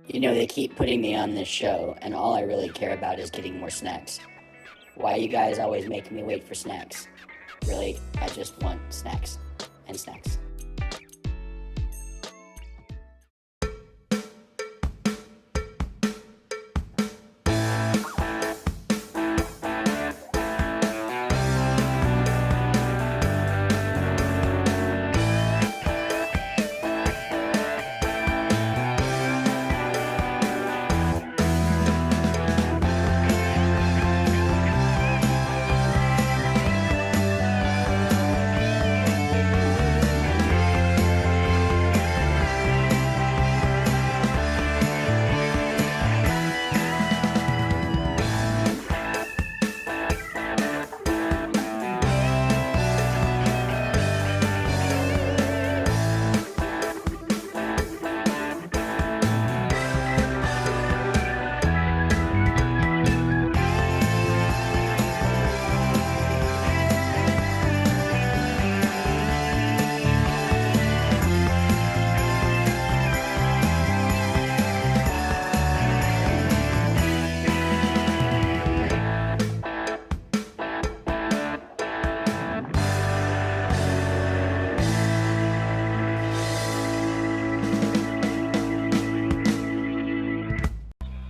You know, they keep putting me on this show, and all I really care about is getting more snacks. Why you guys always making me wait for snacks? Really, I just want snacks and snacks.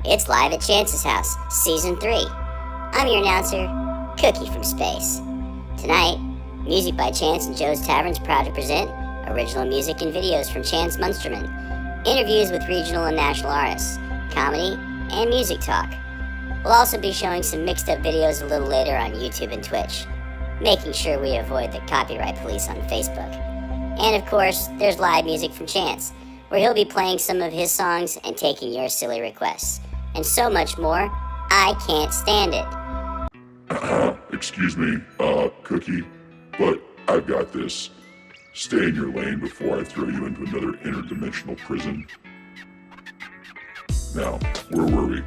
It's live at Chance's house, Season 3. I'm your announcer, Cookie from Space. Tonight, music by Chance and Joe's Tavern's proud to present original music and videos from Chance Munsterman, interviews with regional and national artists, comedy, and music talk. We'll also be showing some mixed up videos a little later on YouTube and Twitch, making sure we avoid the copyright police on Facebook. And of course, there's live music from Chance, where he'll be playing some of his songs and taking your silly requests. And so much more, I can't stand it. Excuse me, Cookie, but I've got this. Stay in your lane before I throw you into another interdimensional prison. Now, where were we?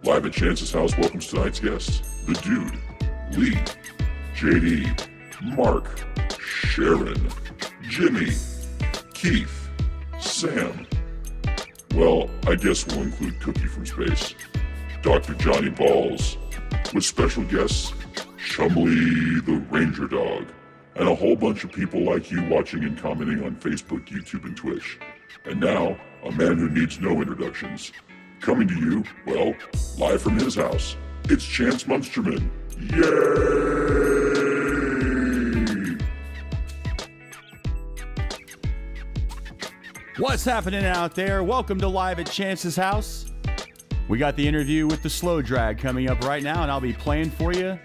Live at Chance's house welcomes tonight's guests. The Dude, Lee, JD, Mark, Sharon, Jimmy, Keith, Sam. Well, I guess we'll include Cookie from Space, Dr. Johnny Balls, with special guests Chumley the Ranger Dog, and a whole bunch of people like you watching and commenting on Facebook, YouTube, and Twitch. And now, a man who needs no introductions. Coming to you, well, live from his house, it's Chance Munsterman. Yay! What's happening out there? Welcome to Live at Chance's house. We got the interview with the Slow Drag coming up right now, and I'll be playing for you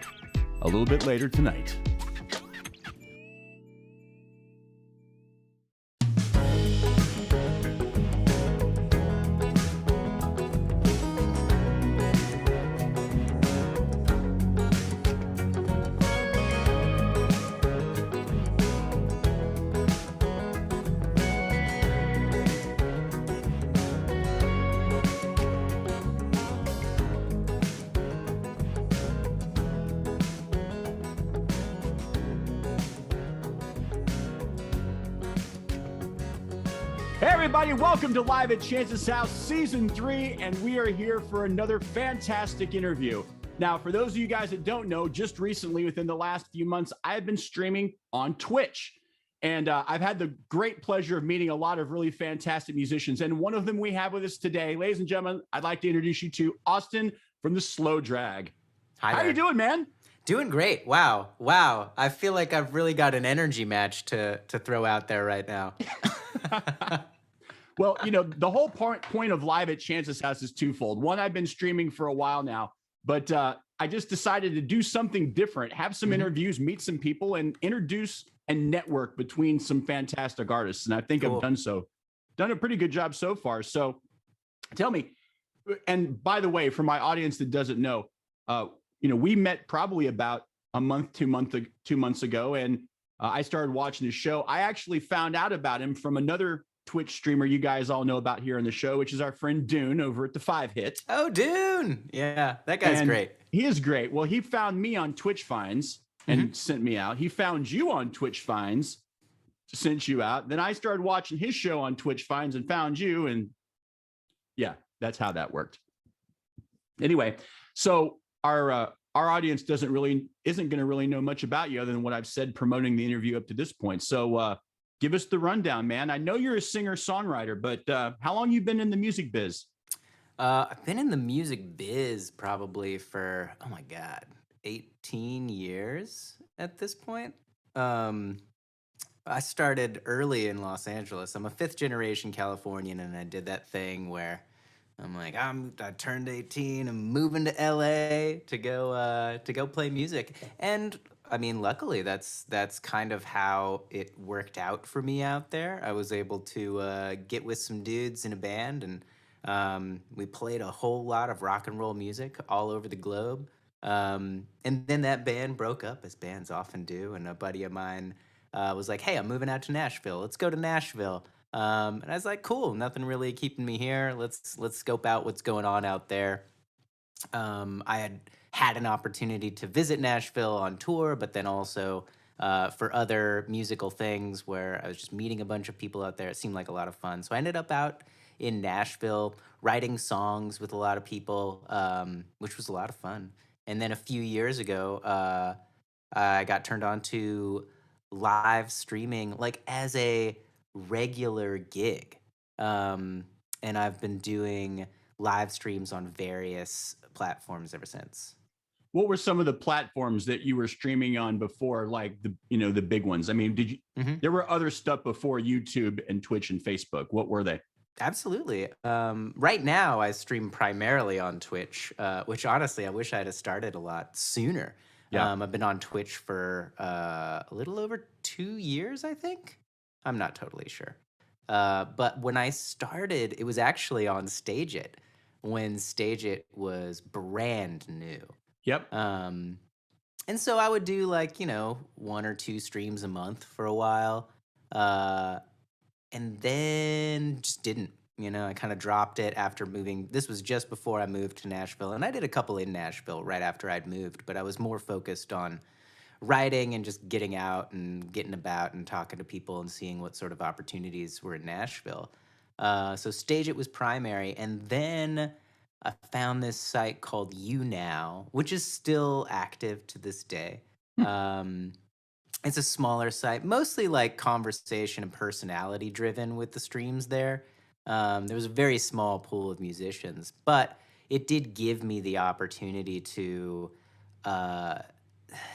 a little bit later tonight. Hey everybody, welcome to Live at Chance's House, Season 3, and we are here for another fantastic interview. Now, for those of you guys that don't know, just recently, within the last few months, I have been streaming on Twitch. And I've had the great pleasure of meeting a lot of really fantastic musicians. And one of them we have with us today, ladies and gentlemen, I'd like to introduce you to Austin from the Slow Drag. Hi How there. you doing, man? Doing great. Wow. I feel like I've really got an energy match to throw out there right now. Well, you know, the whole point of Live at Chance's house is twofold. One, I've been streaming for a while now, but I just decided to do something different, have some interviews, meet some people, and introduce and network between some fantastic artists. And I think Cool. I've done a pretty good job so far. So tell me, and by the way, for my audience that doesn't know, you know, we met probably about a month, 2 months ago, and I started watching his show. I actually found out about him from another Twitch streamer you guys all know about here on the show, which is our friend Dune over at the 5 Hit. Oh, Dune. Yeah, that guy's And great. He is great. Well, he found me on Twitch Finds and sent me out. He found you on Twitch Finds, sent you out. Then I started watching his show on Twitch Finds and found you, and Yeah, that's how that worked. Anyway, so our audience isn't going to really know much about you other than what I've said promoting the interview up to this point. So give us the rundown, man. I know you're a singer-songwriter, but how long you been in the music biz? I've been in the music biz probably for, oh my God, 18 years at this point. Um, I started early in Los Angeles. I'm a fifth generation Californian, and I did that thing where I'm like, I turned 18. I'm moving to LA to go play music. And I mean, luckily, that's kind of how it worked out for me out there. I was able to get with some dudes in a band, and we played a whole lot of rock and roll music all over the globe. And then that band broke up, as bands often do. And a buddy of mine was like, "Hey, I'm moving out to Nashville. Let's go to Nashville." And I was like, "Cool, nothing really keeping me here. Let's scope out what's going on out there." I had an opportunity to visit Nashville on tour, but then also for other musical things where I was just meeting a bunch of people out there. It seemed like a lot of fun. So I ended up out in Nashville writing songs with a lot of people, which was a lot of fun. And then a few years ago, I got turned on to live streaming like as a regular gig. Um, and I've been doing live streams on various platforms ever since. What were some of the platforms that you were streaming on before, like the big ones? I mean, hmm there were other stuff before YouTube and Twitch and Facebook. What were they? Absolutely. Right now, I stream primarily on Twitch, which honestly, I wish I had started a lot sooner. Yeah. I've been on Twitch for a little over 2 years, I think. I'm not totally sure. But when I started, it was actually on Stage It when Stage It was brand new. Yep. And so I would do like, one or two streams a month for a while. Uh, and then just didn't. I kind of dropped it after moving. This was just before I moved to Nashville, and I did a couple in Nashville right after I'd moved, but I was more focused on writing and just getting out and getting about and talking to people and seeing what sort of opportunities were in Nashville. So Stage It was primary, and then I found this site called YouNow, which is still active to this day. Um, it's a smaller site, mostly like conversation and personality driven with the streams there. There was a very small pool of musicians, but it did give me the opportunity to uh,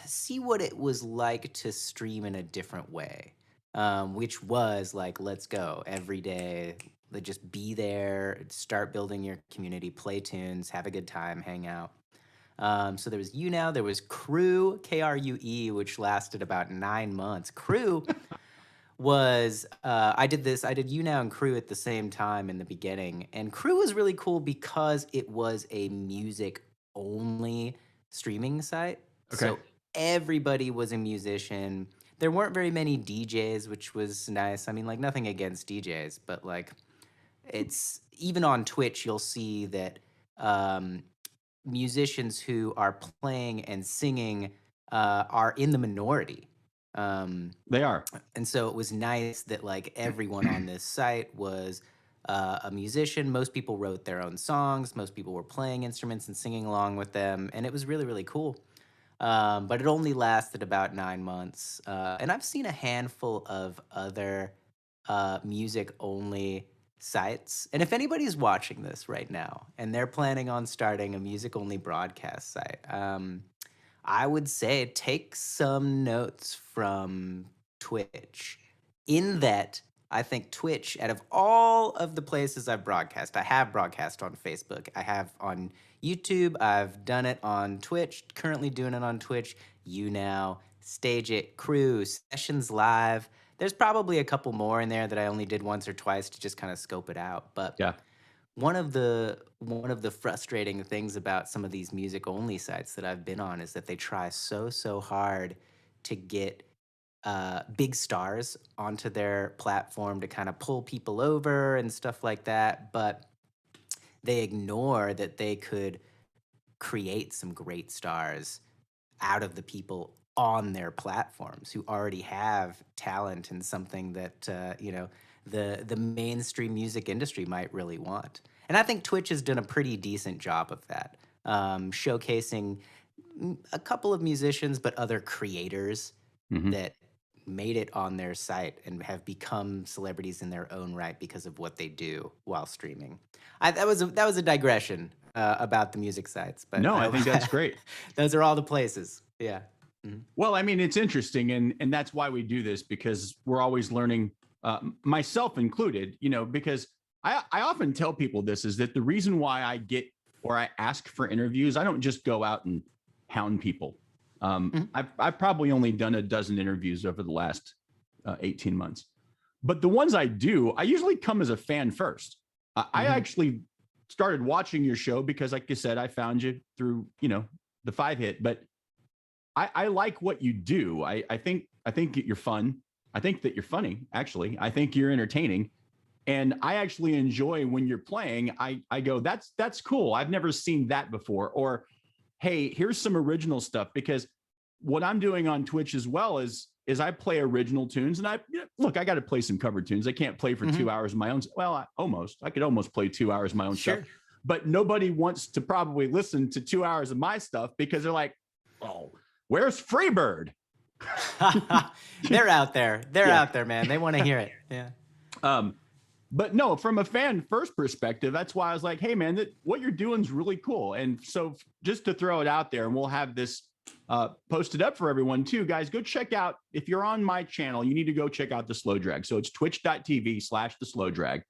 see what it was like to stream in a different way, which was like, let's go every day, just be there, start building your community, play tunes, have a good time, hang out. So there was YouNow, there was Crew, KRUE, which lasted about 9 months. Crew I did YouNow and Crew at the same time in the beginning. And Crew was really cool because it was a music only streaming site. Okay. So everybody was a musician. There weren't very many DJs, which was nice. I mean, like, nothing against DJs, but like, it's even on Twitch, you'll see that musicians who are playing and singing are in the minority. They are. And so it was nice that like everyone on this site was a musician. Most people wrote their own songs. Most people were playing instruments and singing along with them, and it was really, really cool. But it only lasted about 9 months, and I've seen a handful of other music-only sites. And if anybody's watching this right now and they're planning on starting a music-only broadcast site, I would say take some notes from Twitch. In that, I think Twitch, out of all of the places I've broadcast, I have broadcast on Facebook, I have on YouTube, I've done it on Twitch, currently doing it on Twitch, YouNow, Stage It, Crew, Sessions Live. There's probably a couple more in there that I only did once or twice to just kind of scope it out. But Yeah. one of the frustrating things about some of these music only sites that I've been on is that they try so hard to get big stars onto their platform to kind of pull people over and stuff like that, but they ignore that they could create some great stars out of the people on their platforms who already have talent and something that the mainstream music industry might really want. And I think Twitch has done a pretty decent job of that, showcasing a couple of musicians, but other creators Mhm. that made it on their site and have become celebrities in their own right because of what they do while streaming. That was a digression about the music sites, but No, I think that's great. those are all the places. Yeah. Mhm. Well, I mean, it's interesting, and that's why we do this, because we're always learning, myself included. Because I often tell people this is that the reason why I get or I ask for interviews, I don't just go out and hound people. Mhm. I've probably only done a dozen interviews over the last 18 months, but the ones I do, I usually come as a fan first. I Mhm. actually started watching your show because, like I said, I found you through the 5 hit, but I like what you do. I think that you're fun. I think that you're funny. Actually, I think you're entertaining, and I actually enjoy when you're playing. I go, that's cool. I've never seen that before. Or, hey, here's some original stuff. Because what I'm doing on Twitch as well is I play original tunes, and look, I got to play some cover tunes. I can't play for Mhm. 2 hours of my own. Well, I could almost play 2 hours of my own stuff, Sure. but nobody wants to probably listen to 2 hours of my stuff because they're like, oh, where's Freebird? They're out there. They're Yeah. out there, man. They want to hear it. Yeah. But no, from a fan first perspective, that's why I was like, hey, man, what you're doing is really cool. And so just to throw it out there, and we'll have this posted up for everyone too, guys, go check out, if you're on my channel, you need to go check out The Slow Drag. So it's twitch.tv/The Slow Drag.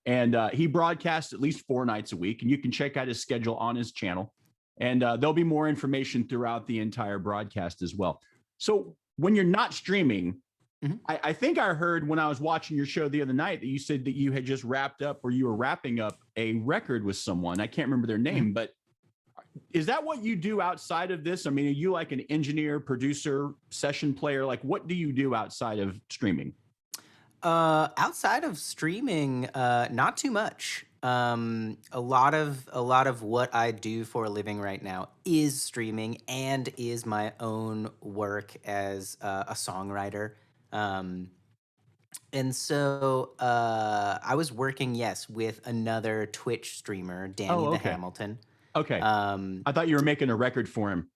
And he broadcasts at least 4 nights a week, and you can check out his schedule on his channel. And there'll be more information throughout the entire broadcast as well. So when you're not streaming, Mhm. I think I heard when I was watching your show the other night that you said that you had just wrapped up, or you were wrapping up a record with someone. I can't remember their name, but is that what you do outside of this? I mean, are you like an engineer, producer, session player? Like, what do you do outside of streaming? Outside of streaming, not too much. A lot of what I do for a living right now is streaming and is my own work as a songwriter. And so I was working, yes, with another Twitch streamer, Danny the okay. Hamilton. Okay. Um, I thought you were making a record for him.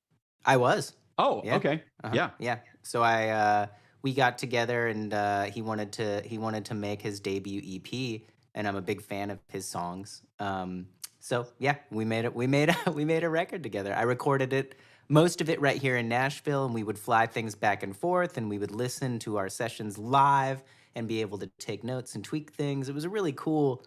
I was. Oh, Yeah. okay. Yeah. Yeah. So we got together, and he wanted to make his debut EP, and I'm a big fan of his songs. So yeah, we made a record together. I recorded most of it right here in Nashville, and we would fly things back and forth, and we would listen to our sessions live and be able to take notes and tweak things. It was a really cool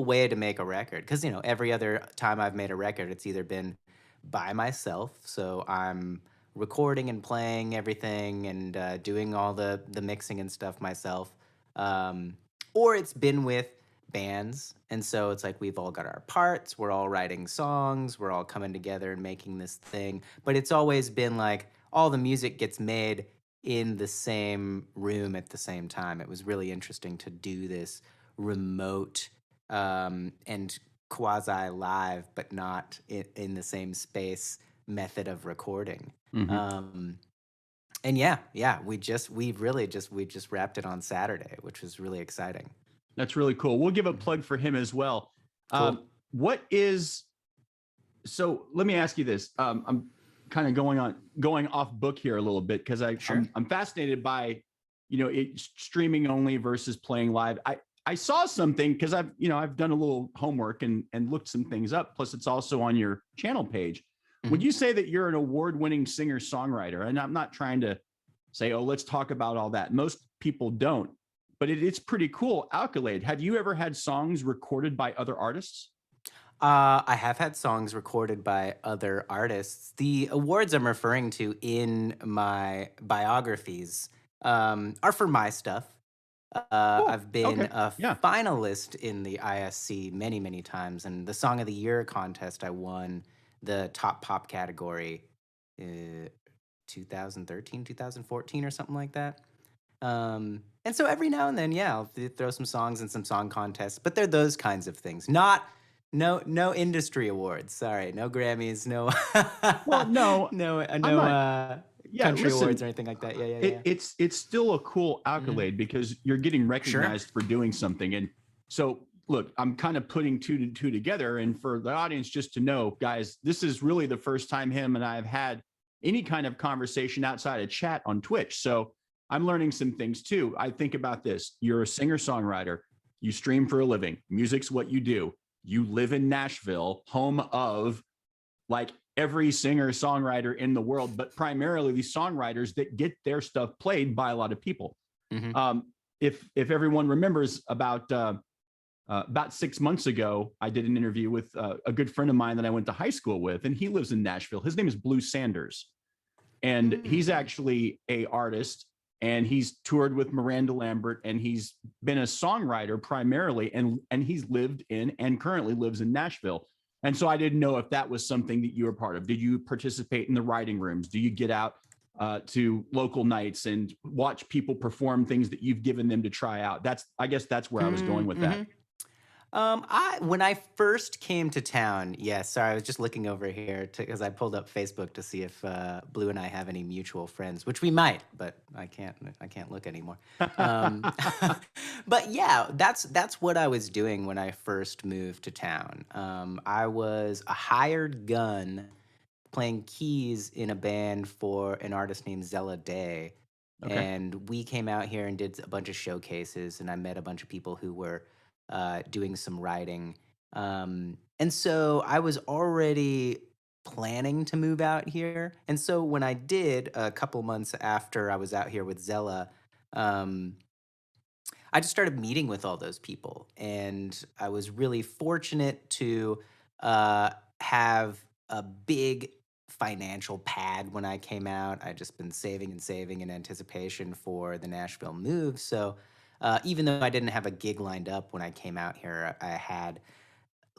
way to make a record, because every other time I've made a record, it's either been by myself, so I'm recording and playing everything and doing all the mixing and stuff myself, or it's been with bands, and so it's like we've all got our parts, we're all writing songs, we're all coming together and making this thing, but it's always been like all the music gets made in the same room at the same time. It was really interesting to do this remote and quasi live, but not in the same space method of recording. Mhm. And yeah, we just wrapped it on Saturday, which was really exciting. That's really cool. We'll give a plug for him as well. Cool. So let me ask you this. I'm kind of going off book here a little bit, because Sure. I'm fascinated by, it streaming only versus playing live. I saw something, because I've done a little homework and looked some things up. Plus, it's also on your channel page. Would you say that you're an award-winning singer-songwriter? And I'm not trying to say, oh, let's talk about all that. Most people don't, but it's pretty cool. Accolade. Have you ever had songs recorded by other artists? I have had songs recorded by other artists. The awards I'm referring to in my biographies are for my stuff. Cool. I've been Okay. a Yeah. finalist in the ISC many, many times, and the Song of the Year contest, I won the top pop category 2013, 2014, or something like that. And so every now and then, yeah, I'll throw some songs in some song contests, but they're those kinds of things. No industry awards. Sorry, no Grammys, no. Well, no, no Yeah, country listen, awards or anything like that. Yeah. it's still a cool accolade, because you're getting recognized for doing something. And so look, I'm kind of putting two to two together. And for the audience, just to know, guys, this is really the first time him and I have had any kind of conversation outside of chat on Twitch. So I'm learning some things too. I think about this. You're a singer songwriter. You stream for a living. Music's what you do. You live in Nashville, home of like every singer songwriter in the world, but primarily these songwriters that get their stuff played by a lot of people. Mm-hmm. If everyone remembers, about 6 months ago, I did an interview with a good friend of mine that I went to high school with, and he lives in Nashville. His name is Blue Sanders, and he's actually a artist, and he's toured with Miranda Lambert, and he's been a songwriter primarily, and he's lived in and currently lives in Nashville. And so I didn't know if that was something that you were part of. Did you participate in the writing rooms? Do you get out to local nights and watch people perform things that you've given them to try out? I guess that's where I was going with that. When I first came to town, sorry, I was just looking over here because I pulled up Facebook to see if Blue and I have any mutual friends, which we might, but I can't look anymore. But yeah, that's what I was doing when I first moved to town. I was a hired gun playing keys in a band for an artist named Zella Day. Okay. And we came out here and did a bunch of showcases, and I met a bunch of people who were doing some writing. And so I was already planning to move out here. And so when I did, a couple months after I was out here with Zella, I just started meeting with all those people. And I was really fortunate to have a big financial pad when I came out. I'd just been saving and saving in anticipation for the Nashville move. So even though I didn't have a gig lined up when I came out here, I had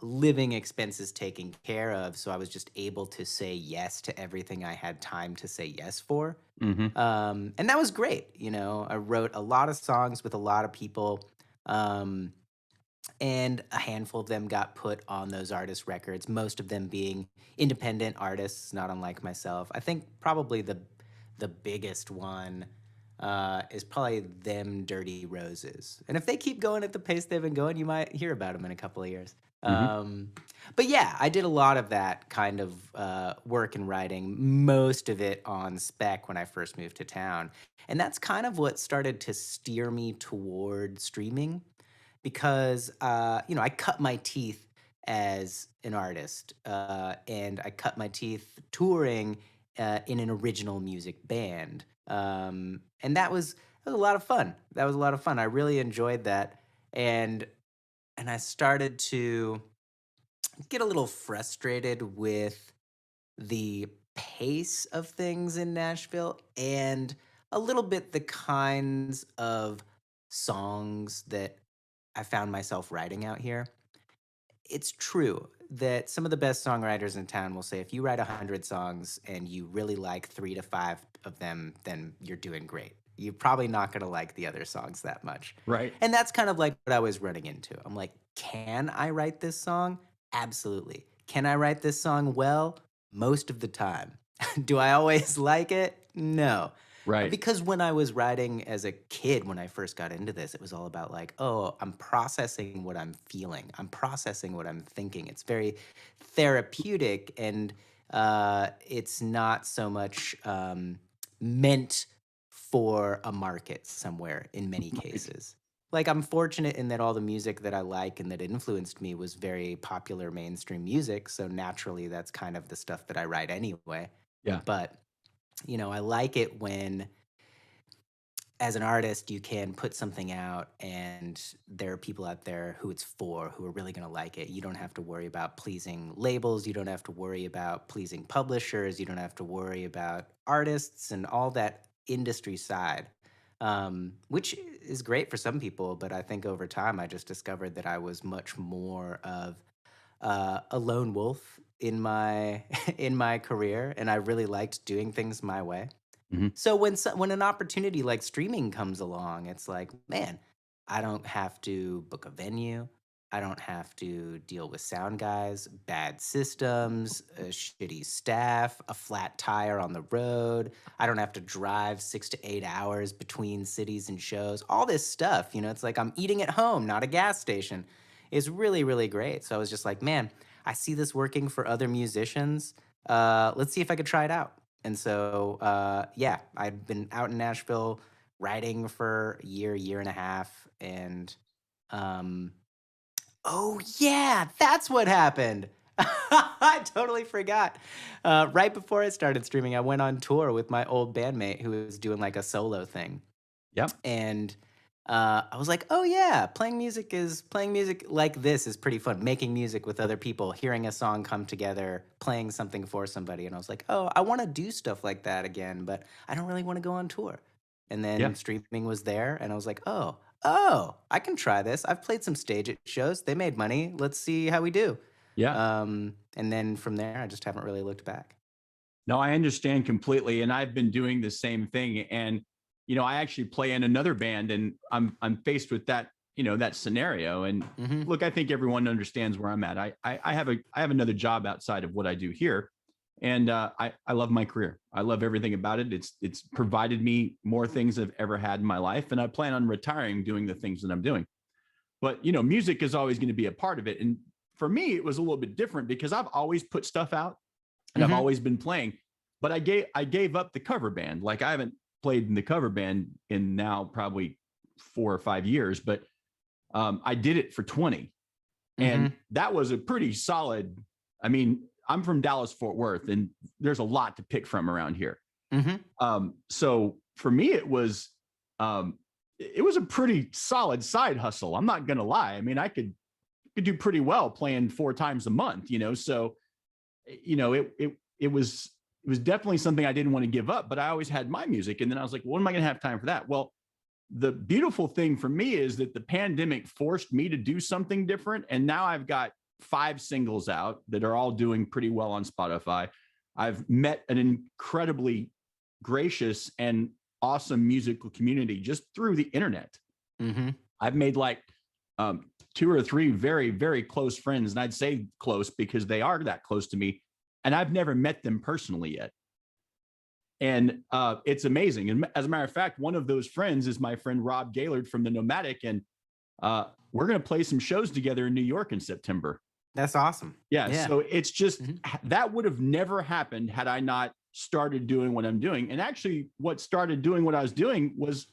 living expenses taken care of. So I was just able to say yes to everything I had time to say yes for. Mm-hmm. And that was great. You know, I wrote a lot of songs with a lot of people. And a handful of them got put on those artist records, most of them being independent artists, not unlike myself. I think probably the biggest one is probably Them Dirty Roses. And if they keep going at the pace they've been going, you might hear about them in a couple of years. But yeah, I did a lot of that kind of work and writing, most of it on spec when I first moved to town. And that's kind of what started to steer me toward streaming. Because, I cut my teeth as an artist, and I cut my teeth touring in an original music band. And that was a lot of fun. That was a lot of fun. I really enjoyed that. And I started to get a little frustrated with the pace of things in Nashville and a little bit the kinds of songs that I found myself writing out here. It's true that some of the best songwriters in town will say if you write 100 songs and you really like 3 to 5 of them, then you're doing great. You're probably not going to like the other songs that much. Right. And that's kind of like what I was running into. I'm like, can I write this song? Absolutely. Can I write this song well? Most of the time. Do I always like it? No. Right. Because when I was writing as a kid, when I first got into this, it was all about like, oh, I'm processing what I'm feeling. I'm processing what I'm thinking. It's very therapeutic, and it's not so much meant for a market somewhere in many cases. Like, I'm fortunate in that all the music that I like and that influenced me was very popular mainstream music. So naturally, that's kind of the stuff that I write anyway. Yeah. But I like it when, as an artist, you can put something out and there are people out there who it's for, who are really going to like it. You don't have to worry about pleasing labels. You don't have to worry about pleasing publishers. You don't have to worry about artists and all that industry side, which is great for some people. But I think over time, I just discovered that I was much more of a lone wolf in my in my career, and I really liked doing things my way. So when an opportunity like streaming comes along, it's like, man, I don't have to book a venue. I don't have to deal with sound guys, bad systems, a shitty staff, a flat tire on the road. I don't have to drive 6 to 8 hours between cities and shows. All this stuff, it's like I'm eating at home, not a gas station. is really, really great. So I was just like, man, I see this working for other musicians. Let's see if I could try it out. And so, yeah, I've been out in Nashville writing for a year and a half. And, um, oh, yeah, that's what happened. I totally forgot. Right before I started streaming, I went on tour with my old bandmate who was doing like a solo thing. Yep. And I was like, oh yeah, playing music like this is pretty fun. Making music with other people, hearing a song come together, playing something for somebody. And I was like, oh, I want to do stuff like that again, but I don't really want to go on tour. And then Yeah. streaming was there, and I was like, oh, I can try this. I've played some stage at shows. They made money. Let's see how we do. Yeah. And then from there, I just haven't really looked back. No, I understand completely. And I've been doing the same thing. And, I actually play in another band, and I'm faced with that, that scenario. And look, I think everyone understands where I'm at. I have another job outside of what I do here. And I love my career. I love everything about it. It's provided me more things I've ever had in my life. And I plan on retiring doing the things that I'm doing. But, music is always going to be a part of it. And for me, it was a little bit different because I've always put stuff out and I've always been playing. But I gave up the cover band. Like, I haven't played in the cover band in now probably 4 or 5 years, but I did it for 20. And that was a pretty solid. I mean, I'm from Dallas, Fort Worth, and there's a lot to pick from around here. So for me, it was a pretty solid side hustle. I'm not going to lie. I mean, I could do pretty well playing 4 times a month, so, it was definitely something I didn't want to give up, but I always had my music. And then I was like, when am I going to have time for that? Well, the beautiful thing for me is that the pandemic forced me to do something different. And now I've got 5 singles out that are all doing pretty well on Spotify. I've met an incredibly gracious and awesome musical community just through the internet. I've made like 2 or 3 very, very close friends. And I'd say close because they are that close to me. And I've never met them personally yet. And it's amazing. And as a matter of fact, one of those friends is my friend Rob Gaylord from the Nomadic. And we're going to play some shows together in New York in September. That's awesome. Yeah. So it's just, that would have never happened had I not started doing what I'm doing. And actually what started doing what I was doing was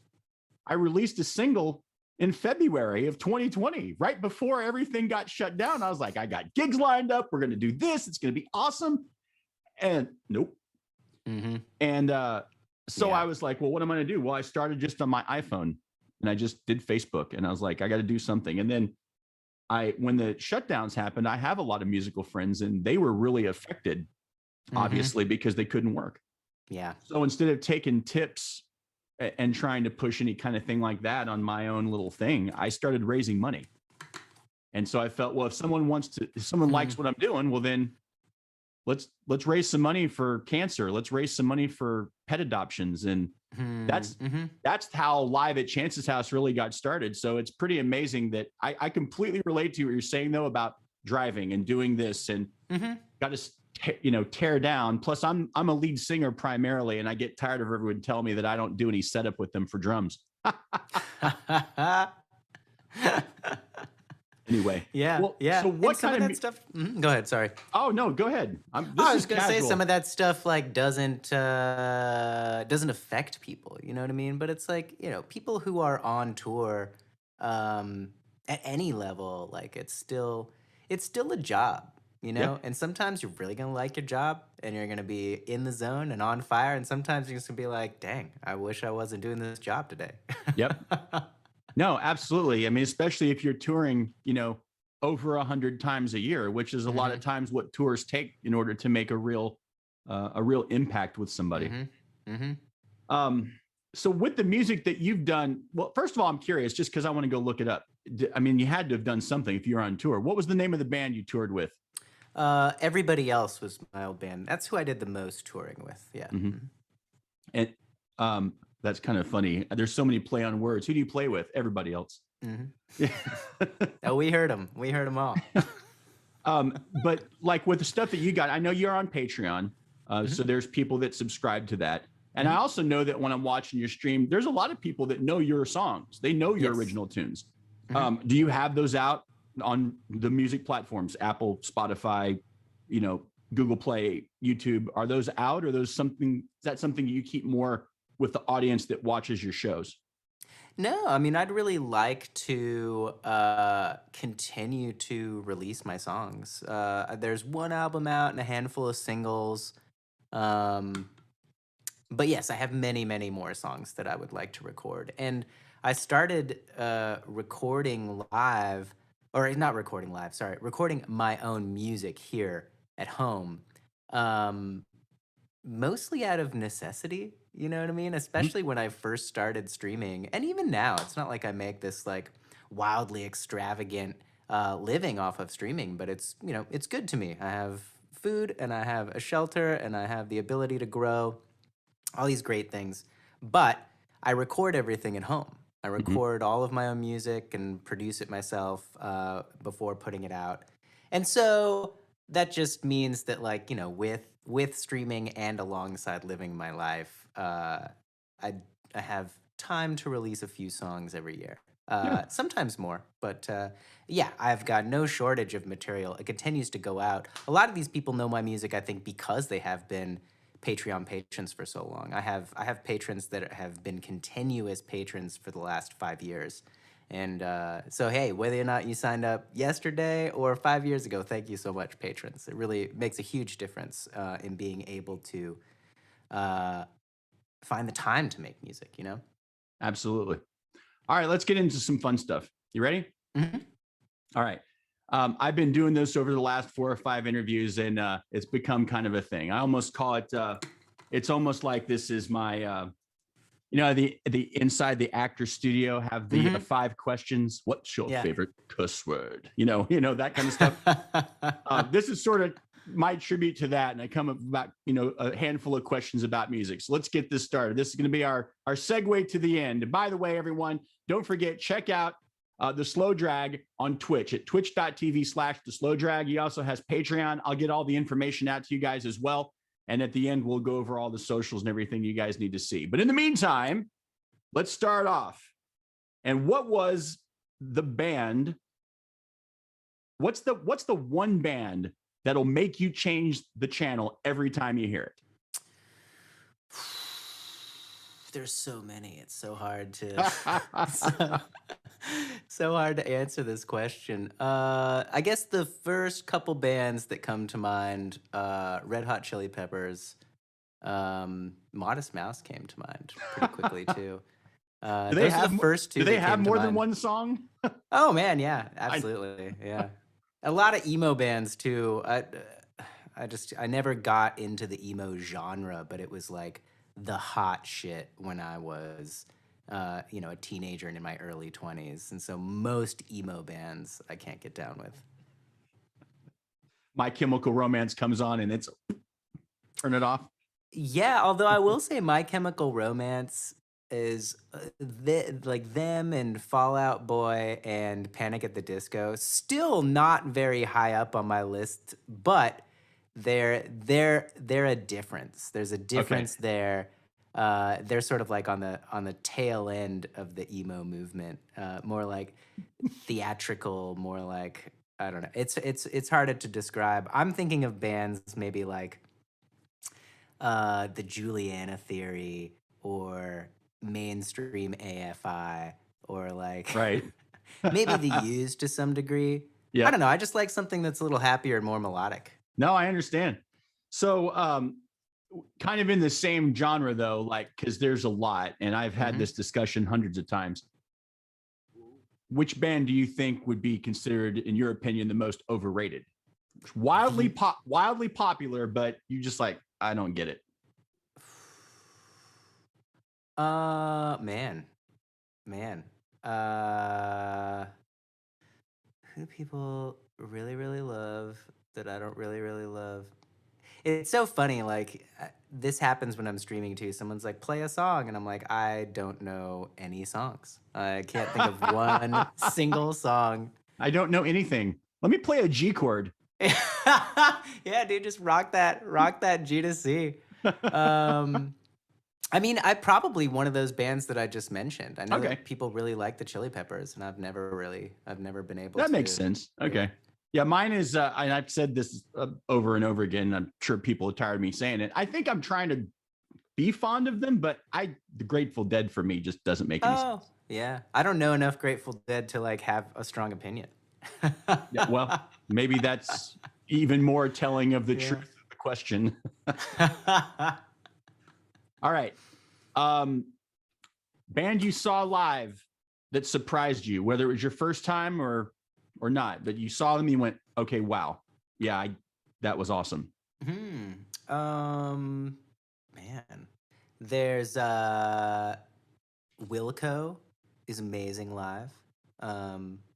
I released a single in February of 2020, right before everything got shut down. I was like, I got gigs lined up. We're going to do this. It's going to be awesome. And nope. And so I was like, well, what am I going to do? Well, I started just on my iPhone and I just did Facebook, and I was like, I got to do something. And then when the shutdowns happened, I have a lot of musical friends, and they were really affected, obviously, because they couldn't work. Yeah. So instead of taking tips and trying to push any kind of thing like that on my own little thing, I started raising money. And so I felt, well, if someone likes what I'm doing, well, then let's raise some money for cancer. Let's raise some money for pet adoptions. And that's how Live at Chance's House really got started. So it's pretty amazing that I completely relate to what you're saying, though, about driving and doing this and got to tear down. Plus I'm a lead singer primarily, and I get tired of everyone telling me that I don't do any setup with them for drums. Anyway. Yeah. Well, yeah. So what kind of that stuff? Go ahead. Sorry. Oh no, go ahead. I was going to say some of that stuff like doesn't affect people. You know what I mean? But it's like, people who are on tour at any level, like it's still a job. And sometimes you're really going to like your job and you're going to be in the zone and on fire. And sometimes you're just going to be like, dang, I wish I wasn't doing this job today. Yep. No, absolutely. I mean, especially if you're touring, over 100 times a year, which is a lot of times what tours take in order to make a real impact with somebody. So with the music that you've done, well, first of all, I'm curious, just because I want to go look it up. I mean, you had to have done something if you were on tour. What was the name of the band you toured with? Everybody Else was my old band. That's who I did the most touring with. Yeah. And that's kind of funny. There's so many play on words. Who do you play with? Everybody Else. Oh, we heard them. We heard them all. But like with the stuff that you got, I know you're on Patreon. So there's people that subscribe to that. And I also know that when I'm watching your stream, there's a lot of people that know your songs. They know your original tunes. Do you have those out on the music platforms, Apple, Spotify, Google Play, YouTube. Are those out, or is that something you keep more with the audience that watches your shows? No, I mean, I'd really like to continue to release my songs. There's one album out and a handful of singles. Um, but yes, I have many, many more songs that I would like to record. And I started recording live, or not recording live, sorry, recording my own music here at home. Mostly out of necessity, you know what I mean? Especially when I first started streaming. And even now, it's not like I make this like wildly extravagant living off of streaming, but it's, it's good to me. I have food and I have a shelter and I have the ability to grow, all these great things. But I record everything at home. I record all of my own music and produce it myself before putting it out. And so that just means that, like, with streaming and alongside living my life, I have time to release a few songs every year. Sometimes more, but yeah, I've got no shortage of material. It continues to go out. A lot of these people know my music, I think, because they have been Patreon patrons for so long. I have patrons that have been continuous patrons for the last 5 years. And so, hey, whether or not you signed up yesterday or 5 years ago, thank you so much, patrons. It really makes a huge difference in being able to find the time to make music, Absolutely. All right, let's get into some fun stuff. You ready? Mm-hmm. All right. I've been doing this over the last 4 or 5 interviews, and it's become kind of a thing. I almost call it, it's almost like this is my, the inside the actor studio have the 5 questions. What's your favorite cuss word? That kind of stuff. This is sort of my tribute to that. And I come up about, a handful of questions about music. So let's get this started. This is going to be our segue to the end. And by the way, everyone, don't forget, check out The Slow Drag on Twitch at twitch.tv/The Slow Drag. He also has Patreon. I'll get all the information out to you guys as well. And at the end, we'll go over all the socials and everything you guys need to see. But in the meantime, let's start off. And what was the band? What's the one band that'll make you change the channel every time you hear it? There's so many. It's so hard to so hard to answer this question. I guess the first couple bands that come to mind, Red Hot Chili Peppers, Modest Mouse came to mind pretty quickly too. Do they have the first two? Do they have more than mind. one song? Oh man, yeah, absolutely, yeah. A lot of emo bands too. I never got into the emo genre, but it was like the hot shit when I was, a teenager and in my early 20s. And so most emo bands I can't get down with. My Chemical Romance comes on and it's turn it off. Yeah, although I will say My Chemical Romance is like them and Fall Out Boy and Panic at the Disco, still not very high up on my list, but they're a difference. There's a difference there. They're sort of like on the tail end of the emo movement, more like theatrical, more like, I don't know. It's harder to describe. I'm thinking of bands maybe like the Juliana Theory or Mainstream AFI or like maybe the Used to some degree. Yeah. I don't know. I just like something that's a little happier and more melodic. No, I understand. So kind of in the same genre though, like, because there's a lot, and I've had this discussion hundreds of times. Which band do you think would be considered, in your opinion, the most overrated? Wildly popular, but you just like, I don't get it. Man. Who do people really, really love that I don't really, really love? It's so funny, like, this happens when I'm streaming too. Someone's like, play a song, and I'm like, I don't know any songs. I can't think of one single song. I don't know anything. Let me play a G chord. Yeah, dude, just rock that G to C. I mean, I probably one of those bands that I just mentioned. I know Okay. that people really like the Chili Peppers, and I've never been able to. That makes sense. Okay. Yeah, mine is, and I've said this over and over again. I'm sure people are tired of me saying it. I think I'm trying to be fond of them, but the Grateful Dead for me just doesn't make any sense. Yeah. I don't know enough Grateful Dead to like have a strong opinion. Yeah, well, maybe that's even more telling of the truth of the question. All right. Band you saw live that surprised you, whether it was your first time or not, but you saw them and you went, okay, wow. Yeah, that was awesome. Man. There's Wilco is amazing live.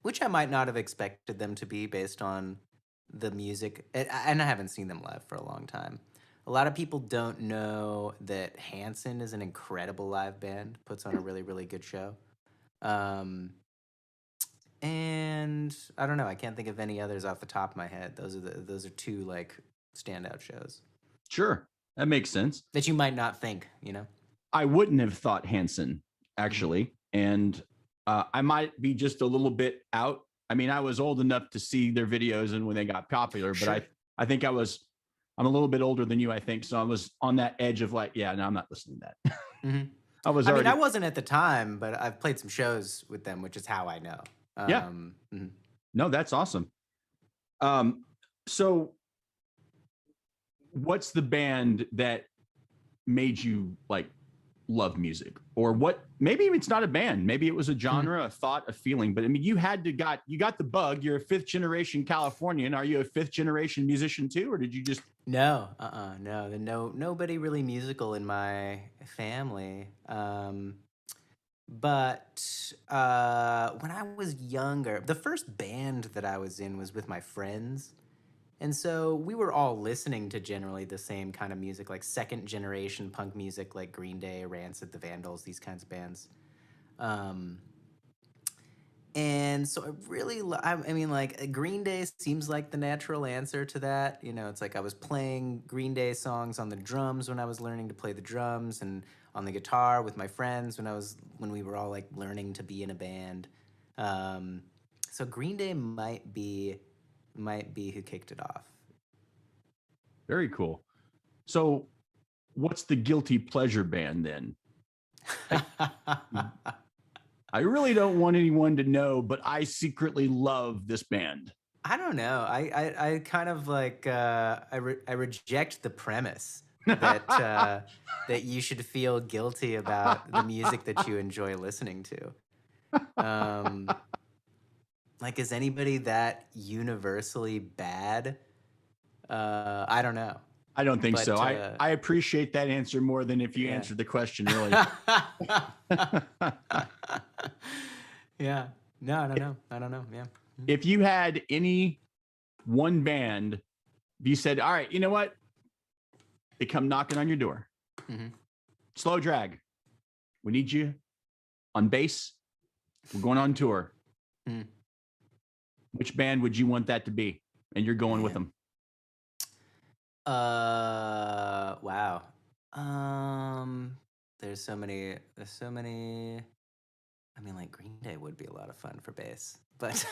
Which I might not have expected them to be based on the music. And I haven't seen them live for a long time. A lot of people don't know that Hanson is an incredible live band, puts on a really, really good show. And I don't know, I can't think of any others off the top of my head. Those are two like standout shows. Sure. That makes sense. That you might not think, you know? I wouldn't have thought Hanson, actually. And I might be just a little bit out. I mean, I was old enough to see their videos and when they got popular, but I think I'm a little bit older than you, I think. So I was on that edge of like, yeah, no, I'm not listening to that. I mean, I wasn't at the time, but I've played some shows with them, which is how I know. Yeah. No, that's awesome. So what's the band that made you like love music, or what? Maybe it's not a band, maybe it was a genre, a thought, a feeling, but I mean, you got the bug. You're a 5th generation Californian. Are you a 5th generation musician too, or did you just no nobody really musical in my family. But when I was younger, the first band that I was in was with my friends. And so we were all listening to generally the same kind of music, like 2nd generation punk music, like Green Day, Rancid, the Vandals, these kinds of bands. And so I really, I mean, like Green Day seems like the natural answer to that. You know, it's like I was playing Green Day songs on the drums when I was learning to play the drums, and on the guitar with my friends when we were all like learning to be in a band. So Green Day might be who kicked it off. Very cool. So what's the guilty pleasure band then? I really don't want anyone to know, but I secretly love this band. I don't know. I kind of like I reject the premise that that you should feel guilty about the music that you enjoy listening to. Like, is anybody that universally bad? I don't know. I don't think so. I appreciate that answer more than if you answered the question, really. Yeah. No, I don't know. I don't know. Yeah. If you had any one band, if you said, all right, you know what? They come knocking on your door. Slow Drag. We need you on bass. We're going on tour. Which band would you want that to be? And you're going with them. Wow. There's so many. I mean, like Green Day would be a lot of fun for bass, but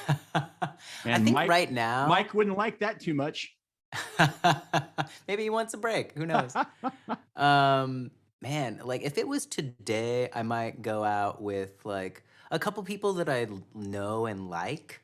I think right now Mike wouldn't like that too much. Maybe he wants a break. Who knows? Man, like if it was today, I might go out with like a couple people that I know and like,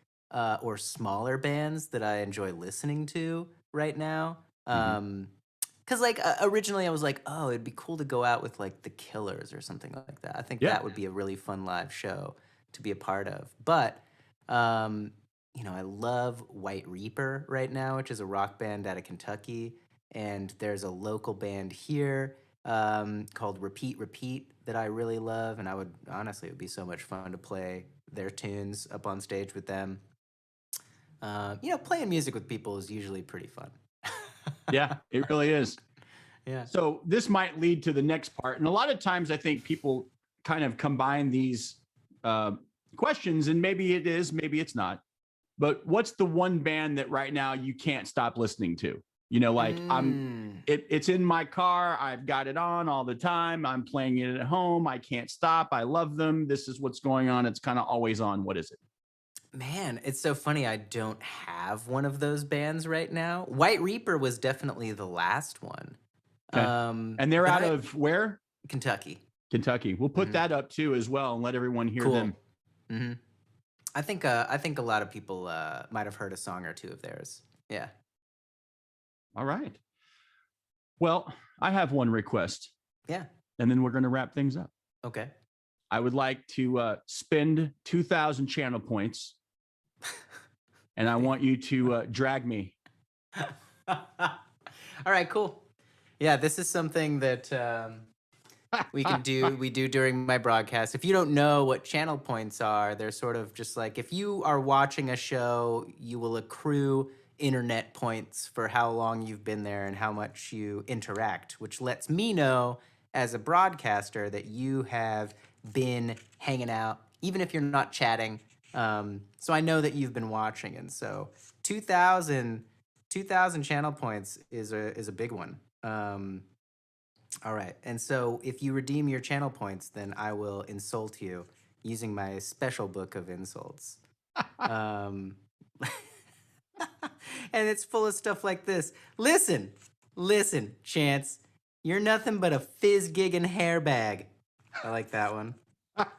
or smaller bands that I enjoy listening to right now. Because like originally I was like, oh, it'd be cool to go out with like the Killers or something like that. I think that would be a really fun live show to be a part of. But you know, I love White Reaper right now, which is a rock band out of Kentucky, and there's a local band here called Repeat Repeat that I really love, and it would be so much fun to play their tunes up on stage with them. You know, playing music with people is usually pretty fun. Yeah, it really is. Yeah. So this might lead to the next part. And a lot of times I think people kind of combine these questions, and maybe it is, maybe it's not. But what's the one band that right now you can't stop listening to? You know, like it's in my car. I've got it on all the time. I'm playing it at home. I can't stop. I love them. This is what's going on. It's kind of always on. What is it? Man, it's so funny. I don't have one of those bands right now. White Reaper was definitely the last one. Okay. And they're out of where? Kentucky. Kentucky. We'll put that up too as well and let everyone hear them. Mm-hmm. I think a lot of people might have heard a song or two of theirs. Yeah. All right. Well, I have one request. Yeah. And then we're going to wrap things up. Okay. I would like to spend 2,000 channel points, and I want you to drag me. All right, cool. Yeah, this is something that we do during my broadcast. If you don't know what channel points are, they're sort of just like, if you are watching a show, you will accrue internet points for how long you've been there and how much you interact, which lets me know as a broadcaster that you have been hanging out, even if you're not chatting. So I know that you've been watching, and so 2,000 channel points is a big one. All right, and so if you redeem your channel points, then I will insult you using my special book of insults. And it's full of stuff like this. Listen, Chance, you're nothing but a fizz-gigging hairbag. I like that one.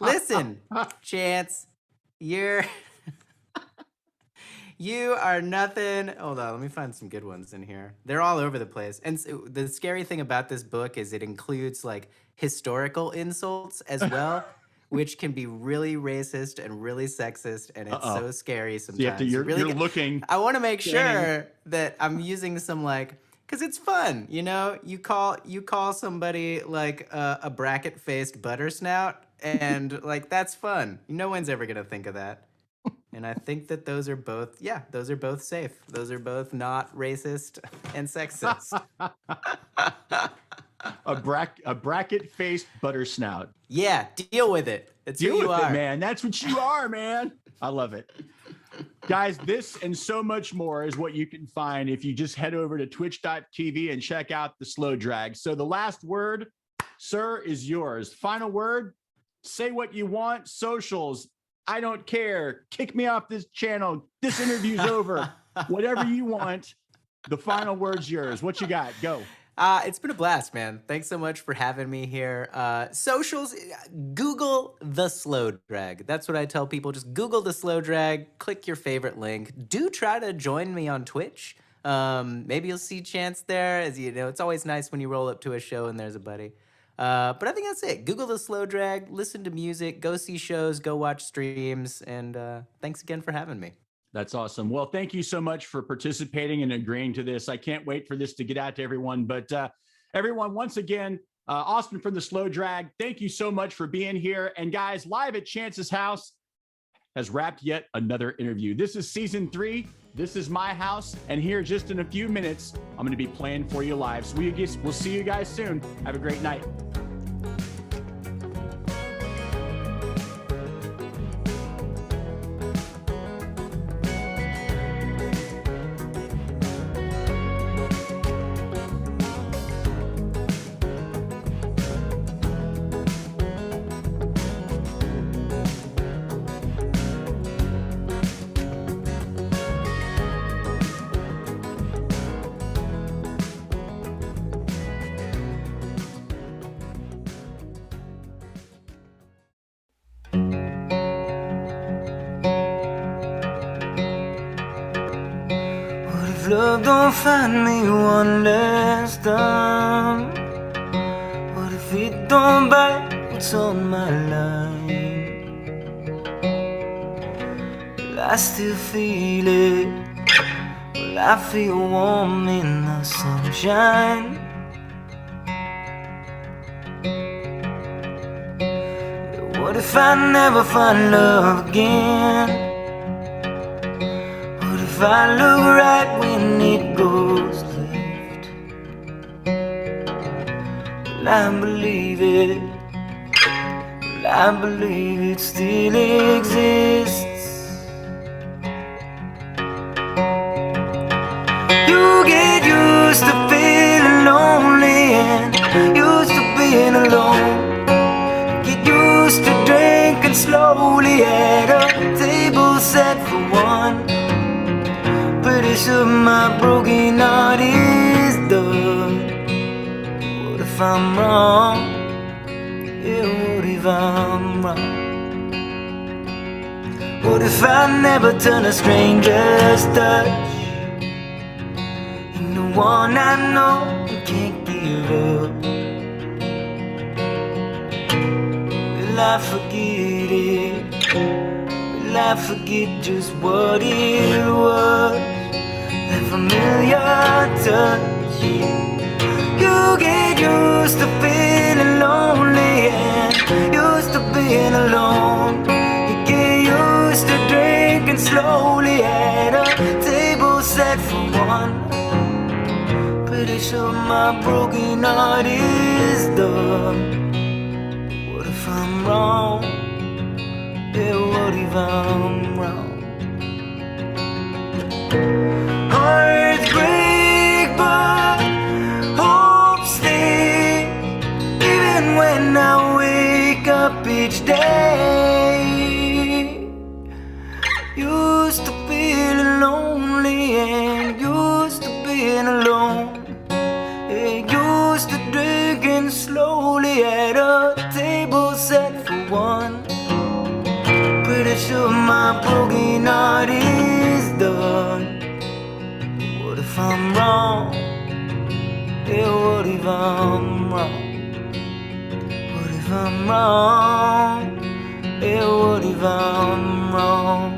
Listen, Chance, you are nothing. Hold on, let me find some good ones in here. They're all over the place. And so, the scary thing about this book is it includes like historical insults as well, which can be really racist and really sexist, and it's so scary sometimes. So you're looking. I want to make sure that I'm using some like, because it's fun, you know. You call somebody like a bracket-faced butter snout, and like that's fun. No one's ever gonna think of that. And I think that those are both safe. Those are both not racist and sexist. A bracket-faced butter snout. Yeah, deal with it. That's deal who you with are. it, man. That's what you are, man. I love it. Guys, this and so much more is what you can find if you just head over to twitch.tv and check out the Slow Drag. So the last word, sir, is yours. Final word, say what you want. Socials, I don't care. Kick me off this channel. This interview's over. Whatever you want. The final word's yours. What you got? Go. It's been a blast, man. Thanks so much for having me here. Socials, Google the Slow Drag. That's what I tell people. Just Google the Slow Drag, click your favorite link. Do try to join me on Twitch. Maybe you'll see Chance there. As you know, it's always nice when you roll up to a show and there's a buddy. But I think that's it. Google the Slow Drag, listen to music, go see shows, go watch streams, and thanks again for having me. That's awesome. Well, thank you so much for participating and agreeing to this. I can't wait for this to get out to everyone. But everyone, once again, Austin from the Slow Drag, thank you so much for being here. And guys, Live at Chance's house has wrapped yet another interview. This is season 3. This is my house. And here, just in a few minutes, I'm going to be playing for you live. So we'll see you guys soon. Have a great night. Love don't find me one last time. What if it don't bite what's on my line? Well, I still feel it. Well, I feel warm in the sunshine. What if I never find love again? If I look right when it goes left, well, I believe it. Well, I believe it still exists. You get used slowly at a table set for one. Pretty sure my broken heart is done. What if I'm wrong? Yeah, what if I'm wrong? What if I never turn a stranger's touch? And the one I know I can't give up. Will I forget it? Will I forget just what it was? That familiar touch. You get used to feeling lonely and used to being alone. You get used to drinking slowly at a table set for one. Pretty sure my broken heart is done. What if I'm wrong? Yeah, what if I'm wrong? Hearts break but hope stays. Even when I wake up each day, used to feeling lonely and used to being alone. Used to drinking slowly at a table set for one. Pretty sure my broken heart is done. What if I'm wrong? Yeah, what if I'm wrong? What if I'm wrong? Yeah, what if I'm wrong?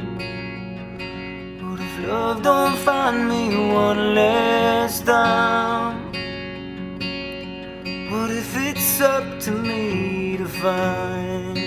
What if love don't find me one last time? What if it's up to me to find?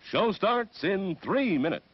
Show starts in 3 minutes.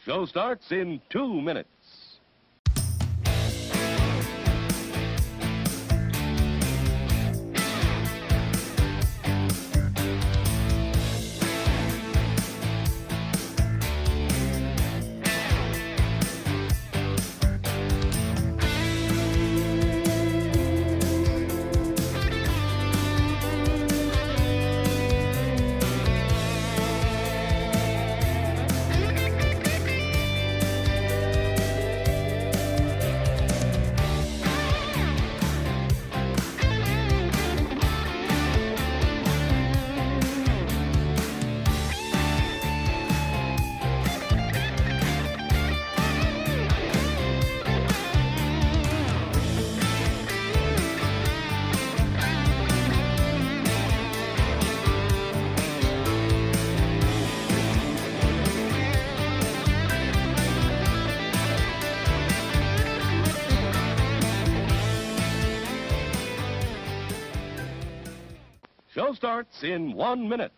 Show starts in 2 minutes. show starts in 1 minute.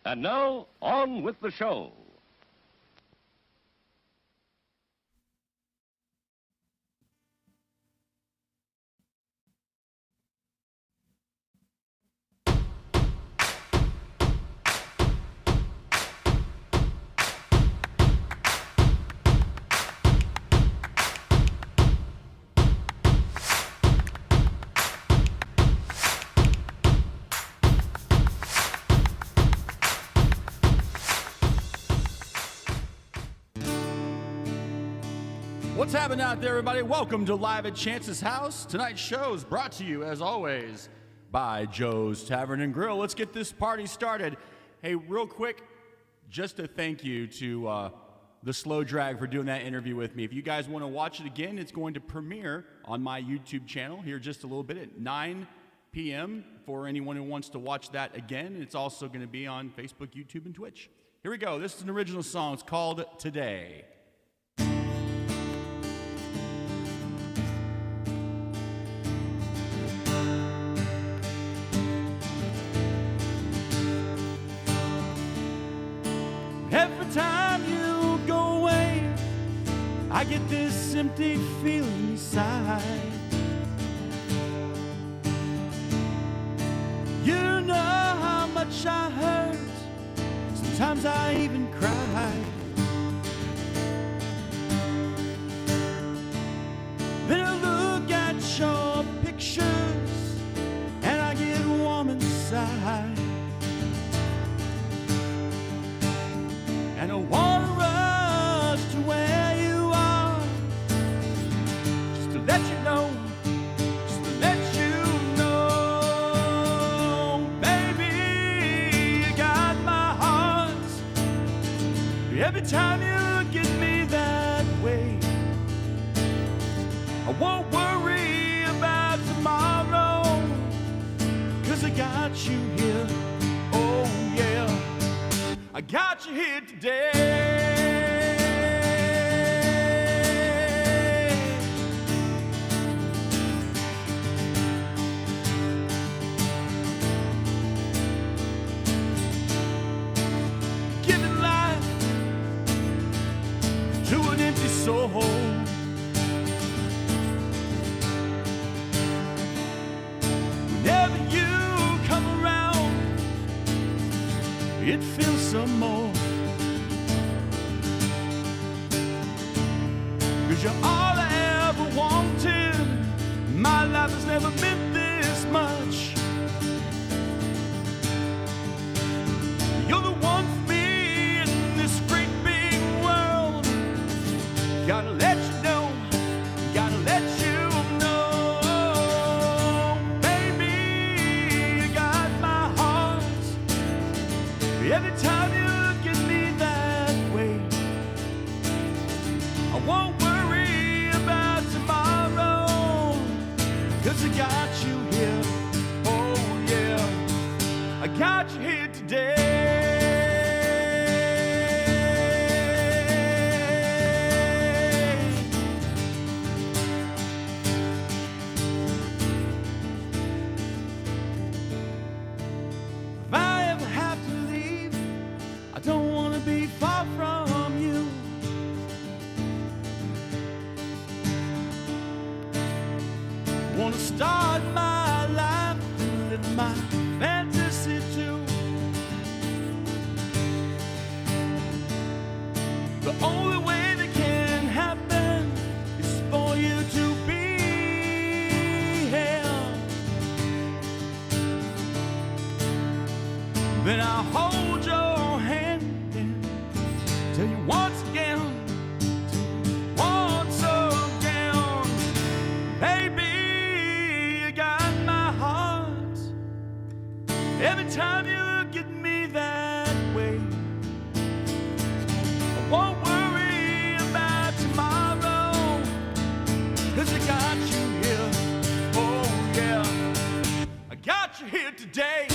And now, on with the show. What's happening out there, everybody? Welcome to Live at Chance's House. Tonight's show is brought to you, as always, by Joe's Tavern and Grill. Let's get this party started. Hey, real quick, just a thank you to the Slow Drag for doing that interview with me. If you guys want to watch it again, it's going to premiere on my YouTube channel here just a little bit at 9 p.m. for anyone who wants to watch that again. It's also going to be on Facebook, YouTube, and Twitch. Here we go. This is an original song. It's called Today. Every time you go away, I get this empty feeling inside. You know how much I hurt, sometimes I even cry. Then I look at your pictures and I get warm inside. And I wanna rush to where you are, just to let you know, just to let you know, baby, you got my heart. Every time you look at me that way, I won't worry about tomorrow, 'cause I got you here, oh yeah. I got you here today. Giving life to an empty soul. Whenever you come around, it feels some more. 'Cause you're all I ever wanted. My life has never meant this much. You're the one for me in this great big world. Gotta let you know, gotta let you know, baby, you got my heart. Every time you look at me that way, I won't worry about tomorrow, then I'll hold your hand and tell you once again, baby, you got my heart. Every time you look at me that way, I won't worry about tomorrow, 'cause I got you here. Oh yeah, I got you here today.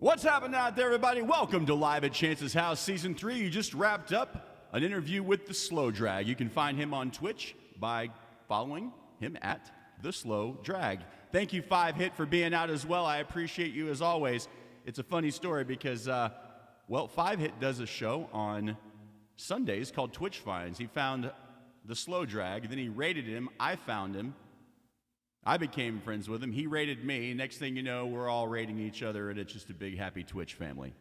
What's happening out there, everybody? Welcome to Live at Chance's House Season 3. You just wrapped up an interview with The Slow Drag. You can find him on Twitch by following him at The Slow Drag. Thank you, 5-Hit, for being out as well. I appreciate you as always. It's a funny story because, 5-Hit does a show on Sundays called Twitch Finds. He found The Slow Drag, then he rated him. I found him. I became friends with him. He rated me. Next thing you know, we're all rating each other, and it's just a big, happy Twitch family.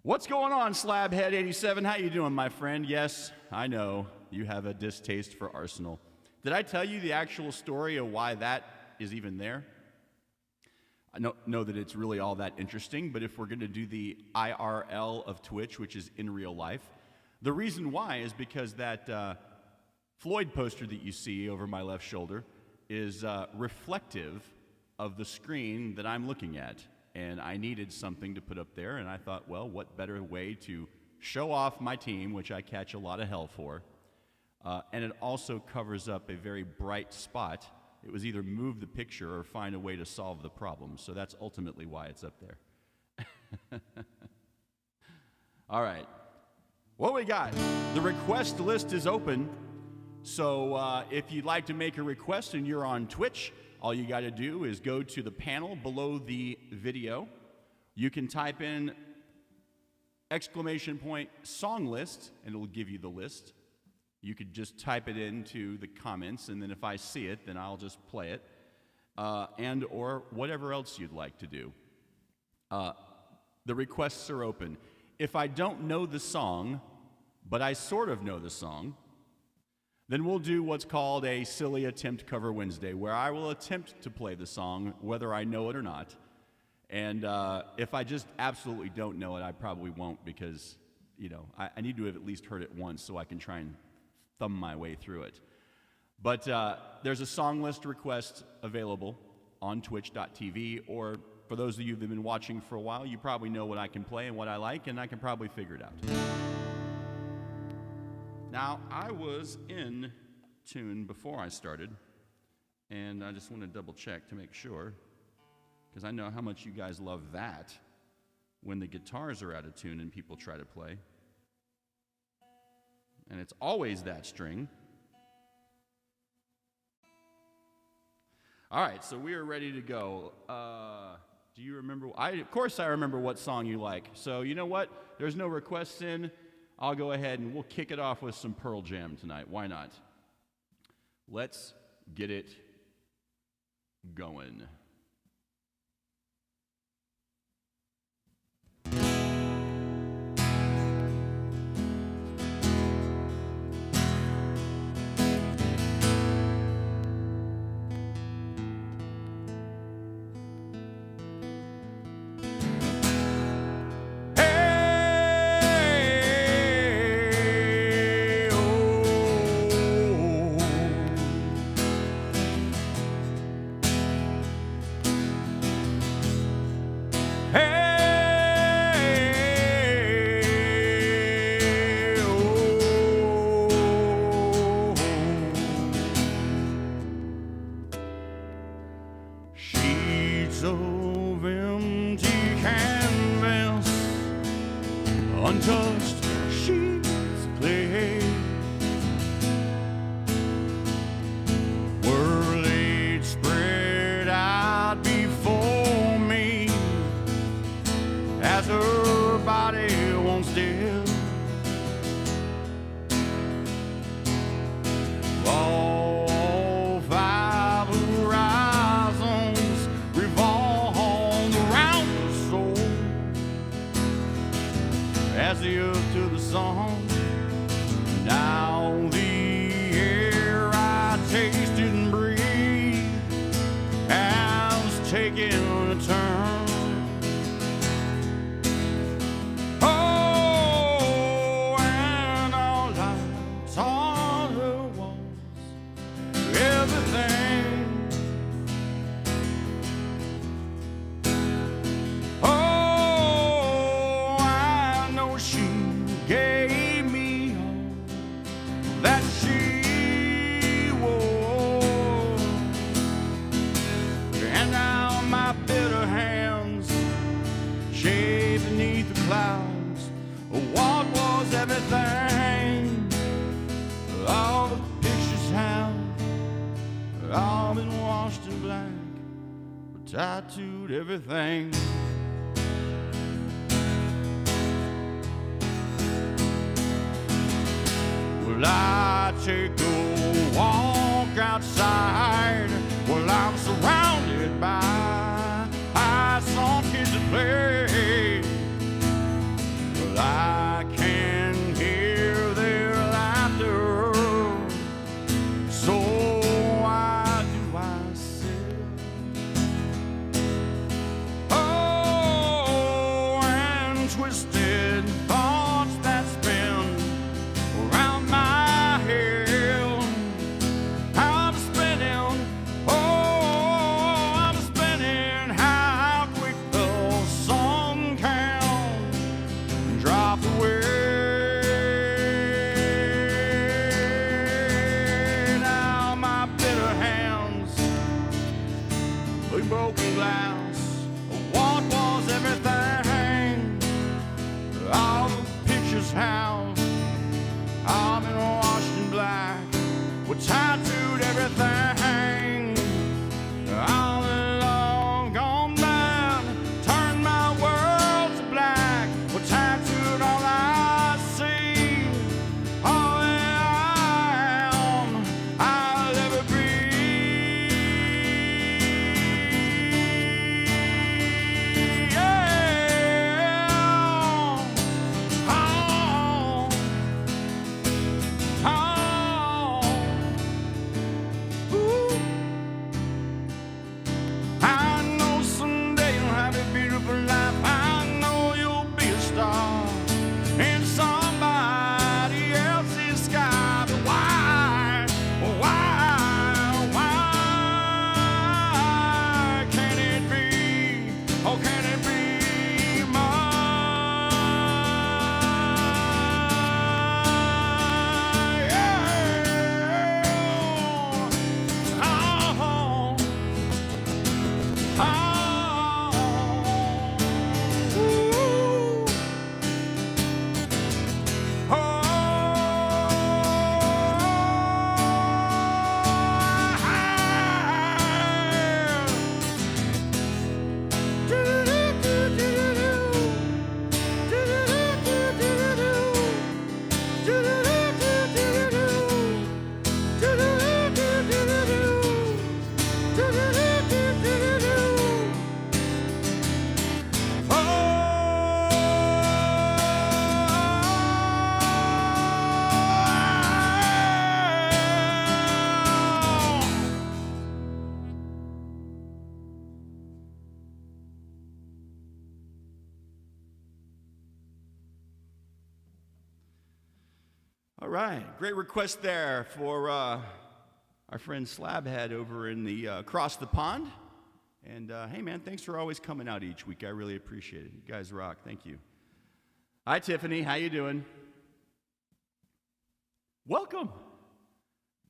What's going on, Slabhead87? How you doing, my friend? Yes, I know you have a distaste for Arsenal. Did I tell you the actual story of why that is even there? I don't know that it's really all that interesting, but if we're going to do the IRL of Twitch, which is in real life, the reason why is because that Floyd poster that you see over my left shoulder is reflective of the screen that I'm looking at. And I needed something to put up there, and I thought, well, what better way to show off my team, which I catch a lot of hell for, and it also covers up a very bright spot. It was either move the picture or find a way to solve the problem. So that's ultimately why it's up there. All right. What we got? The request list is open. So if you'd like to make a request and you're on Twitch, all you got to do is go to the panel below the video. You can type in _song list, and it'll give you the list. You could just type it into the comments, and then if I see it, then I'll just play it, and or whatever else you'd like to do. The requests are open. If I don't know the song, but I sort of know the song, then we'll do what's called a Silly Attempt Cover Wednesday, where I will attempt to play the song, whether I know it or not. And if I just absolutely don't know it, I probably won't, because, you know, I need to have at least heard it once so I can try and thumb my way through it. But there's a song list request available on twitch.tv, or for those of you that have been watching for a while, you probably know what I can play and what I like, and I can probably figure it out. Now, I was in tune before I started, and I just want to double check to make sure, because I know how much you guys love that when the guitars are out of tune and people try to play. And it's always that string. All right, so we are ready to go. Do you remember? Of course I remember what song you like. So you know what? There's no requests in. I'll go ahead and we'll kick it off with some Pearl Jam tonight. Why not? Let's get it going. Untouched sheets clear were laid spread out before me as her body once did. All five horizons revolve taking a turn. Oh, and all I taught her was everything. Oh, I know she gave me all that she wore, and now my bitter hands shade beneath the clouds. What was everything? All the pictures have all been washed in black, but tattooed everything. Well, I take a walk outside. Well, I'm surrounded by I saw kids that play. Well, I can hear their laughter. So why do I sit? Oh, and twisted thoughts that spin around my head. I'm spinning, oh, I'm spinning. How quick the sun can drop away. Now my bitter hands, like broken glass. What was everything? All the pictures have all been washed in black. We tattooed everything. All along gone bad, turned my world to black. We tattooed all I see, all that I am, I'll ever be. Yeah. Oh. Ooh. I know someday you'll have a beautiful life. I know you'll be a star in somebody else's sky. But why can't it be? Oh, can it be mine? All right, great request there for our friend Slabhead over in the across the pond. And hey, man, thanks for always coming out each week. I really appreciate it. You guys rock. Thank you. Hi, Tiffany. How you doing? Welcome.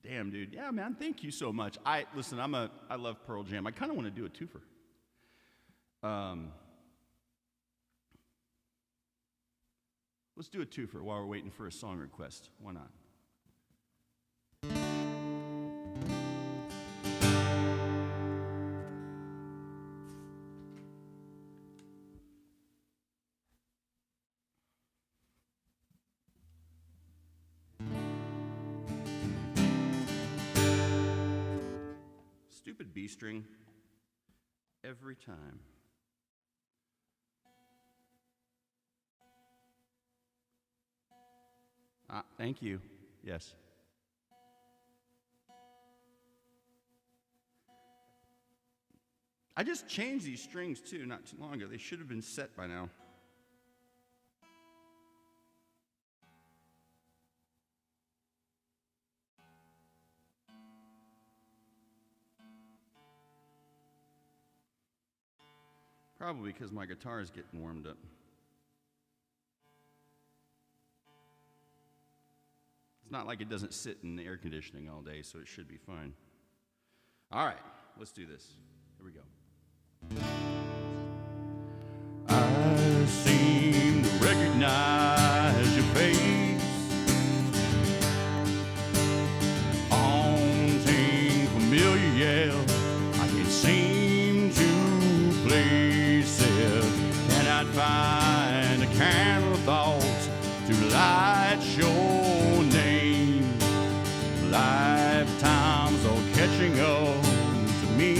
Damn, dude. Yeah, man. Thank you so much. Listen. I love Pearl Jam. I kind of want to do a twofer. Let's do a twofer while we're waiting for a song request. Why not? Stupid B string every time. Thank you. Yes. I just changed these strings too, not too long ago. They should have been set by now. Probably because my guitar is getting warmed up. It's not like it doesn't sit in the air conditioning all day, so it should be fine. All right, let's do this. Here we go. I seem to recognize your face, haunting familiar, yeah. I can't seem to place it. Cannot find a camera of thoughts to light your name. Lifetimes all catching up to me.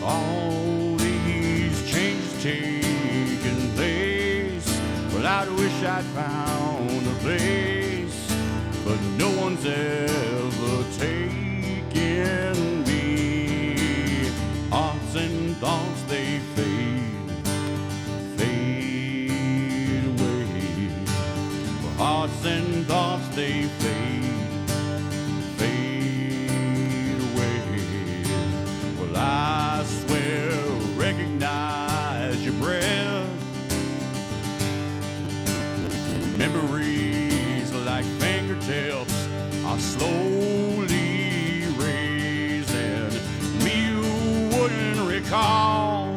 All these changes taking place. Well, I wish I'd found a place, but no one's ever taken me. Hearts and thoughts, they fade away. Hearts and thoughts, they fade away. Well, I swear, recognize your breath. Memories like fingertips are slowly raising. Me you wouldn't recall,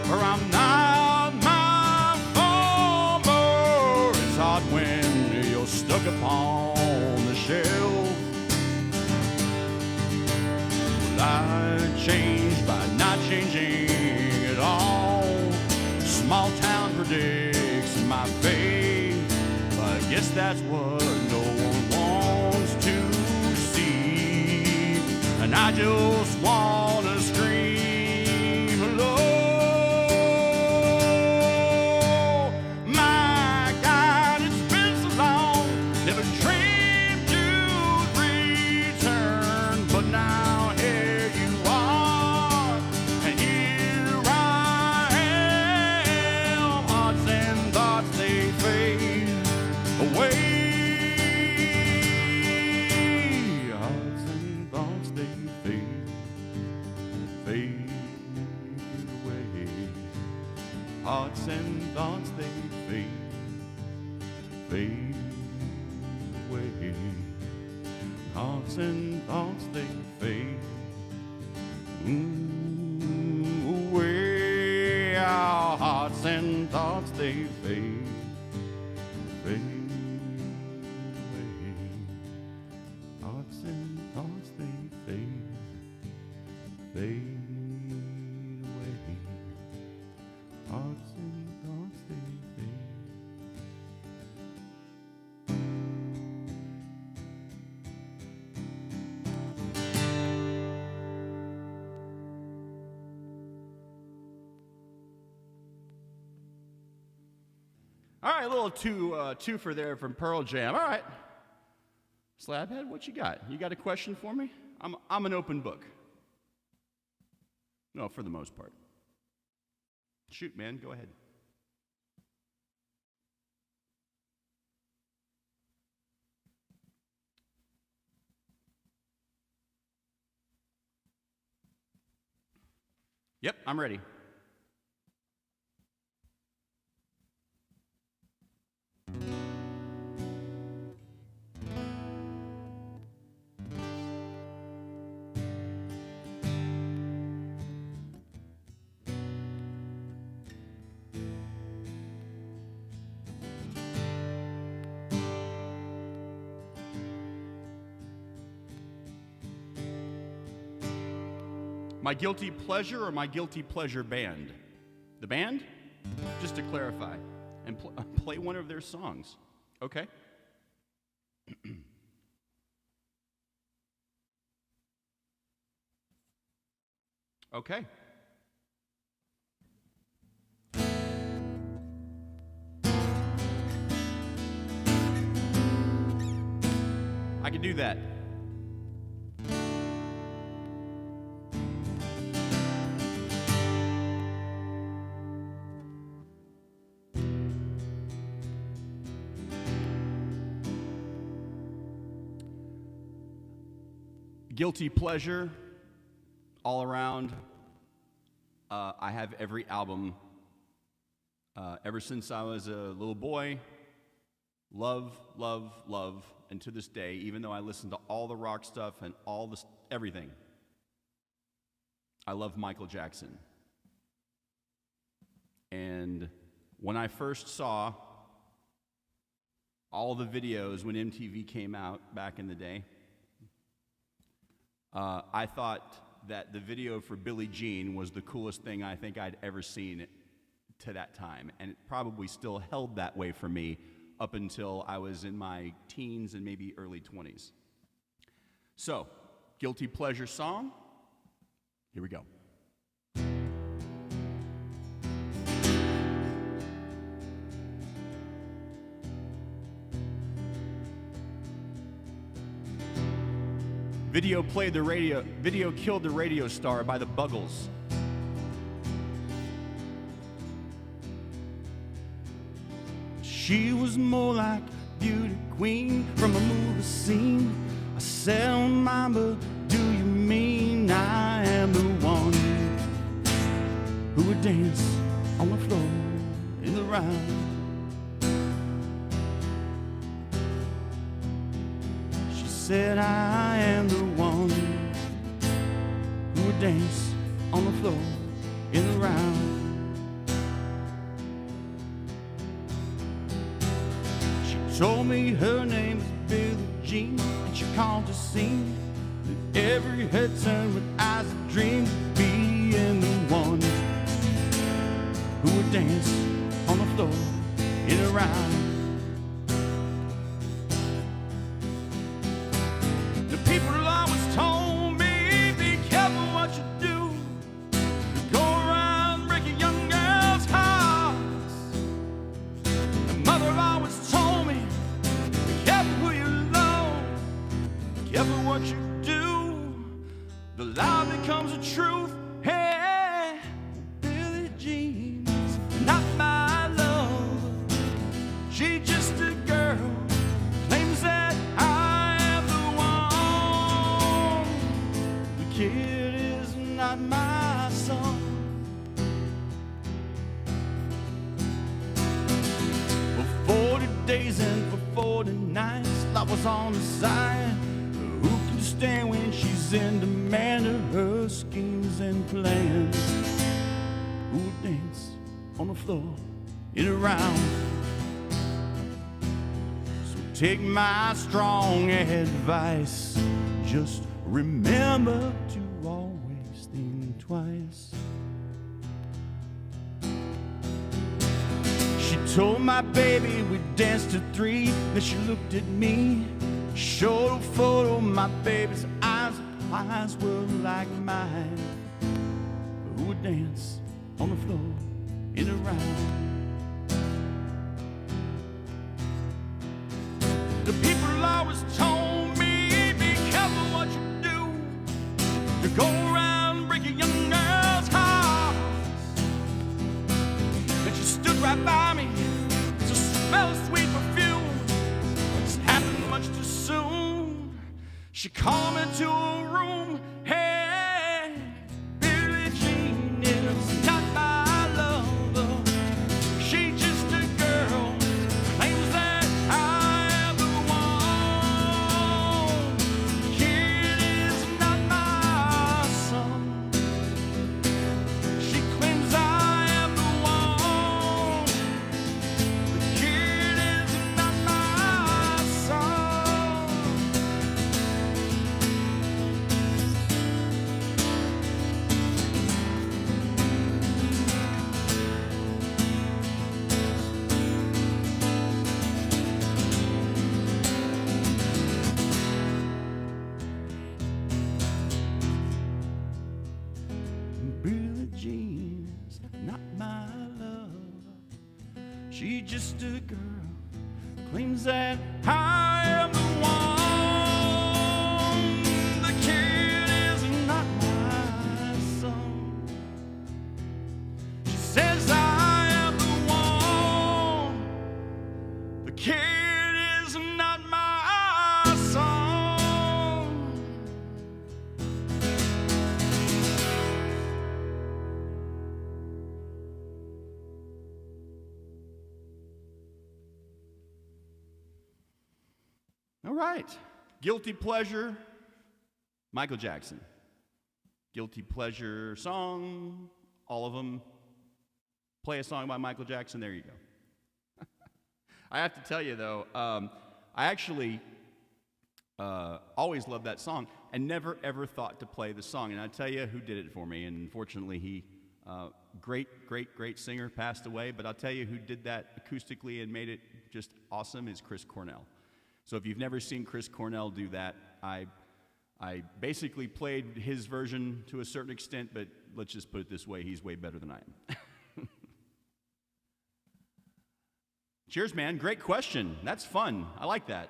or I'm not my former. It's hard when you're stuck upon the shelf. Well, I changed by not changing at all. Small town predicts my fate, but I guess that's what no one wants to see. And I just wanna scream hello. My God, it's been so long. Never dreamed you'd return, but now here you are, and here I am. Hearts and thoughts, they fade away. Hearts and thoughts, they fade away. Hearts and thoughts, they fade away. Hearts and thoughts, they fade away. Our hearts and thoughts, they fade away. Hearts and thoughts, they fade away. Hearts and thoughts, they fade. All right, a little twofer there from Pearl Jam. All right, Slabhead, what you got? You got a question for me? I'm an open book. No, for the most part. Shoot, man, go ahead. Yep, I'm ready. My guilty pleasure or my guilty pleasure band? The band? Just to clarify. And play one of their songs. Okay? Okay. I can do that. Guilty pleasure, all around. I have every album ever since I was a little boy. Love, love, love, and to this day, even though I listen to all the rock stuff and all the everything, I love Michael Jackson. And when I first saw all the videos when MTV came out back in the day, I thought that the video for Billie Jean was the coolest thing I think I'd ever seen to that time. And it probably still held that way for me up until I was in my teens and maybe early 20s. So, guilty pleasure song. Here we go. Video killed the radio star by the Buggles. She was more like a beauty queen from a movie scene. I said, oh mama, do you mean I am the one who would dance on the floor in the round? She said, I am the one who would dance on the floor in the round. Told me her name was Billie Jean, and she called to sing. That every head turned with eyes that dreamed of being the one who would dance on the floor in a round. The people always told me, be careful what you do. You go around breaking young girls' hearts. And mother always told me, careful what you do, the lie becomes a truth. Hey, Billie Jean's not my love. She's just a girl, claims that I am the one. The kid is not my son. For 40 days and for 40 nights, I was on the side. Who can stand when she's in demand of her schemes and plans? Who would dance on the floor in a round? So take my strong advice. Just remember to always think twice. She told my baby we danced to 3. Then she looked at me, showed a photo of my baby's eyes were like mine. Who would dance on the floor in a round? The people always told me, be careful what you do. You go around breaking young girls' hearts. And she stood right by me, to smell of sweet perfume. It's happened much too soon. She called me to a room. Hey, Billie Jean is not my lover. She's just a girl, claims that I am the one. The kid is not my son. She claims I am the one. The kid is not my son. Billie Jean's not my love. She's just a girl, claims that I am the one. The kid is not my son. She says I am the one. The kid is not my son. All right. Guilty pleasure, Michael Jackson. Guilty pleasure song, all of them. Play a song by Michael Jackson, there you go. I have to tell you, though, I actually always loved that song and never, ever thought to play the song. And I tell you who did it for me. And unfortunately, he, great singer, passed away. But I'll tell you who did that acoustically and made it just awesome is Chris Cornell. So if you've never seen Chris Cornell do that, I basically played his version to a certain extent, but let's just put it this way, he's way better than I am. Cheers, man. Great question. That's fun. I like that.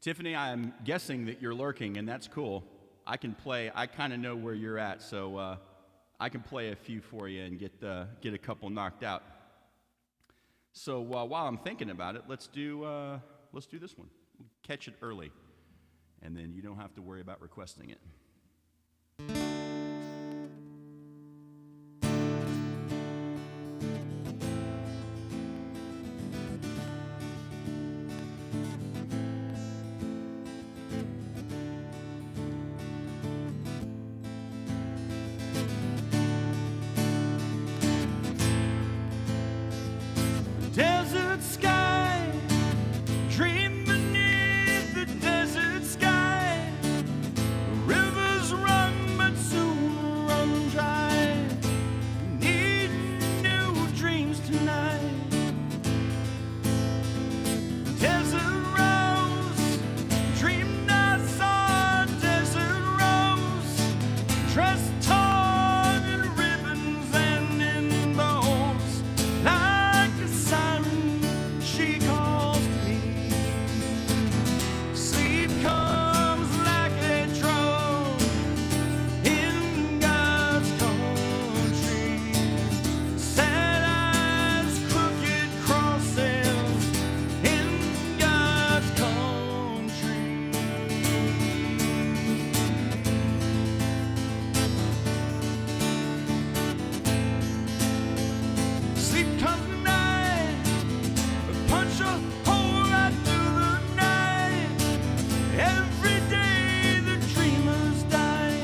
Tiffany, I'm guessing that you're lurking, and that's cool. I can play. I kind of know where you're at, so I can play a few for you and get a couple knocked out. So while I'm thinking about it, let's do this one. We'll catch it early, and then you don't have to worry about requesting it. Desert sky, dream beneath the desert sky. Rivers run, but soon run dry. Need new dreams tonight. Desert rose, dreamed I saw a desert rose. Dressed torn in ribbons and in bows. Like a siren, she calls me. Sleep comes like a drone in God's country. Sad eyes, crooked crosses in God's country. Sleep comes night, punch a hole right through the night. Every day the dreamers die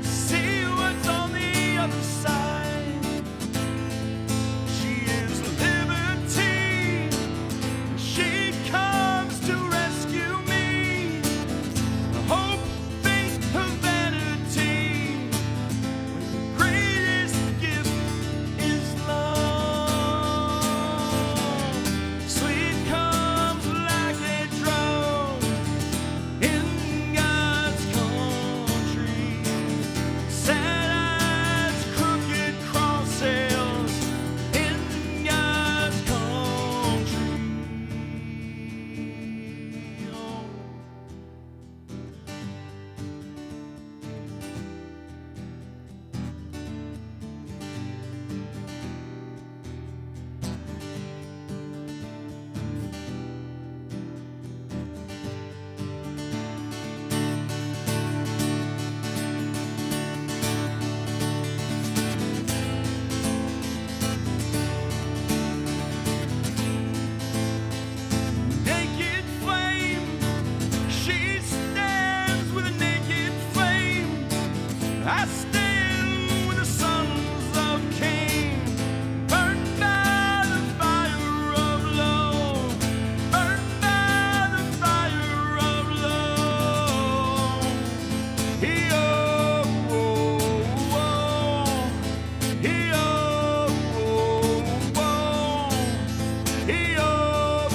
to see what's on the other side. She is liberty, she comes to rescue me. Hope, faith, humanity. When the greatest gift is love. Sleep comes like a drone in God's country. Sad eyes, crooked crosses in God's country. Oh. Naked flame, she stands with a naked flame. I stand with the sons of Cain, burned by the fire of love, burned by the fire of love. He-oh, oh, oh. He-oh, oh, oh. He-oh,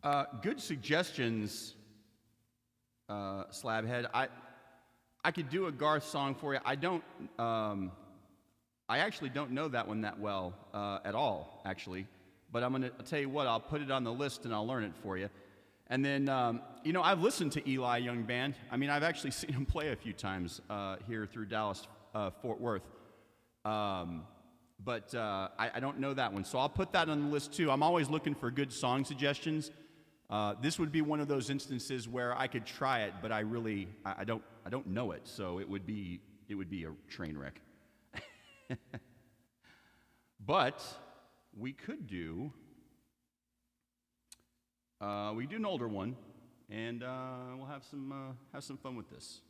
oh, Good suggestions, Slabhead. I could do a Garth song for you. I actually don't know that one that well at all, actually. But I'll tell you what, I'll put it on the list and I'll learn it for you. And then, I've listened to Eli Young Band. I mean, I've actually seen him play a few times here through Dallas, Fort Worth. But I don't know that one. So I'll put that on the list too. I'm always looking for good song suggestions. This would be one of those instances where I could try it, but I don't know it. So it would be a train wreck. But we could do an older one, and we'll have some fun with this.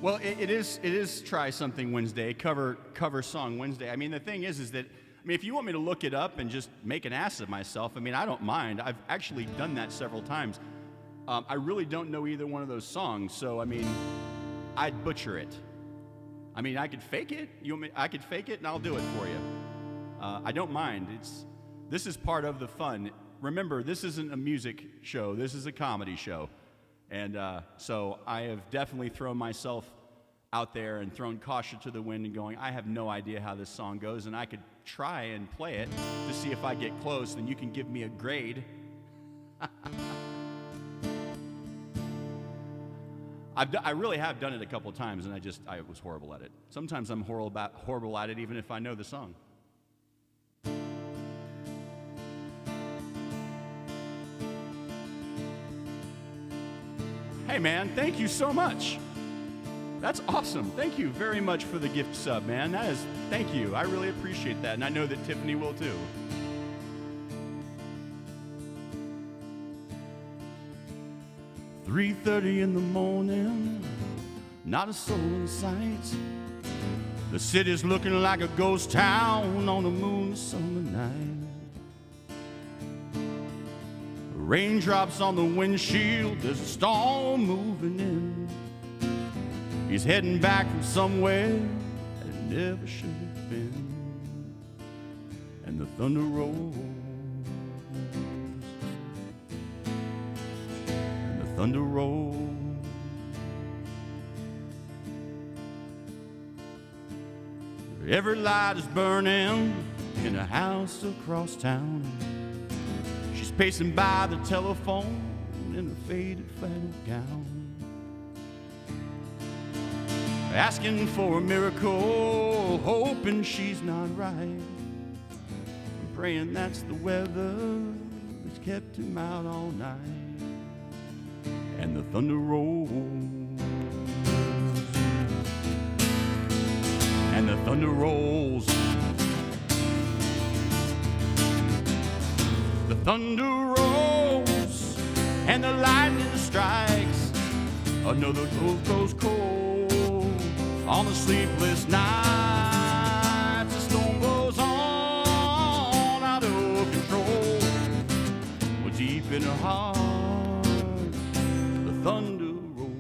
Well, it is Try Something Wednesday, cover song Wednesday. I mean, the thing is that, if you want me to look it up and just make an ass of myself, I don't mind. I've actually done that several times. I really don't know either one of those songs, so, I'd butcher it. I could fake it. I could fake it, and I'll do it for you. I don't mind. This is part of the fun. Remember, this isn't a music show. This is a comedy show. And so I have definitely thrown myself out there and thrown caution to the wind and going, I have no idea how this song goes, and I could try and play it to see if I get close, and you can give me a grade. I really have done it a couple times, and I was horrible at it. Sometimes I'm horrible at it even if I know the song. Hey, man, thank you so much. That's awesome. Thank you very much for the gift sub, man. Thank you. I really appreciate that, and I know that Tiffany will too. "3:30 in the morning, not a soul in sight. The city's looking like a ghost town on a moonless summer night. Raindrops on the windshield, there's a storm moving in. He's heading back from somewhere that it never should have been. And the thunder rolls, and the thunder rolls. Every light is burning in a house across town. She's pacing by the telephone in a faded flannel gown, asking for a miracle, hoping she's not right, praying that's the weather that's kept him out all night. And the thunder rolls, and the thunder rolls. The thunder rolls, and the lightning strikes. Another ghost goes cold on the sleepless nights. The storm goes on out of control. Well, deep in her heart, the thunder rolls.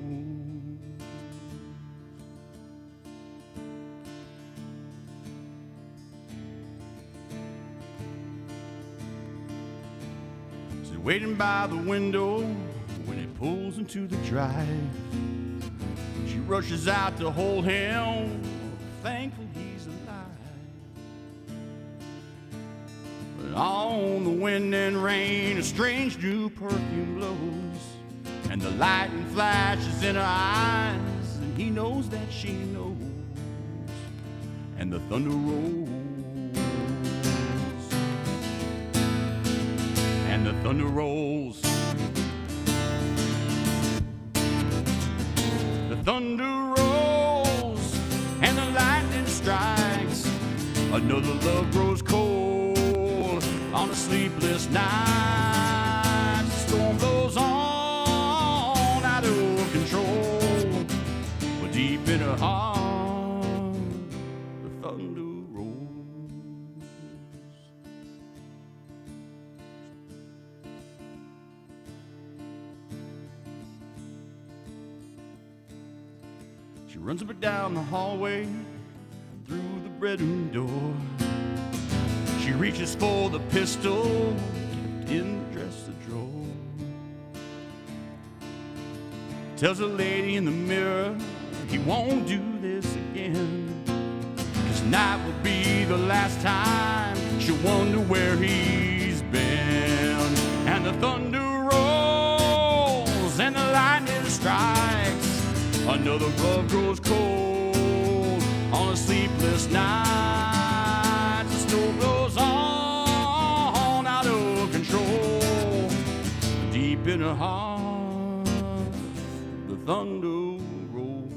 She's waiting by the window when he pulls into the drive. She rushes out to hold him, thankful he's alive. But on the wind and rain, a strange new perfume blows, and the lightning flashes in her eyes, and he knows that she knows. And the thunder rolls, and the thunder rolls. The thunder rolls, and the lightning strikes. Another love grows cold on a sleepless night. The storm goes on out of control, but deep in her heart, the thunder rolls. She runs up and down the hallway, through the bedroom door. She reaches for the pistol kept in the dresser drawer. tells the lady in the mirror he won't do this again. 'Cause tonight will be the last time she'll wonder where he's been. And the thunder rolls and the lightning strikes. Another glove grows cold on a sleepless night. The snow blows on out of control. Deep in her heart, the thunder rolls.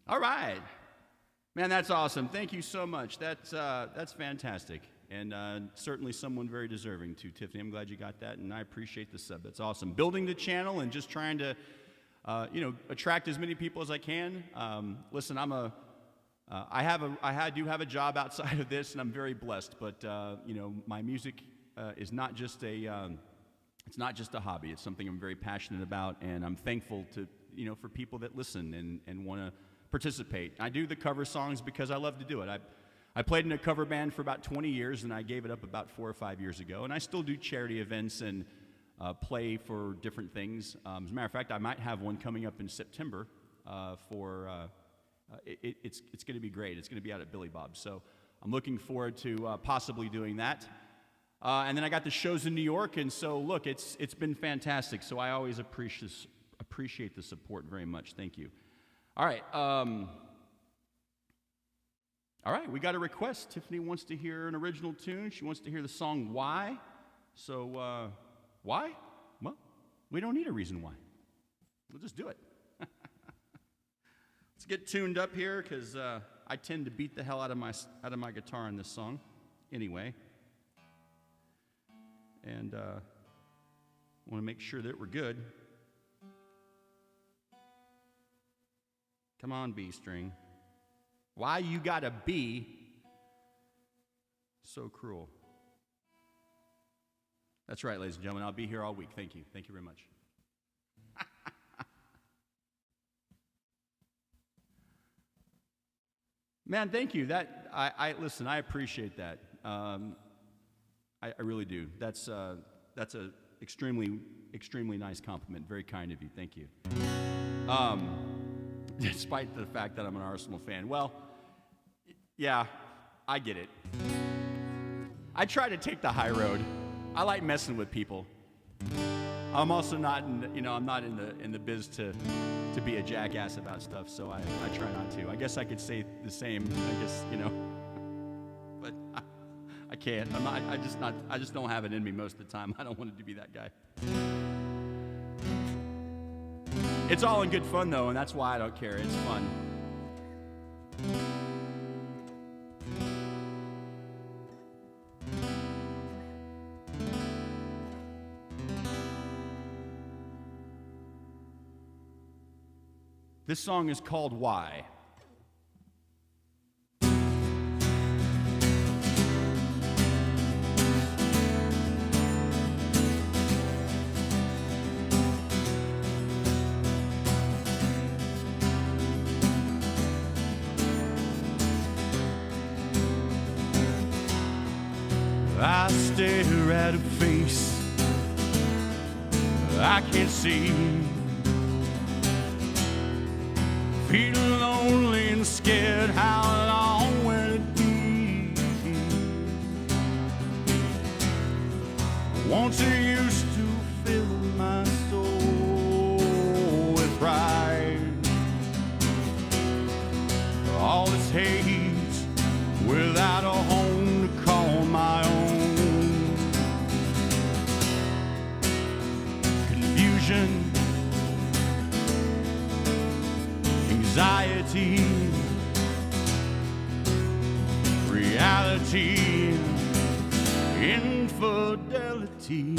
All right. Man, that's awesome. Thank you so much. That's fantastic. And certainly someone very deserving too, Tiffany. I'm glad you got that, and I appreciate the sub. That's awesome. Building the channel and just trying to, attract as many people as I can. Listen, I do have a job outside of this, and I'm very blessed. But my music is not just it's not just a hobby. It's something I'm very passionate about, and I'm thankful to for people that listen and want to participate. I do the cover songs because I love to do it. I played in a cover band for about 20 years, and I gave it up about 4 or 5 years ago. And I still do charity events and play for different things. As a matter of fact, I might have one coming up in September it's going to be great. It's going to be out at Billy Bob's. So I'm looking forward to possibly doing that. And then I got the shows in New York, and so look, it's been fantastic. So I always appreciate the support very much. Thank you. All right. We got a request. Tiffany wants to hear an original tune. She wants to hear the song Why. So, why? Well, we don't need a reason why. We'll just do it. Let's get tuned up here, because I tend to beat the hell out of my guitar in this song anyway. And want to make sure that we're good. Come on, B string. Why you gotta be so cruel? That's right, ladies and gentlemen. I'll be here all week. Thank you. Thank you very much. Man, thank you. Listen, I appreciate that. I really do. That's a extremely nice compliment. Very kind of you. Thank you. Despite the fact that I'm an Arsenal fan. Well, yeah, I get it. I try to take the high road. I like messing with people. I'm also not I'm not in the biz to be a jackass about stuff, so I try not to. I guess I could say the same, but I can't. I just don't have it in me most of the time. I don't want to be that guy. It's all in good fun, though, and that's why I don't care. It's fun. This song is called Why. I stare at a face I can't see. Feel lonely and scared, how long will it be? Once it used to fill my soul with pride. All this hate without a home to call my own. Confusion, anxiety, reality, infidelity,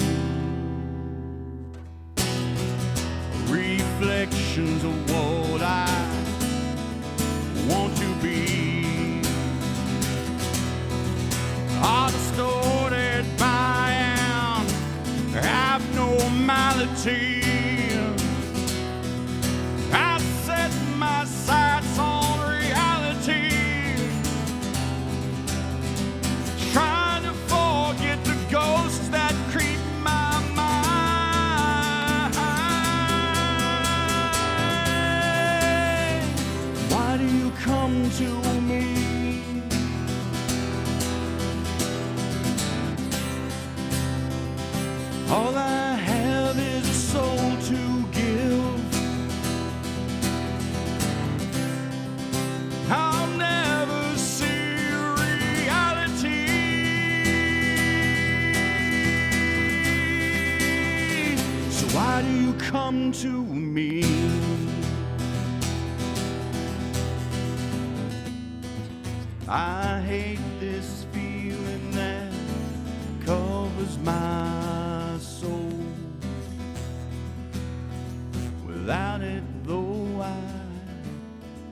reflections of what I want to be, are distorted by an abnormality. to me. All I have is a soul to give. I'll never see reality. So why do you come to me? I hate this feeling that covers my soul. Without it, though, I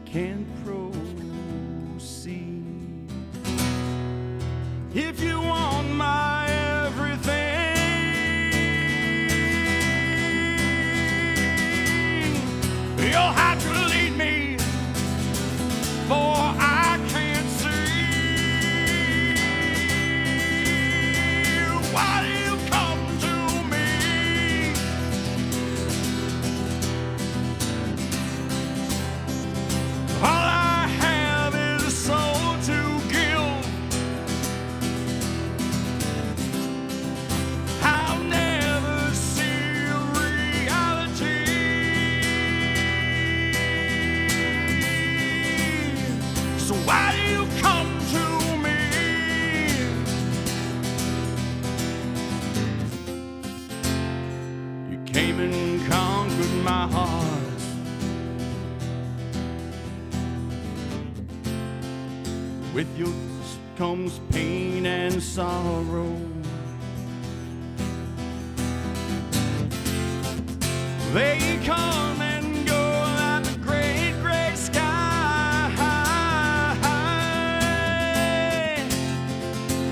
can't proceed. If you want my everything, you'll have to lead me, for I can't see. Why do you come to me? All I have is a soul to give. I'll never see reality. So why do you come to me? You came and conquered my heart. With you comes pain and sorrow. They come and go like the great gray sky.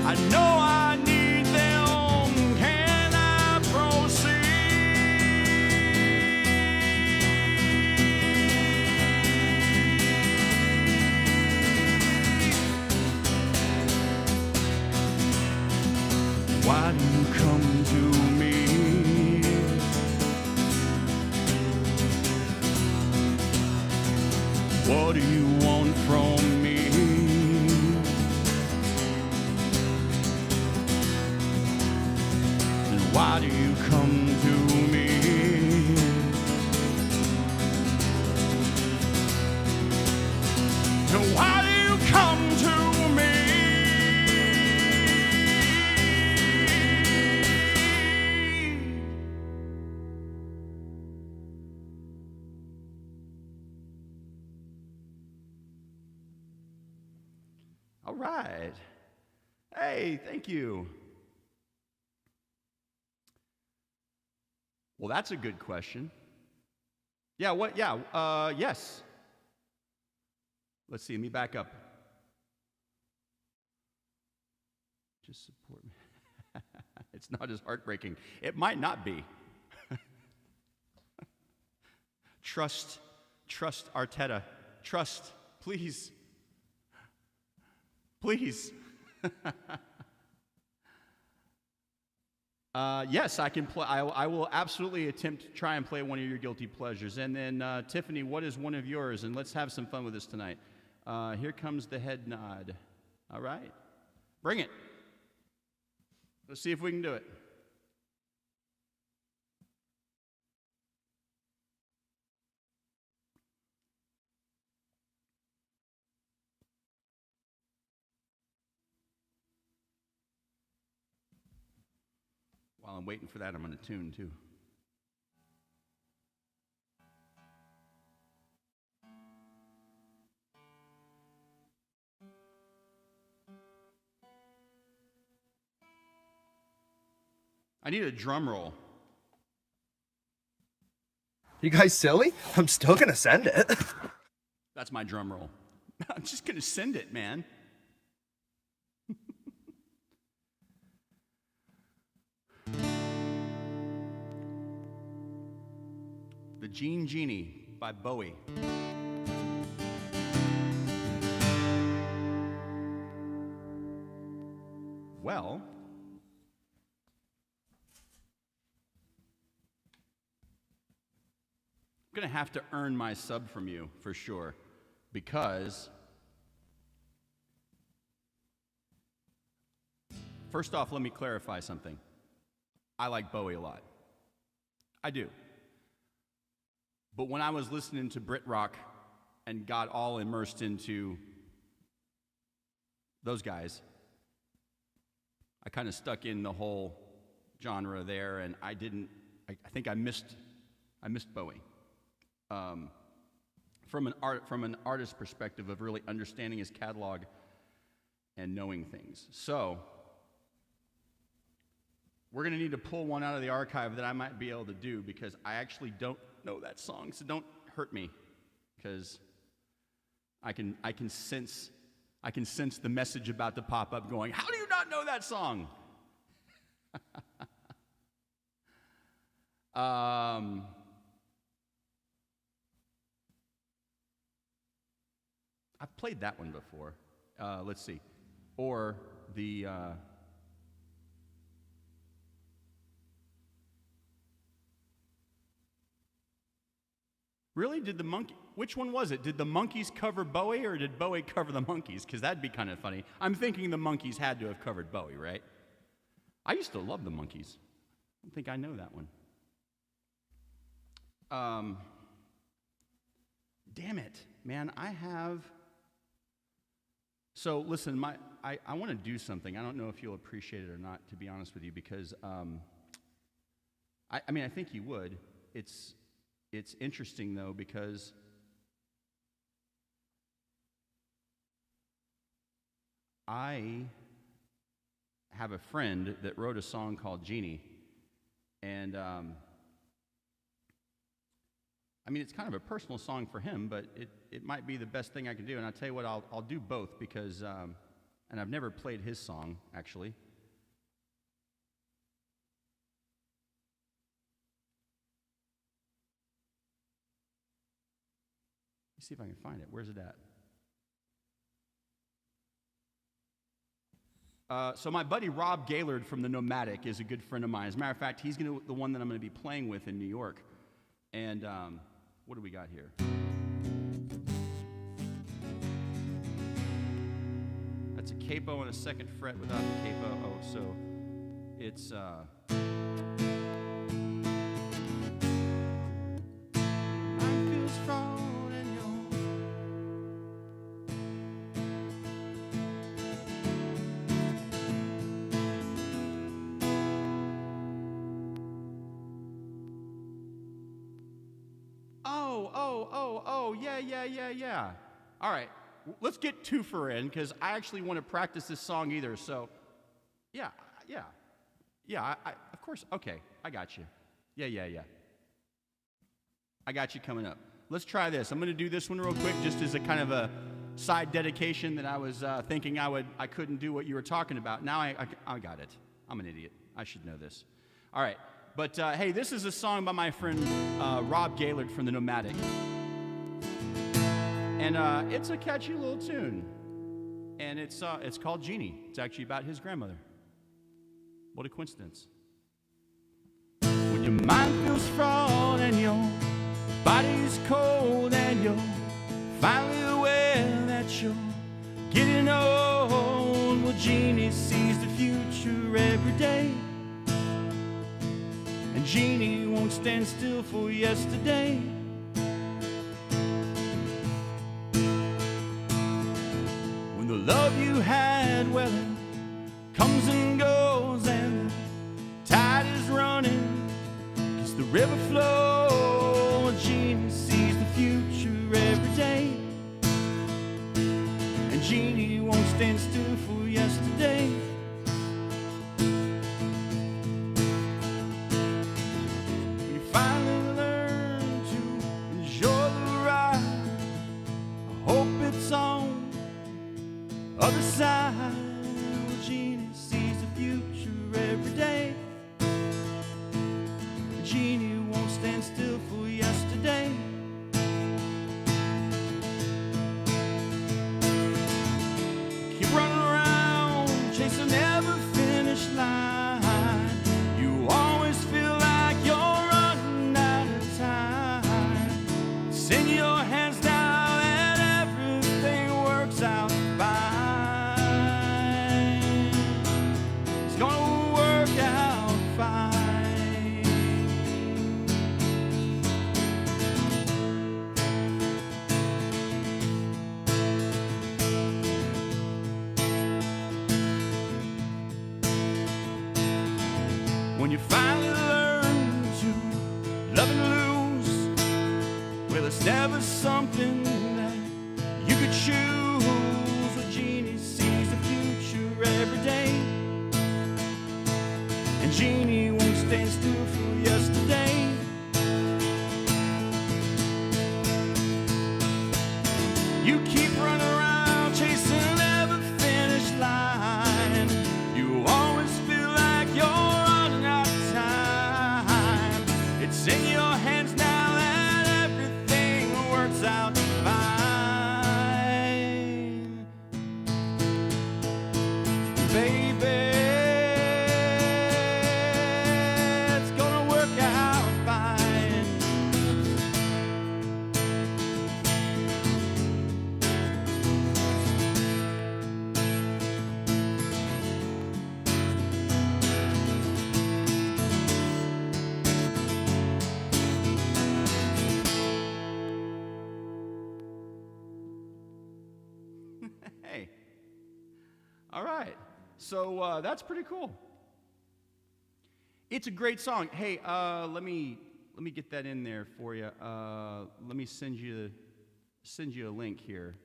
I know I need them. Can I proceed? Why do you come to me? What do you want from me? And why do you come to me? And why do you come to me? All right. Hey, thank you. Well, that's a good question. Yeah, what? Yeah, yes. Let's see, let me back up. Just support me. It's not as heartbreaking. It might not be. Trust Arteta. Trust, please. Please. Yes, I can play. I will absolutely attempt to try and play one of your guilty pleasures. And then, Tiffany, what is one of yours? And let's have some fun with this tonight. Here comes the head nod. All right. Bring it. Let's see if we can do it. While I'm waiting for that, I'm going to tune too. I need a drum roll. You guys silly? I'm still gonna send it. That's my drum roll. I'm just going to send it, man. The Gene Genie by Bowie. Well, I'm going to have to earn my sub from you for sure, because first off, let me clarify something. I like Bowie a lot. I do. But when I was listening to Brit rock and got all immersed into those guys, I kind of stuck in the whole genre there, and I think I missed Bowie. From an artist perspective of really understanding his catalog and knowing things. So we're going to need to pull one out of the archive that I might be able to do, because I actually don't know that song. So don't hurt me, because I can sense the message about to pop up going, how do you not know that song? I've played that one before. Let's see. Or the... Really? Which one was it? Did the Monkees cover Bowie, or did Bowie cover the Monkees? Because that'd be kind of funny. I'm thinking the Monkees had to have covered Bowie, right? I used to love the Monkees. I don't think I know that one. Damn it, man, I have... So listen, I want to do something. I don't know if you'll appreciate it or not, to be honest with you, because I think you would. It's interesting though, because I have a friend that wrote a song called Genie, and it's kind of a personal song for him, but it might be the best thing I can do. And I'll tell you what, I'll do both, because, and I've never played his song, actually. Let's see if I can find it. Where's it at? So my buddy Rob Gaylord from the Nomadic is a good friend of mine. As a matter of fact, he's the one that I'm going to be playing with in New York. And what do we got here? That's a capo and a second fret without the capo. Oh, so it's... Yeah. All right, let's get twofer in, because I actually want to practice this song either. So, yeah. Of course. Okay, I got you. Yeah. I got you coming up. Let's try this. I'm going to do this one real quick, just as a kind of a side dedication that I was thinking I couldn't do what you were talking about. Now I got it. I'm an idiot. I should know this. All right, but hey, this is a song by my friend Rob Gaylord from the Nomadic. And it's a catchy little tune, and it's called Genie. It's actually about his grandmother. What a coincidence. When your mind feels fraud and your body's cold and you're finally aware that you're getting old, well, Genie sees the future every day, and Genie won't stand still for yesterday. The love you had, well, it comes and goes, and the tide is running, 'cause the river flows. Genie sees the future every day, and Genie won't stand still for yesterday. When you finally learn to enjoy the ride, I hope it's on other side. Well, Genie sees the future every day. Genie won't stand still for yesterday. Keep running around, chasing every finish line. You always feel like you're running out of time. Send your hands down and everything works out fine. you finally learn to love and lose, well, it's never something that you could choose. A genie sees the future every day, and Genie won't stand still for yesterday. You keep running around chasing every finish line. You always feel like you're running out of time. It's in your hands now and everything works out fine. Baby, it's gonna work out fine. Hey. All right. So that's pretty cool. It's a great song. Hey, let me get that in there for you. Let me send you a link here.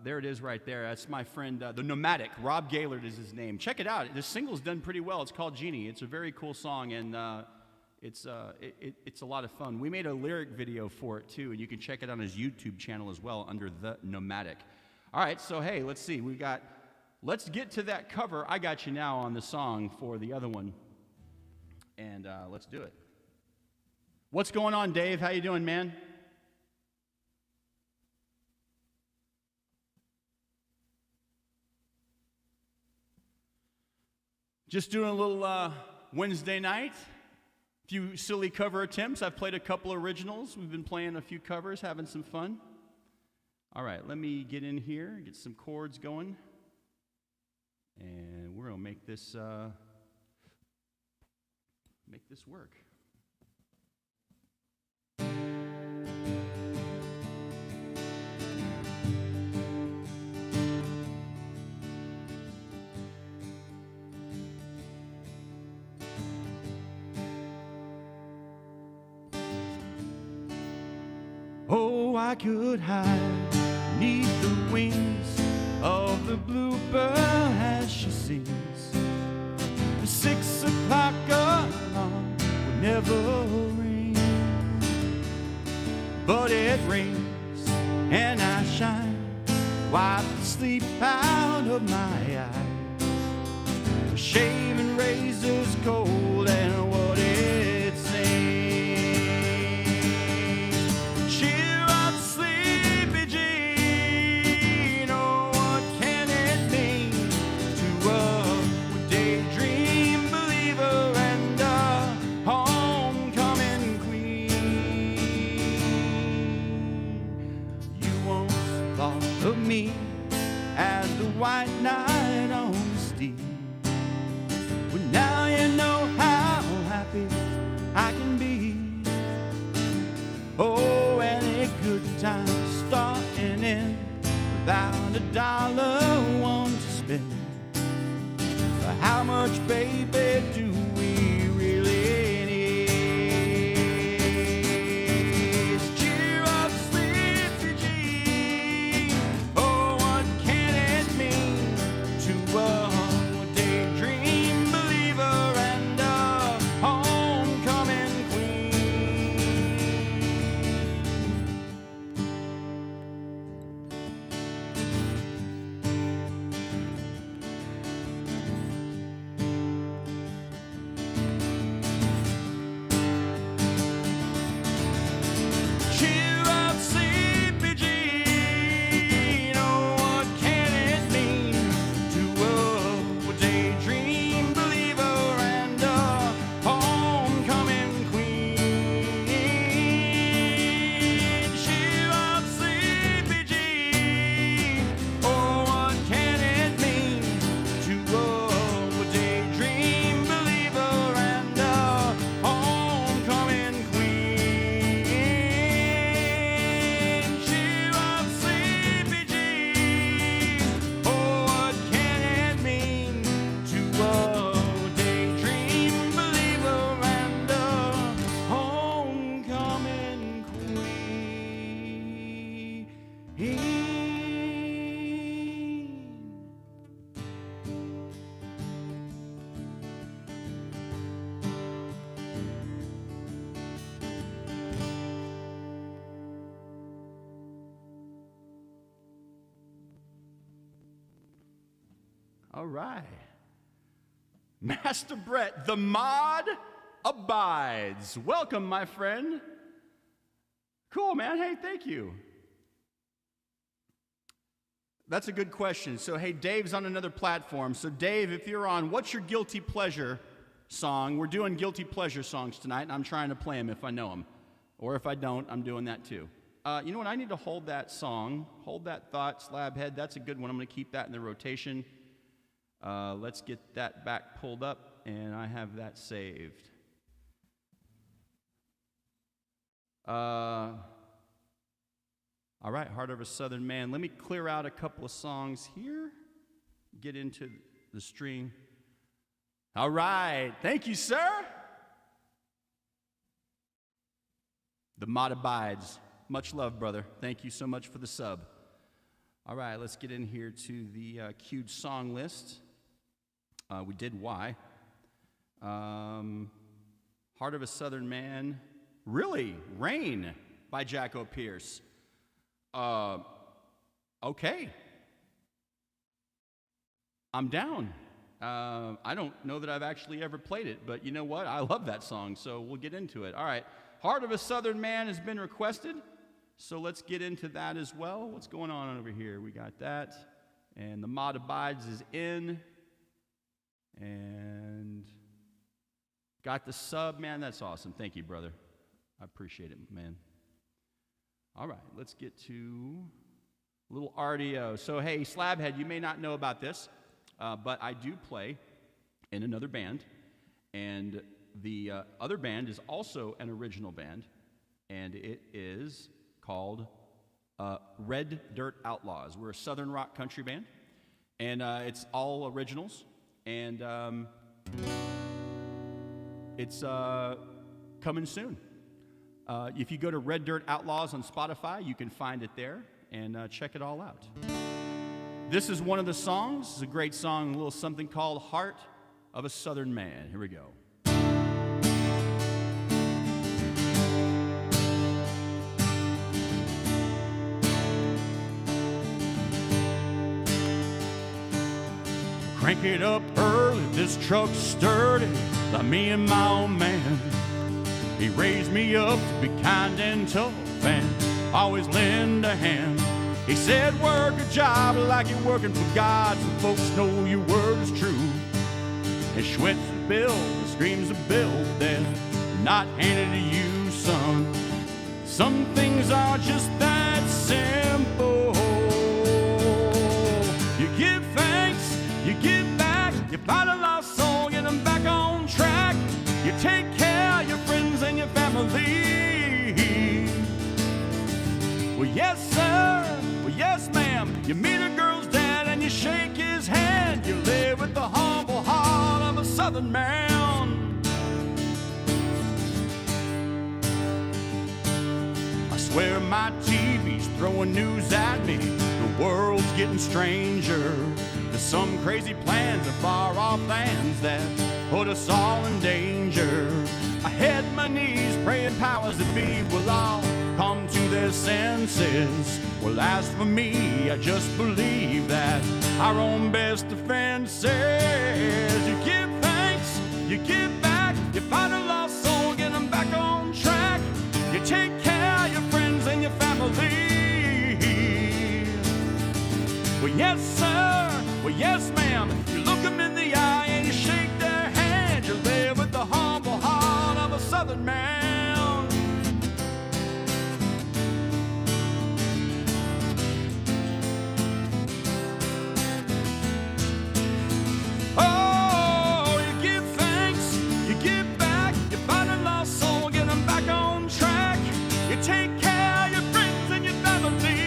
There it is right there. That's my friend, the Nomadic. Rob Gaylord is his name. Check it out. This single's done pretty well. It's called Genie. It's a very cool song, and it's a lot of fun. We made a lyric video for it, too, and you can check it on his YouTube channel as well under The Nomadic. All right, so, hey, let's see. Let's get to that cover. I got you now on the song for the other one, and let's do it. What's going on, Dave? How you doing, man? Just doing a little Wednesday night. A few silly cover attempts. I've played a couple originals. We've been playing a few covers, having some fun. All right, let me get in here, get some chords going. And we're going to make this work. Oh, I could hide beneath the wings of the bluebird as she sings. The 6 o'clock alarm would never ring, but it rings and I shine, wipe the sleep out of my eyes. The shaving razor's cold and what it sings. Cheer up, sleepy Jean, oh, what can it mean to a daydream believer and a homecoming queen? You once thought of me as the white knight on the steed, but now you know All right. Master Brett, the mod abides. Welcome, my friend. Cool, man. Hey, thank you. That's a good question. So, hey, Dave's on another platform. So, Dave, if you're on, what's your guilty pleasure song? We're doing guilty pleasure songs tonight, and I'm trying to play them if I know them. Or if I don't, I'm doing that too. You know what? I need to hold that song. Hold that thought, Slabhead. That's a good one. I'm going to keep that in the rotation. Let's get that back pulled up, and I have that saved. All right, Heart of a Southern Man. Let me clear out a couple of songs here. Get into the string. All right, thank you, sir. The mod abides. Much love, brother. Thank you so much for the sub. All right, let's get in here to the queued song list. We did Why. Heart of a Southern Man. Really? Rain by Jacko Pierce. Okay. I'm down. I don't know that I've actually ever played it, but you know what? I love that song, so we'll get into it. All right. Heart of a Southern Man has been requested, so let's get into that as well. What's going on over here? We got that. And the mod abides is in. And got the sub, man. That's awesome. Thank you, brother. I appreciate it, man. All right, let's get to a little RDO. So, hey, Slabhead, you may not know about this, but I do play in another band, and the other band is also an original band, and it is called Red Dirt Outlaws. We're a southern rock country band, and it's all originals, and it's coming soon. If you go to Red Dirt Outlaws on Spotify, you can find it there and check it all out. This is one of the songs. It's a great song, a little something called Heart of a Southern Man. Here we go. Crank it up early, this truck's sturdy, like me and my old man. He raised me up to be kind and tough and always lend a hand. He said, work a job like you're working for God, so folks know your word is true. And sweats and bills, and screams of bills, they're not handed to you, son. Some things are just that simple. You give thanks, you give back, you find a lost soul, get them back on track. You take care of your friends and your family. Well, yes, sir. Well, yes, ma'am. You meet a girl's dad and you shake his hand. You live with the humble heart of a southern man. I swear my TV's throwing news at me. The world's getting stranger. There's some crazy plans of far-off lands that put us all in danger. I hit my knees praying powers that be will all come to their senses. Well, as for me, I just believe that our own best defense is you give thanks, you give back, you find a lost soul, get them back on track. You take care of your friends and your family. Well, yes, sir. Well, yes, ma'am. You look them in the eye and you shake their hand. You live with the humble heart of a southern man. Oh, you give thanks, you give back, you find a lost soul, get them back on track. You take care of your friends and your family.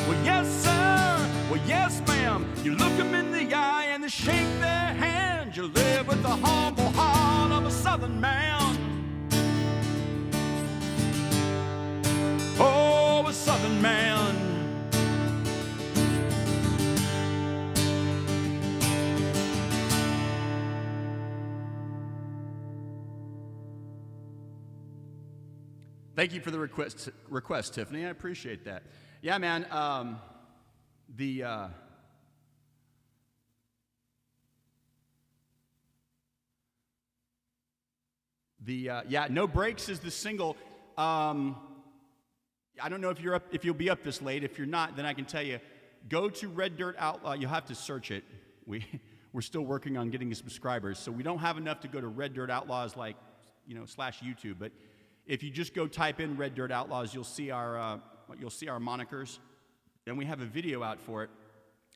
Well, yes, sir. Well, yes, ma'am. You look them in the eye and they shake their hand. You live with the humble heart of a southern man. Oh, a southern man. Thank you for the request, Tiffany. I appreciate that. Yeah, man. Yeah, No Breaks is the single. I don't know if you'll be up this late. If you're not, then I can tell you, go to Red Dirt Outlaw. You'll have to search it. We're still working on getting subscribers, so we don't have enough to go to Red Dirt Outlaws / YouTube. But if you just go type in Red Dirt Outlaws, you'll see our monikers, and we have a video out for it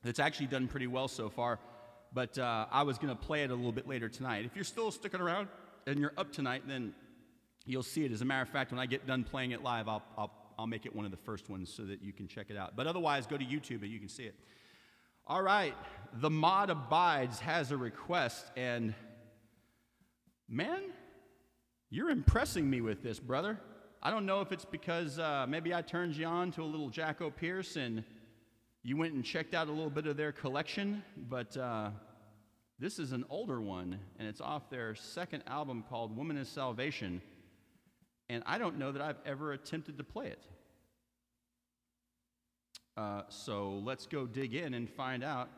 that's actually done pretty well so far. But I was going to play it a little bit later tonight. If you're still sticking around and you're up tonight, then you'll see it. As a matter of fact, when I get done playing it live, I'll make it one of the first ones so that you can check it out. But otherwise, go to YouTube and you can see it. All right, the Mod Abides has a request, and man, you're impressing me with this, brother. I don't know if it's because maybe I turned you on to a little Jacko Pierce and you went and checked out a little bit of their collection, but this is an older one, and it's off their second album called Woman is Salvation, and I don't know that I've ever attempted to play it. So let's go dig in and find out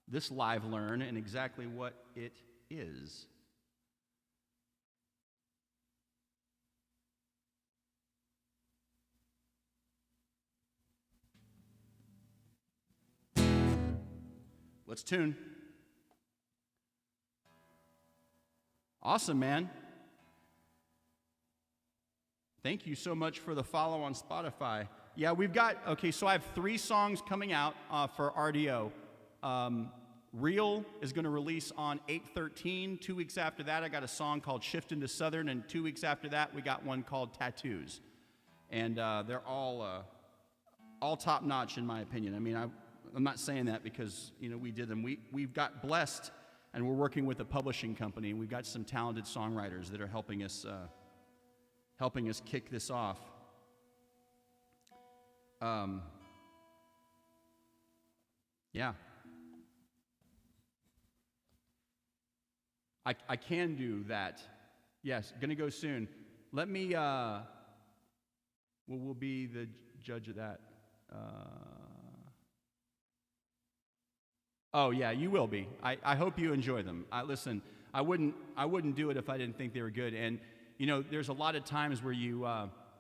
this live learn and exactly what it is. Let's tune. Awesome, man. Thank you so much for the follow on Spotify. Yeah, so I have 3 songs coming out for RDO. Real is going to release on 8/13. 2 weeks after that, I got a song called Shift into Southern, and 2 weeks after that, we got one called Tattoos. And they're all top notch in my opinion. I mean, I'm not saying that because, we did them. We've got blessed, and we're working with a publishing company, and we've got some talented songwriters that are helping us kick this off. Yeah. I can do that. Yes, gonna go soon. Let me, we'll be the judge of that. Oh yeah, you will be. I hope you enjoy them. Listen, I wouldn't do it if I didn't think they were good. And there's a lot of times where you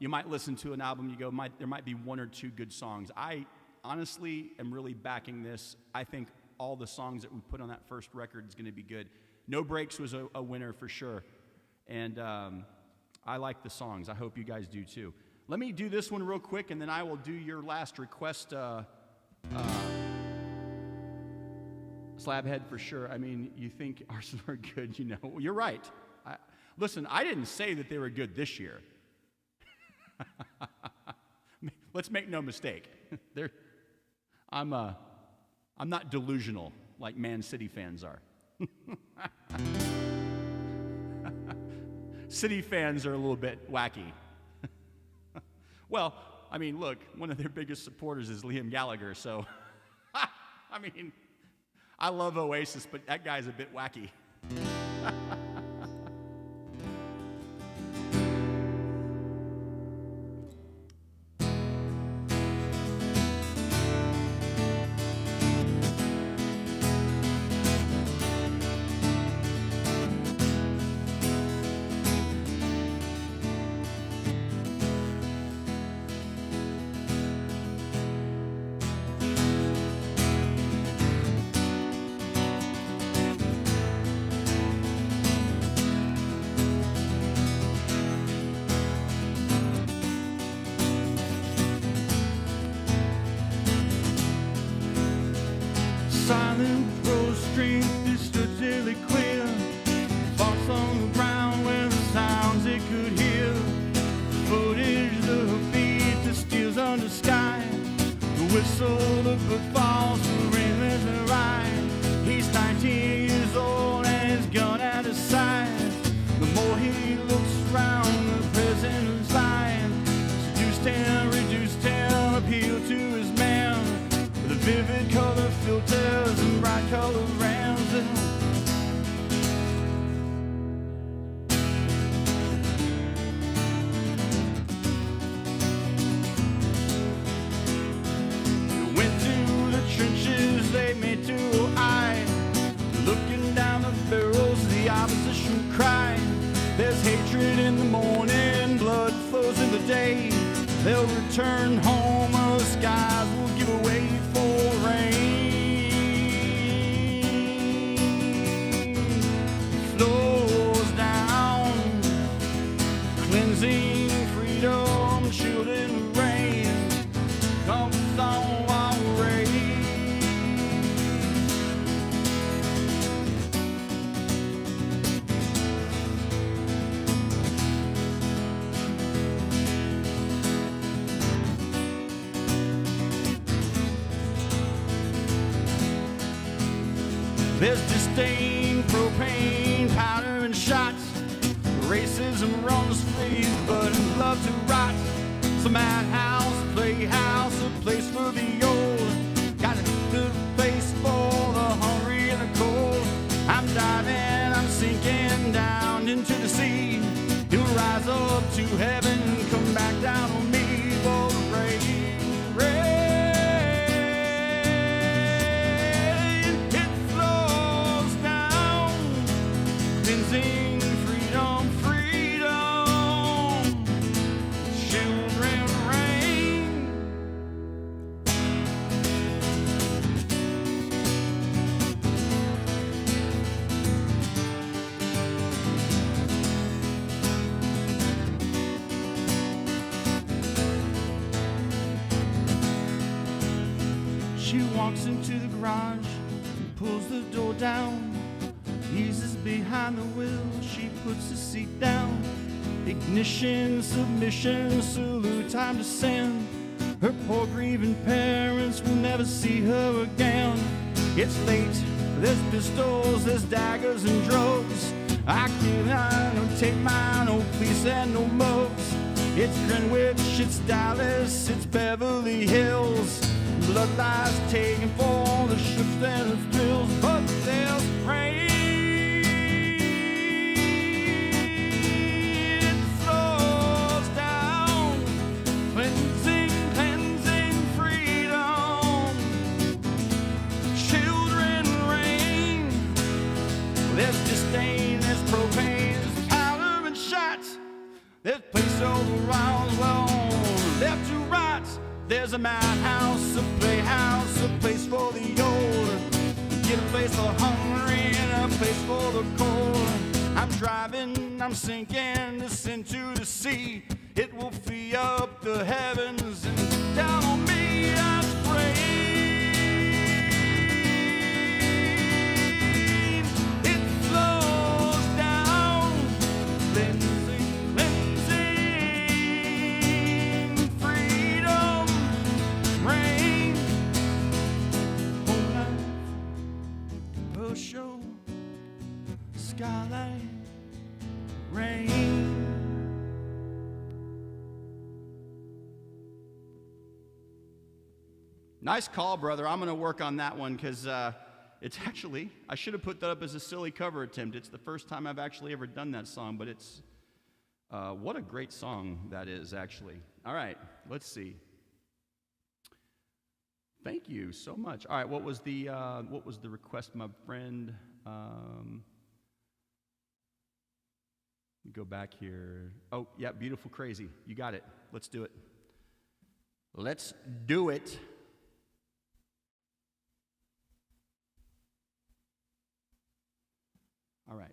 might listen to an album, you go, there might be 1 or 2 good songs. I honestly am really backing this. I think all the songs that we put on that first record is going to be good. No Breaks was a winner for sure, and I like the songs. I hope you guys do too. Let me do this one real quick, and then I will do your last request. Slabhead for sure. I mean, you think ours are good, You're right. Listen, I didn't say that they were good this year. Let's make no mistake. I'm not delusional like Man City fans are. City fans are a little bit wacky. Well, I mean, look, one of their biggest supporters is Liam Gallagher, so I mean, I love Oasis, but that guy's a bit wacky. Silent prose strength is stood really queer. False on the ground where the sounds it could hear. Footage, the beat, the steals under sky. The whistle, the footfalls, the ringless and ride. He's 19 years old and his gun at his side. The more he looks around, the present life. Seduced him, reduced him, appeal to his man. The vivid color filters and bright color rams. Went to the trenches they made to eye. Looking down the barrels, the opposition cried. There's hatred day they'll return home, the skies will give away for rain. Flows down, cleansing freedom, shielding rain, comes on our rain. There's disdain, propane, powder and shots. Racism runs free, but love to rot. It's a madhouse, playhouse, a place for the old. Got a good place for the hungry and the cold. I'm diving, I'm sinking down into the sea. He'll rise up to heaven, come back down on me for the rain, rain. It flows down, cleansing freedom, freedom, children rain. She walks into the garage and pulls the door down. Eases behind the wheel, she puts the seat down. Ignition, submission, salute, time to send. Her poor grieving parents will never see her again. It's late, there's pistols, there's daggers and drugs. I cannot take mine, no police and no mugs. It's Greenwich, it's Dallas, it's Beverly Hills. Blood lies taken for the ships and the thrills, but there's rain. It flows down, cleansing, cleansing freedom. Children rain. There's disdain, there's propane, there's powder and shots. There's place over around, well, left to right. There's a madhouse, a playhouse, a place for the old. Get a place for the hungry and a place for the cold. I'm driving, I'm sinking this into the sea. It will free up the heavens and down on me I rain. It flows down, cleansing, cleansing, freedom, rain. Whole life, a show, skylight, rain. Nice call, brother. I'm going to work on that one because it's actually, I should have put that up as a silly cover attempt. It's the first time I've actually ever done that song, but it's, what a great song that is, actually. All right, let's see. Thank you so much. All right, what was the request, my friend? Go back here. Oh, yeah, Beautiful Crazy. You got it. Let's do it. Let's do it. All right.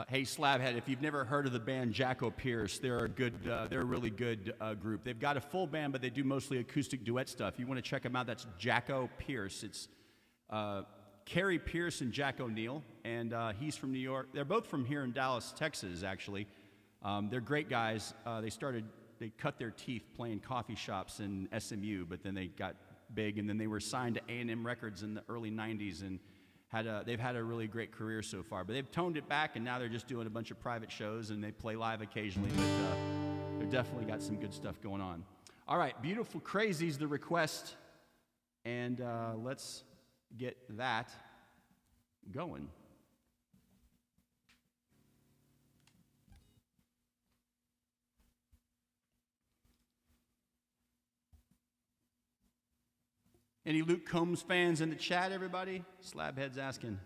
Hey, Slabhead, if you've never heard of the band Jacko Pierce, they're a really good group. They've got a full band, but they do mostly acoustic duet stuff. You want to check them out, that's Jacko Pierce. It's Carrie Pierce and Jack O'Neill, and he's from New York. They're both from here in Dallas, Texas, actually. They're great guys. They cut their teeth playing coffee shops in SMU, but then they got big, and then they were signed to A&M Records in the early 90s, and they've had a really great career so far, but they've toned it back, and now they're just doing a bunch of private shows, and they play live occasionally, but they've definitely got some good stuff going on. All right, Beautiful Crazy's the request, and let's get that. going. Any Luke Combs fans in the chat, everybody? Slabhead's asking.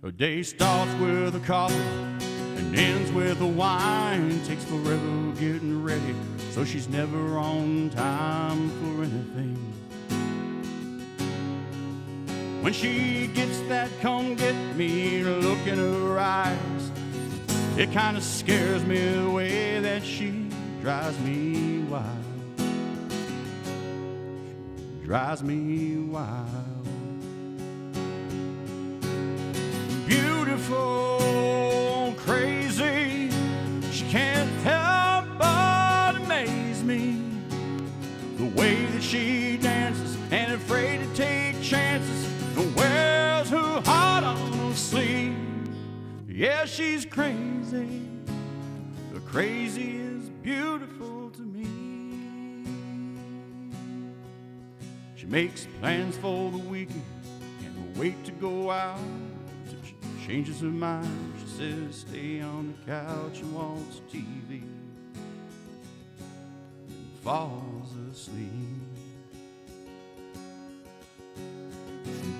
A day starts with a coffee and ends with a wine. Takes forever getting ready, so she's never on time for anything. When she gets that come get me look in her eyes, it kind of scares me the way that she drives me wild. Drives me wild. Beautiful, crazy, she can't help but amaze me. The way that she dances, and afraid to take chances, and wears her heart on her sleeve. Yeah, she's crazy, but crazy is beautiful to me. She makes plans for the weekend, can't wait to go out. Changes her mind, she says stay on the couch and watch TV, and falls asleep.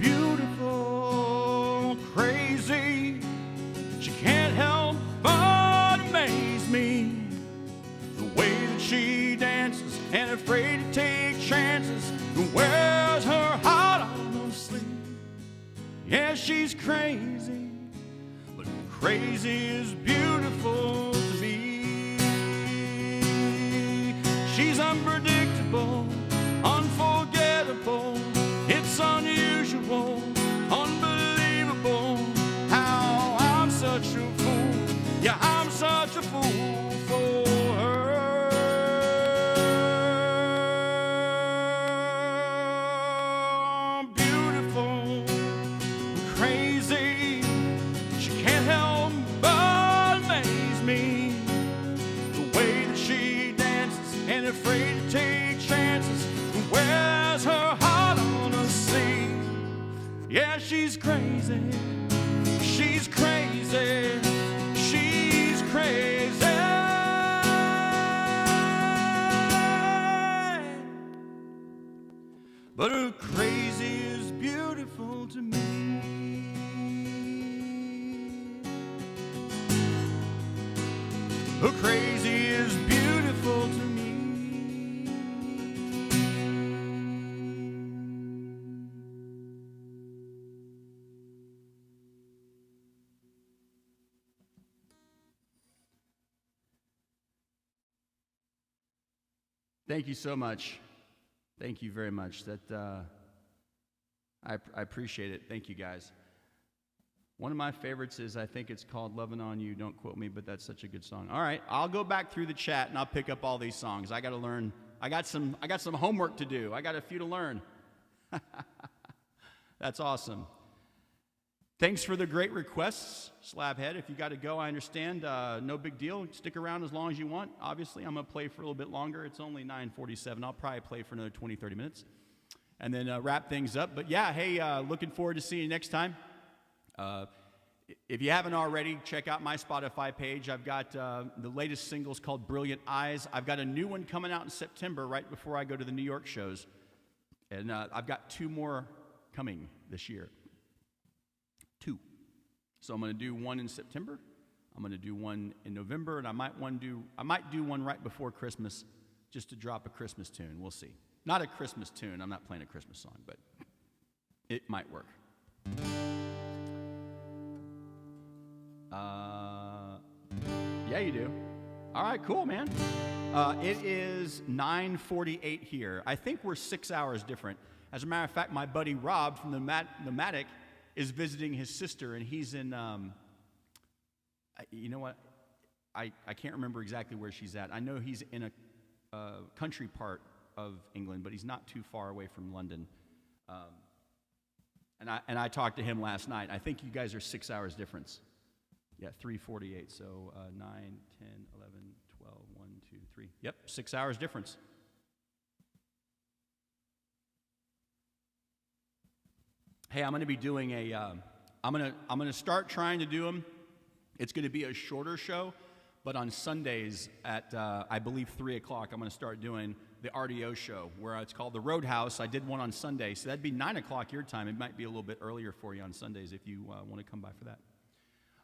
Beautiful, crazy, she can't help but amaze me. The way that she dances, and afraid to take chances, and wears her heart on her sleeve. Yeah, she's crazy, crazy is beautiful to me. She's unpredictable, unforgettable. It's unusual, unbelievable how I'm such a fool. Yeah, I'm such a fool for her. Beautiful, crazy, she can't help but amaze me. The way that she dances, and afraid to take chances, and wears her heart on her sleeve. Yeah, she's crazy, she's crazy, she's crazy. But her crazy is beautiful to me. Her crazy is beautiful to me. Thank you so much. Thank you very much. I appreciate it. Thank you, guys. One of my favorites is, I think it's called Lovin' On You. Don't quote me, but that's such a good song. All right, I'll go back through the chat and I'll pick up all these songs. I got to learn. I got some homework to do. I got a few to learn. That's awesome. Thanks for the great requests, Slabhead. If you got to go, I understand. No big deal. Stick around as long as you want. Obviously, I'm going to play for a little bit longer. It's only 9:47. I'll probably play for another 20, 30 minutes and then wrap things up. But yeah, hey, looking forward to seeing you next time. If you haven't already, check out my Spotify page. I've got the latest singles called Brilliant Eyes. I've got a new one coming out in September, right before I go to the New York shows. And I've got 2 more coming this year. 2. So I'm going to do one in September. I'm going to do one in November, and I might do one right before Christmas, just to drop a Christmas tune. We'll see. Not a Christmas tune. I'm not playing a Christmas song, but it might work. Yeah, you do. All right, cool, man. It is 9:48 here. I think we're 6 hours different. As a matter of fact, my buddy Rob from the Matic is visiting his sister, and he's in, you know what? I can't remember exactly where she's at. I know he's in a country part of England, but he's not too far away from London. And I talked to him last night. I think you guys are 6 hours difference. Yeah, 3:48. So 9, 10, 11, 12, 1, 2, 3. Yep, 6 hours difference. Hey, I'm going to be doing I'm going to start trying to do them. It's going to be a shorter show, but on Sundays at, I believe, 3 o'clock, I'm going to start doing the RDO show, where it's called the Roadhouse. I did one on Sunday, so that'd be 9 o'clock your time. It might be a little bit earlier for you on Sundays if you want to come by for that.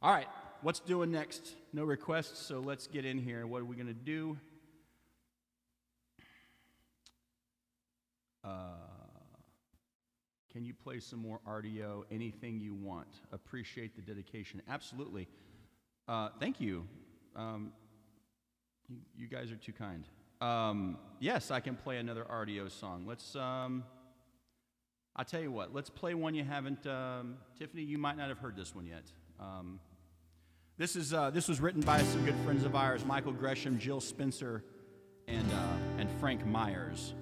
All right, what's doing next? No requests, so let's get in here. What are we going to do? Can you play some more RDO? Anything you want. Appreciate the dedication. Absolutely. Thank you. You guys are too kind. Yes, I can play another RDO song. Let's, I'll tell you what, let's play one you haven't, Tiffany, you might not have heard this one yet. This was written by some good friends of ours, Michael Gresham, Jill Spencer, and Frank Myers.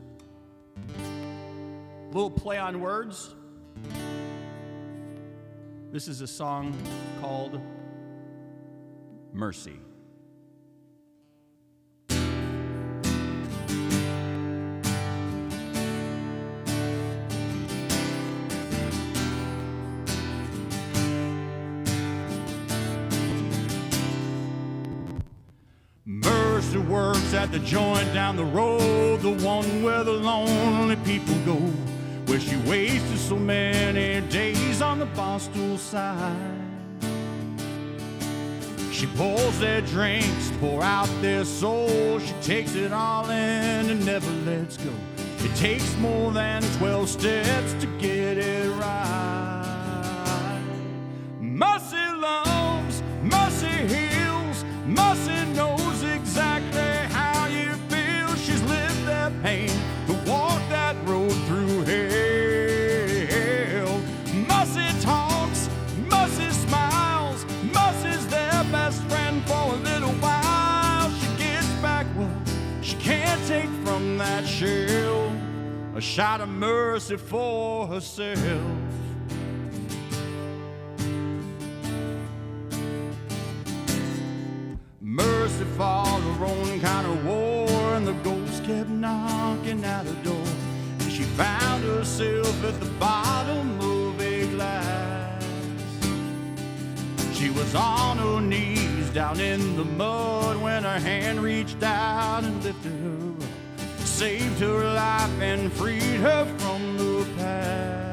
Little play on words. This is a song called Mercy. Mercy works at the joint down the road, the one where the lonely people go, where she wasted so many days on the bar stool side. She pours their drinks, pour out their soul. She takes it all in and never lets go. It takes more than 12 steps to get it right. Mercy loves, mercy heals, mercy knows exactly how you feel. She's lived that pain to walk that road through hell. Mercy talks, mercy smiles, mercy's their best friend for a little while. She gets back what she can't take from that shell, a shot of mercy for herself. Mercy fought her own kind of war, and the ghost kept knocking at her door. And she found herself at the bottom of a glass. She was on her knees down in the mud when her hand reached out and lifted her up, saved her life and freed her from the past.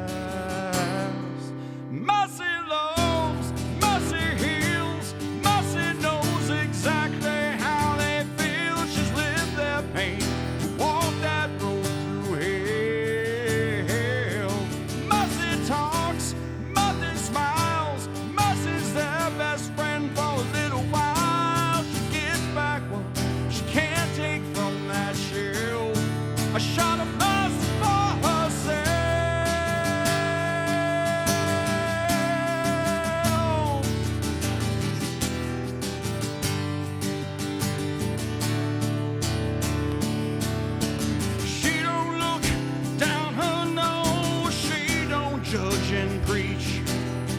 Mercy loves, mercy heals, mercy knows exactly how they feel. She's lived their pain to walk that road through hell. Mercy talks, mercy smiles, mercy's their best friend for a little while. She gets back what she can't take from that shell, a shot of mercy for herself. She don't look down her nose, she don't judge and preach.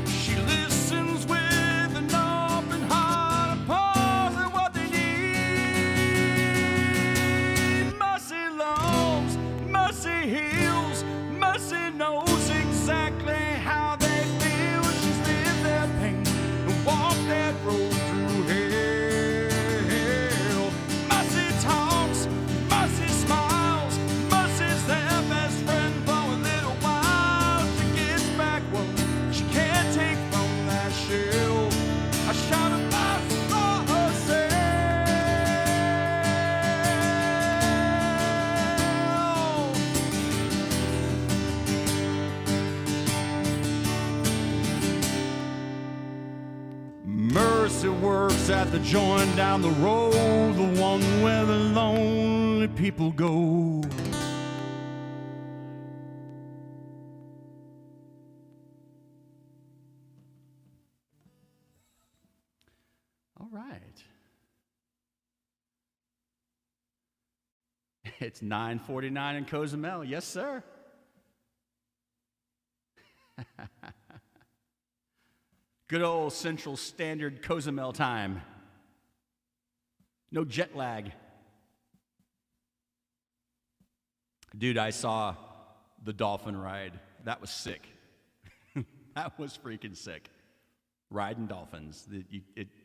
She listens with an open heart and pours out what they need. Mercy loves, mercy heals, mercy knows exactly how they feel. She's lived their pain and walked that road through hell. Mercy talks, mercy smiles, mercy's their best friend for a little while. She gets back what she can't take from that shell, a shot of mercy for herself. Mercy works at the joint down the road, the one where the lonely people go. All right. It's 9:49 in Cozumel. Yes, sir. Good old Central Standard Cozumel time. No jet lag. Dude, I saw the dolphin ride. That was sick. That was freaking sick. Riding dolphins.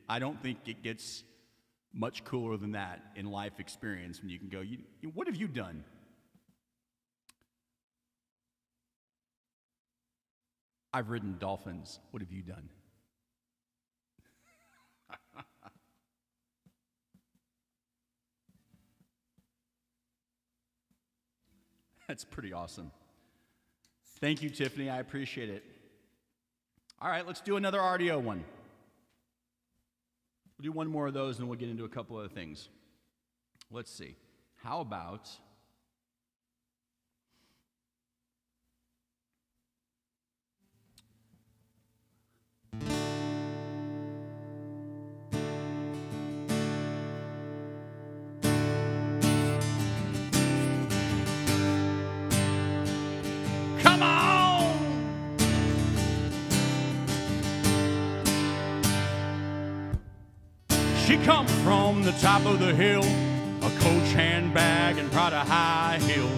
I don't think it gets much cooler than that in life experience when you can go, what have you done? I've ridden dolphins. What have you done? That's pretty awesome. Thank you, Tiffany. I appreciate it. All right, let's do another RDO one. We'll do one more of those and we'll get into a couple other things. Let's see. How about... Come on! She comes from the top of the hill, a Coach handbag and Prada high heels.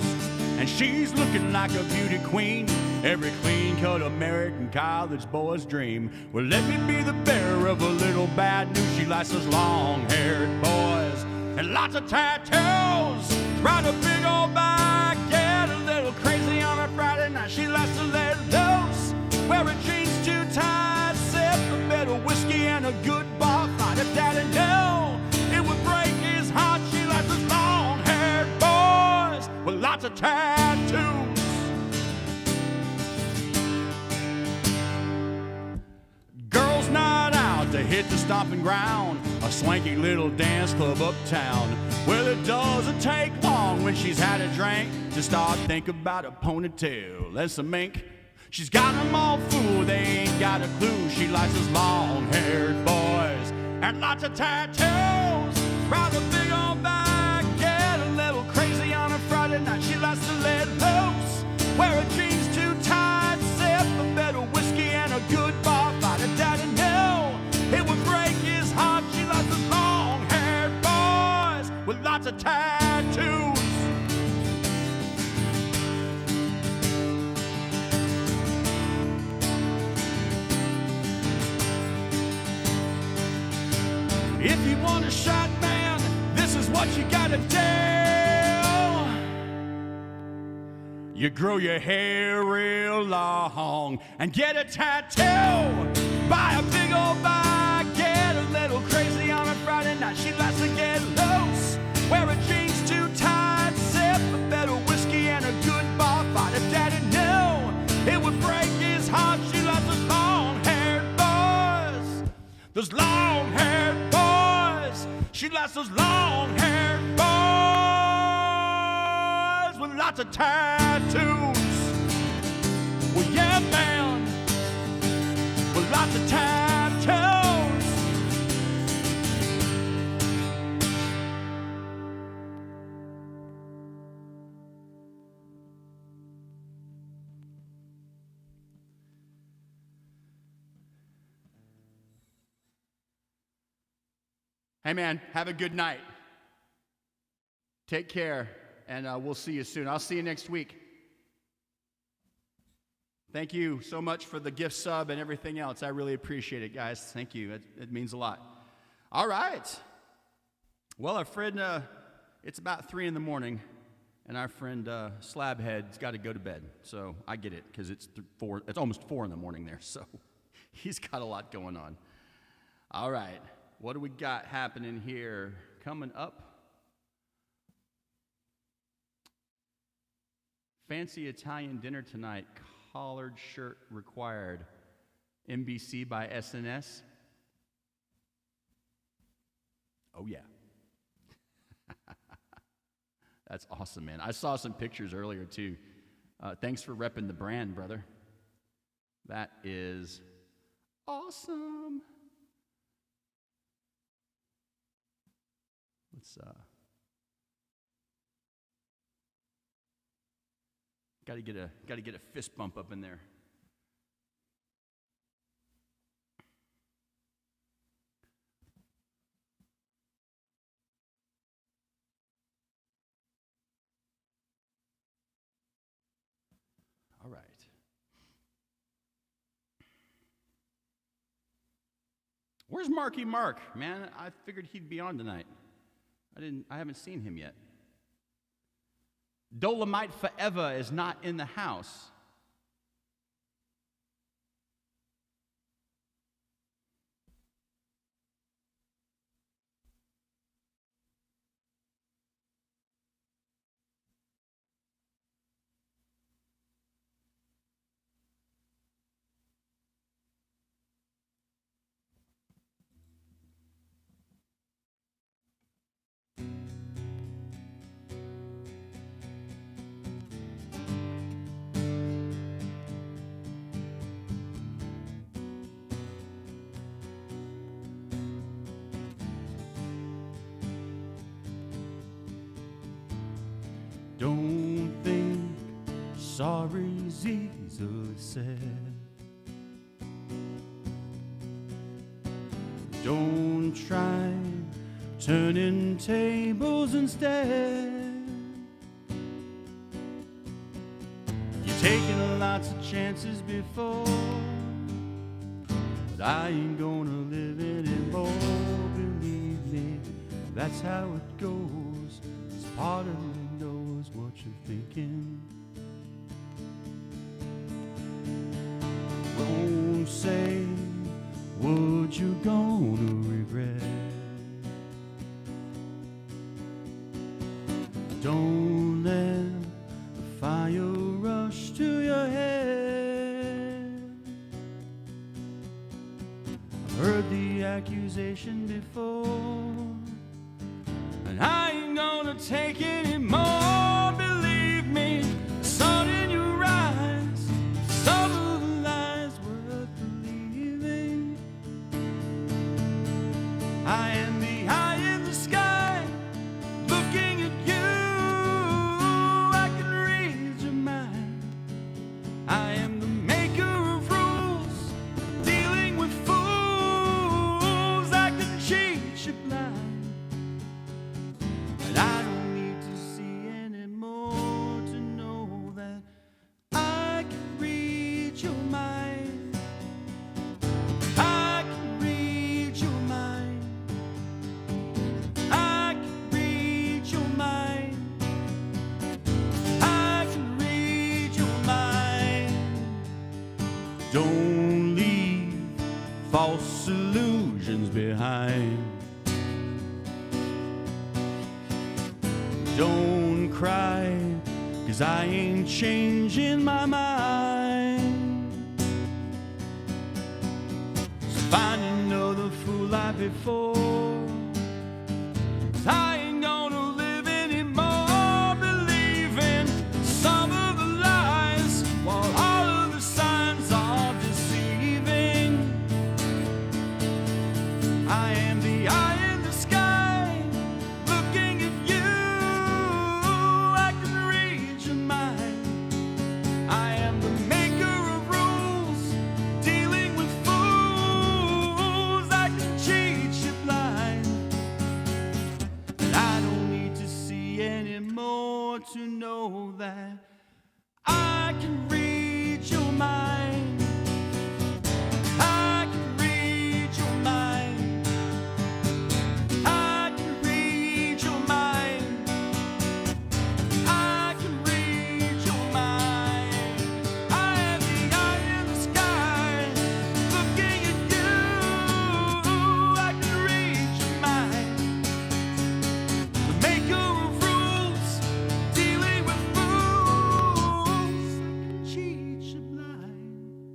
And she's looking like a beauty queen, every clean-cut American college boy's dream. Well, let me be the bearer of a little bad news. She likes those long-haired boys and lots of tattoos. Ride a big old bike, get a little crazy on a Friday night. She likes to let loose, wear her jeans too tight, sip a bit of whiskey and a good bar fight. If Daddy knew it would break his heart, she likes those long-haired boys with lots of tattoos. Girls' night out to hit the stomping ground, a swanky little dance club uptown. Well, it doesn't take long when she's had a drink to start thinking about a ponytail and some mink. She's got them all fooled, they ain't got a clue. She likes those long-haired boys and lots of tattoos. Ride a big old bike, get a little crazy on a Friday night. She likes to let loose, wear her jeans too tight, sip a bit of whiskey and a good bar fight. If Daddy knew it would break his heart, she likes those long-haired boys with lots of tattoos. If you want a shot, man, this is what you gotta do. You grow your hair real long and get a tattoo. Buy a big old bike, get a little crazy on a Friday night. She likes to get loose, wear her jeans too tight, sip a bit of whiskey and a good bar fight. If Daddy knew it would break his heart, she likes those long-haired boys, those long-haired boys. She likes those long-haired boys with lots of tattoos. Well, yeah, man, with lots of tattoos. Hey, man, have a good night. Take care, and we'll see you soon. I'll see you next week. Thank you so much for the gift sub and everything else. I really appreciate it, guys. Thank you. It means a lot. All right. Well, our friend, it's about 3 in the morning, and our friend Slabhead's got to go to bed. So I get it, because it's almost 4 in the morning there. So he's got a lot going on. All right. What do we got happening here? Coming up. Fancy Italian dinner tonight. Collared shirt required. NBC by SNS. Oh, yeah. That's awesome, man. I saw some pictures earlier, too. Thanks for repping the brand, brother. That is awesome. Let's Got to get a fist bump up in there. All right. Where's Marky Mark, man? I figured he'd be on tonight. I haven't seen him yet. Dolomite Forever is not in the house. Don't think sorry's easily said. Don't try turning tables instead. You've taken lots of chances before, but I ain't gonna live anymore. Believe me, that's how it goes. It's part of me knows what you're thinking. Won't say what you're gonna regret. Don't let the fire rush to your head. I've heard the accusation before, and I ain't gonna take any more. Believe me, the sun in your eyes, some of the lies worth believing. I am the eye in the sky, looking at you. I can read your mind. I am the maker of rules, dealing with fools. I can cheat you blind, and I don't need to see anymore to know that I can read your mind. I can read your mind. I can read your mind. I can read your mind. Don't leave false illusions behind. Don't cry, 'cause I ain't changing my mind. So find another fool like before. 'Cause I ain't gonna live anymore, believing some of the lies, while all of the signs are deceiving. I am the eye in the sky, looking at you. I can read your mind. I am the maker of rules, dealing with fools. I can cheat you blind, and I don't need to see anymore to know that I can read your mind. I can read your mind. I can read your mind. I can read your mind. I am the eye in the sky, looking at you. I can read your mind. The maker of rules, dealing with fools. I can cheat you blind.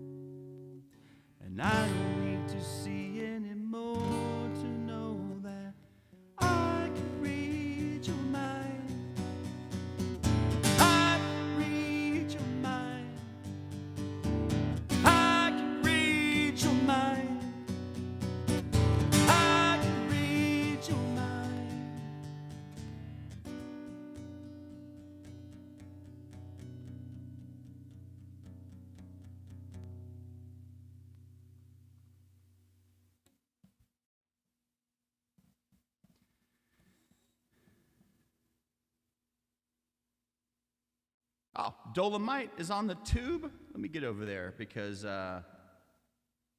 Oh, Dolomite is on the tube. Let me get over there because I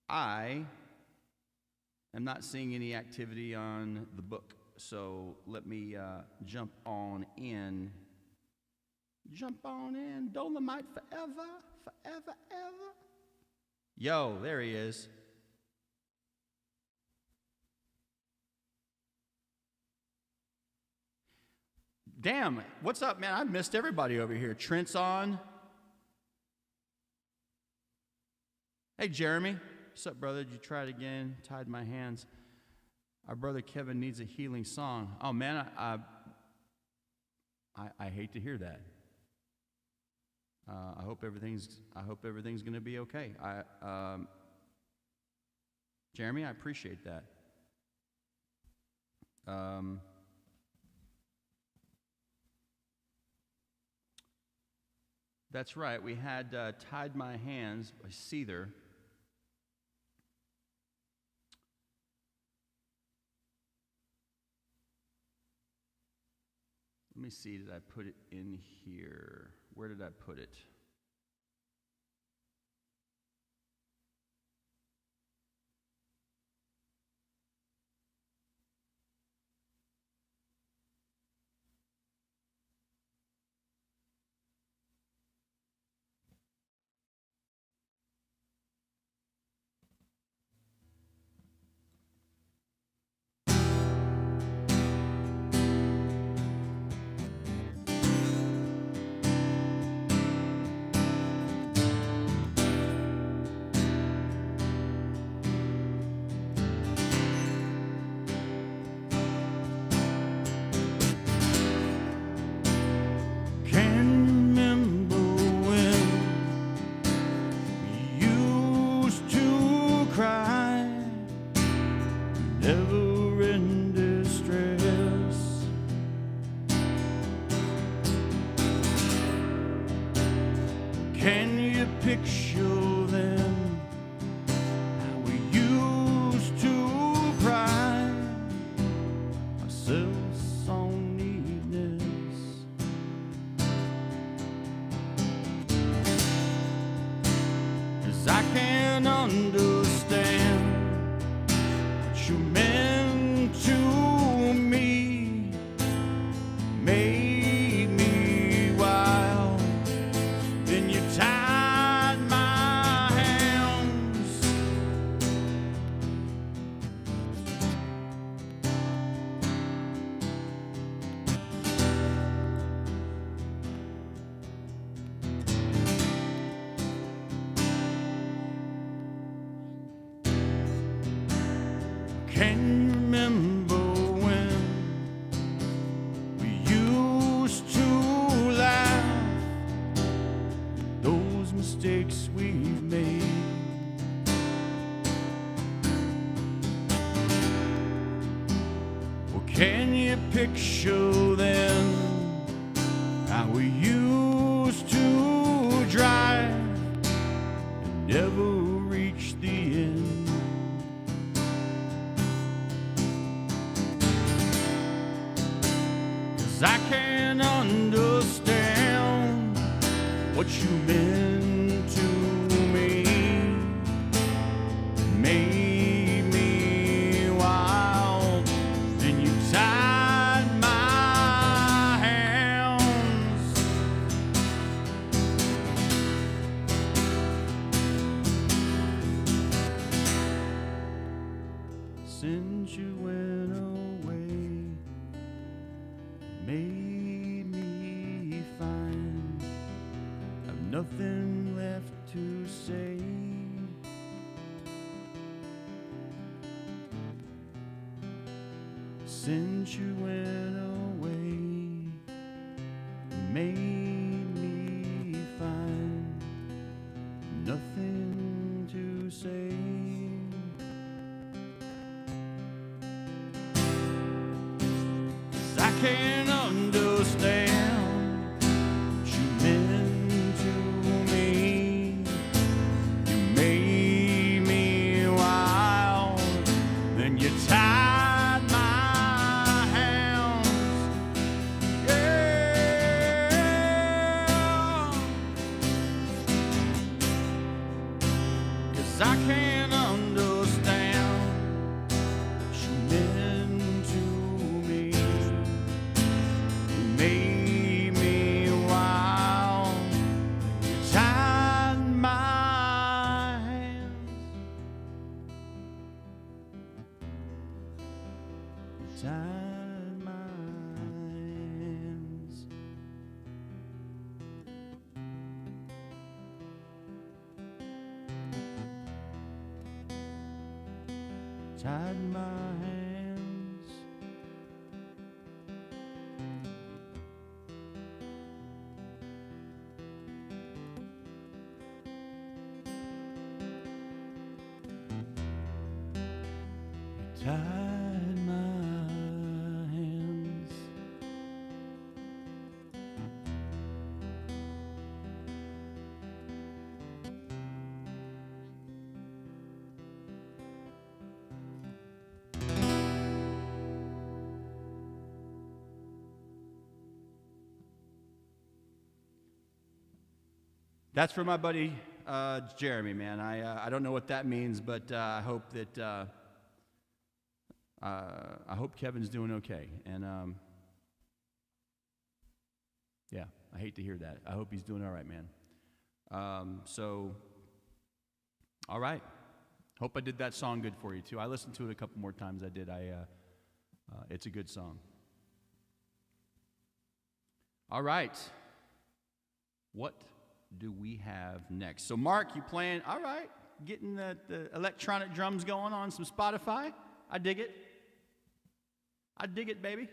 am not seeing any activity on the book. So let me jump on in. Jump on in. Dolomite forever, forever, ever. Yo, there he is. Damn, what's up, man? I missed everybody over here. Trent's on. Hey, Jeremy. What's up, brother? Did you try it again? Tied my hands. Our brother Kevin needs a healing song. Oh, man, I hate to hear that. I hope everything's going to be okay. Jeremy, I appreciate that. That's right. We had Tied My Hands by Seether. Let me see, did I put it in here? Where did I put it? Picture then how we used to drive and never reach the end. 'Cause I can't understand what you meant to me. Made me wild, then you tied since you went away, made me find I've nothing left to say. Since you went away, made me find nothing to say. I can't understand what you meant to me. You made me wild, then you tied my hands. Yeah. 'cause I can't understand what you meant to me. You made me wild, you tied my hands, you tied my hands. Tied my hands. Tied my hands. That's for my buddy Jeremy, man. I don't know what that means, but I hope that I hope Kevin's doing okay. And yeah, I hate to hear that. I hope he's doing all right, man. So, all right. Hope I did that song good for you too. I listened to it a couple more times. I did. It's a good song. All right. What do we have next? So, Mark, you playing? All right. Getting the electronic drums going on some Spotify. I dig it. I dig it, baby.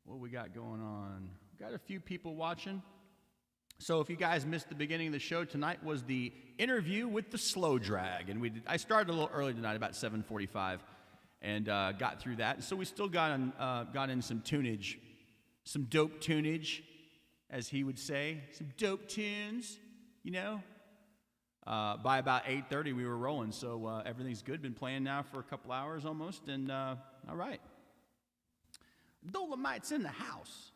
What we got going on? Got a few people watching. So if you guys missed the beginning of the show, tonight was the interview with the Slow Drag, and I started a little early tonight, about 7:45, and got through that. And so we still got in some tunage, some dope tunage, as he would say, some dope tunes, you know. By about 8:30, we were rolling, so everything's good. Been playing now for a couple hours almost, and all right. Dolomites in the house.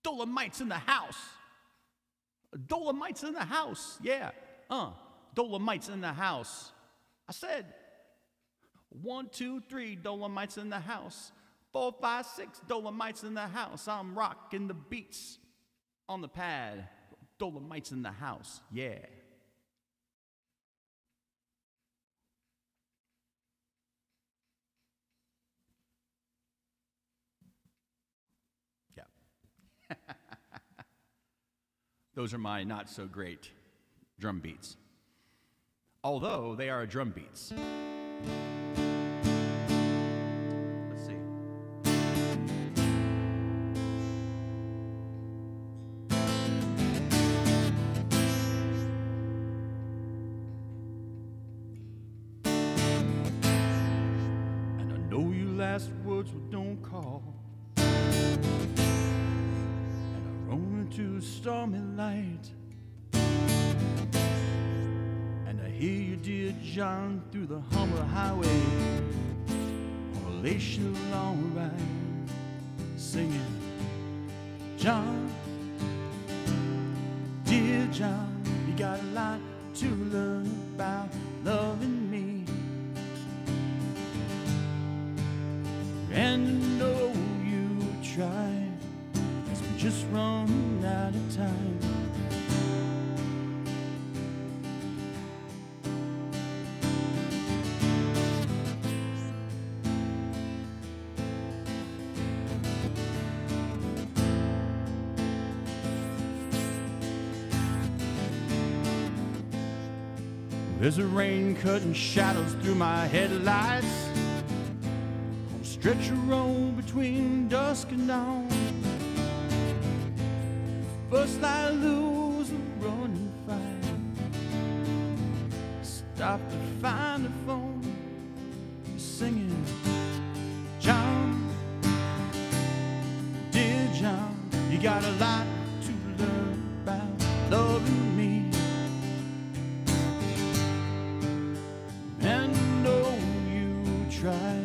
Dolomites in the house. Dolomites in the house. Yeah. Dolomites in the house. I said 1, 2, 3 Dolomites in the house. 4, 5, 6 Dolomites in the house. I'm rocking the beats on the pad. Dolomites in the house. Yeah. Those are my not so great drum beats. Although they are drum beats. Let's see. And I know your last words were don't call. To a stormy light, and I hear you, dear John, through the Humber Highway on a Lation long ride, singing, John, dear John, you got a lot to learn about loving me, and I know you try. Just run out of time. There's a rain cutting shadows through my headlights on a stretch of road between dusk and dawn. First I lose a running fight, stop to find a phone, singing, John, dear John, you got a lot to learn about loving me, and I know you try,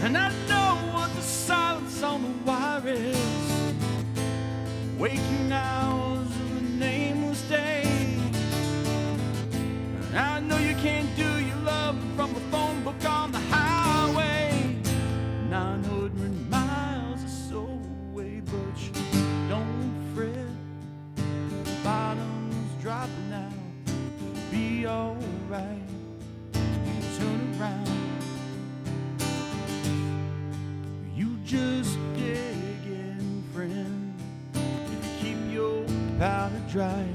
And I know what the silence on the wire is. Waking hours of a nameless day. And I know you can't do your love from a phone book on the highway. 900 miles or so away, but you don't fret. The bottom's dropping now. Be alright. Turn around. You just dig in, friend. If you keep your powder dry.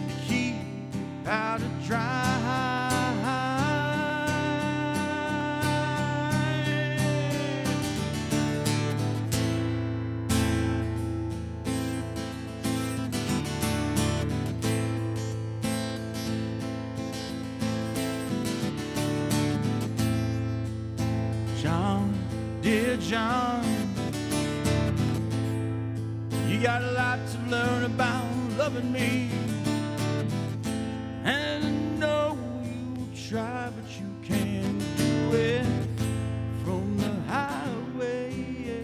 You keep your powder dry. John, dear John, you got a lot to learn about loving me. And I know you try, but you can't do it from the highway. Yeah.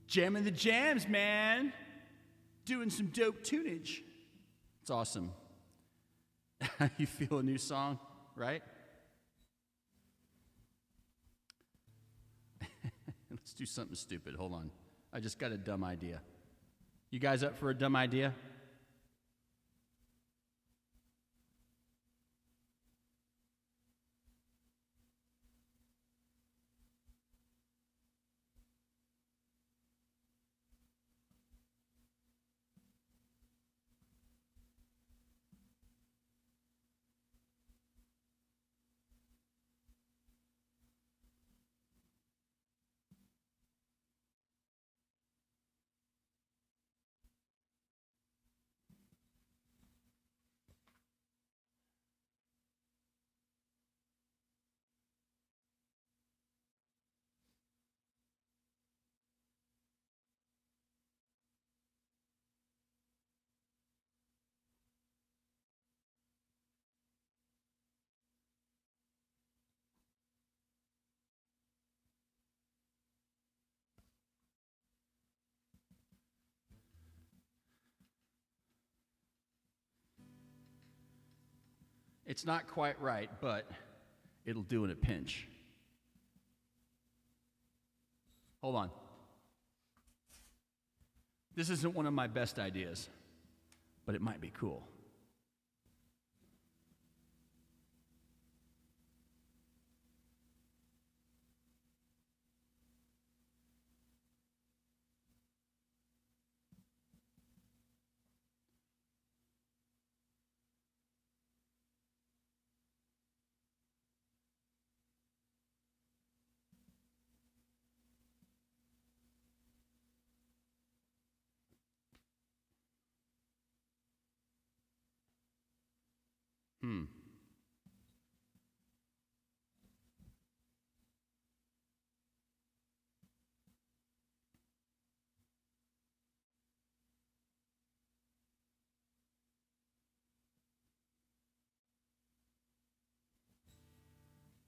Jamming the jams, man. Doing some dope tunage. It's awesome. You feel a new song, right? Let's do something stupid. Hold on. I just got a dumb idea. You guys up for a dumb idea? It's not quite right, but it'll do in a pinch. Hold on. This isn't one of my best ideas, but it might be cool.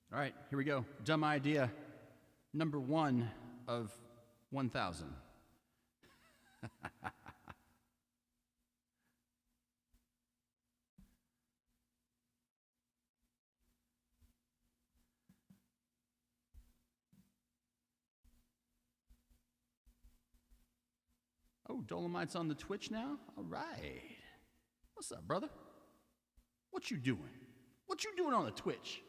All right, here we go. Dumb idea number 1 of 1,000. Oh, Dolomite's on the Twitch now? All right. What's up, brother? What you doing? What you doing on the Twitch?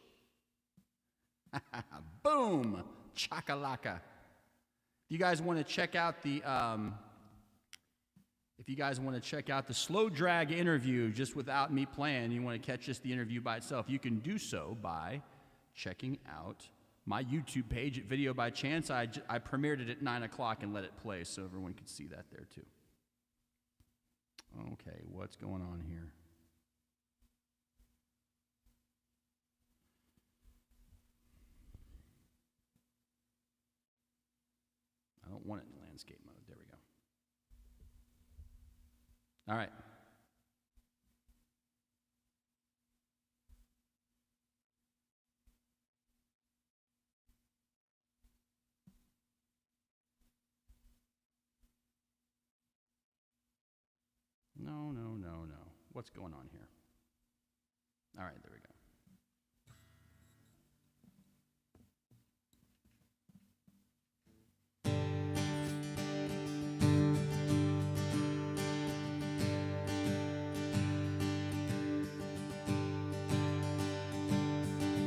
Boom! Chakalaka. If you guys want to check out the slow drag interview just without me playing, you want to catch just the interview by itself, you can do so by checking out my YouTube page at Video by Chance. I premiered it at 9 o'clock and let it play so everyone could see that there too. Okay, what's going on here? I don't want it in landscape mode. There we go. All right. No. What's going on here? All right, there we go.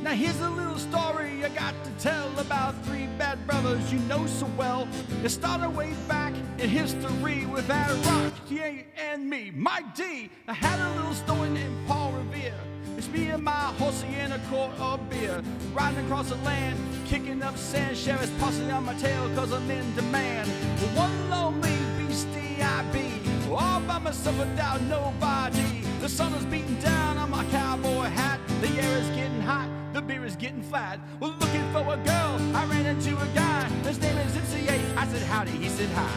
Now here's a little story I got to tell about three bad brothers you know so well. It started way back in history with that Rocky and me, Mike D. I had a little story named Paul Revere. It's me and my horsey in a quart of beer, riding across the land, kicking up sand, sheriff's posse on my tail cause I'm in demand. One lonely beastie I be, all by myself without nobody. The sun is beating down on my cowboy hat, the air is getting hot, the beer is getting flat. Well, looking for a girl, I ran into a guy. His name is S3E11. I said howdy, he said hi.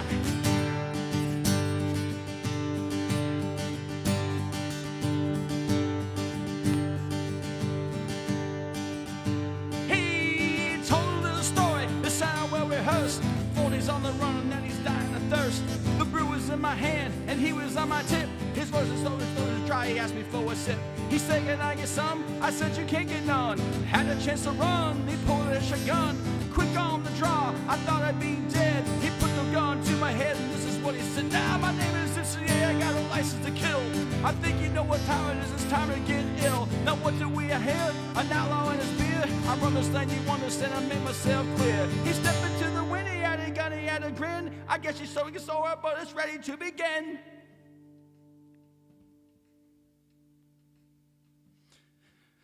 He told a little story, it sounded well rehearsed. 40's on the run and he's dying of thirst. The brew was in my hand and he was on my tip. His voice was slowly dry, he asked me for a sip. He said, can I get some? I said, you can't get none. Had a chance to run, he pulled a shotgun. Quick on the draw, I thought I'd be dead. He put the gun to my head and this is what he said. Now my name is S3E11, I got a license to kill. I think you know what time it is, it's time to get ill. Now what do we have? An outlaw and his beer. I run this thing, you understand, I made myself clear. He stepped into the wind, he had a gun, he had a grin. I guess he's so sore, but it's ready to begin.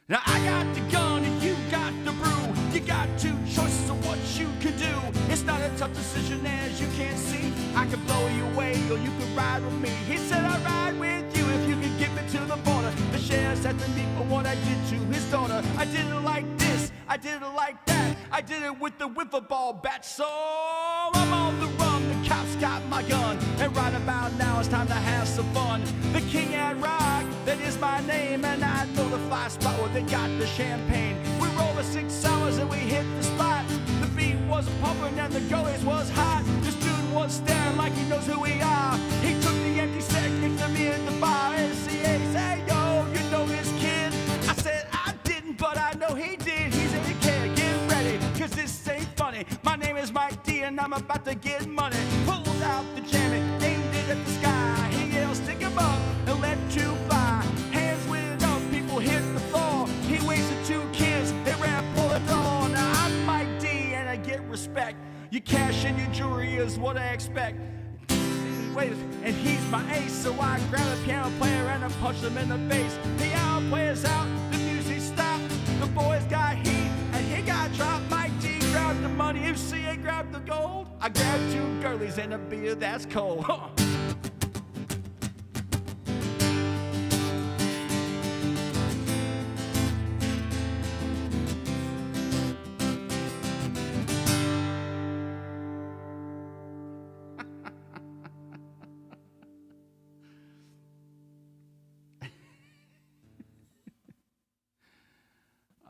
Now I got the gun and you got the brew. You got two choices of what you can do. It's not a tough decision as you can see. I could blow you away or you could ride with me. He said I'd ride with you if you could get me to the border. The sheriff's after me for what I did to his daughter. I did it like this, I did it like that. I did it with the wiffle ball bat. So I'm on the run, the cops got my gun. And right about now it's time to have some fun. The king at rock, that is my name. And I know the fly spot where they got the champagne. We rolled the 6 hours and we hit the spot. The beat was pumping and the gullies was hot. This dude was staring like he knows who we are. He took the empty sack next to me in the bar. S3E11 said, yo, you know this kid? I said I didn't, but I know he did. He said, "Kid, get ready, cause this ain't funny. My name is Mike D and I'm about to get money." Pulled out the jammy, aimed it at the sky. He yelled, stick him up and let two fly. Hands went up, people hit the floor. He wasted 2 kids, they ran for the door. Now I'm Mike D and I get respect. You cash in your jewelry is what I expect. Wait, and he's my ace, so I grab a piano player and I punch him in the face. The piano player's out, the music stopped. The boys got heat and he got dropped. Mike D grabbed the money, S3E11 grabbed the gold. I grabbed 2 girlies and a beer that's cold.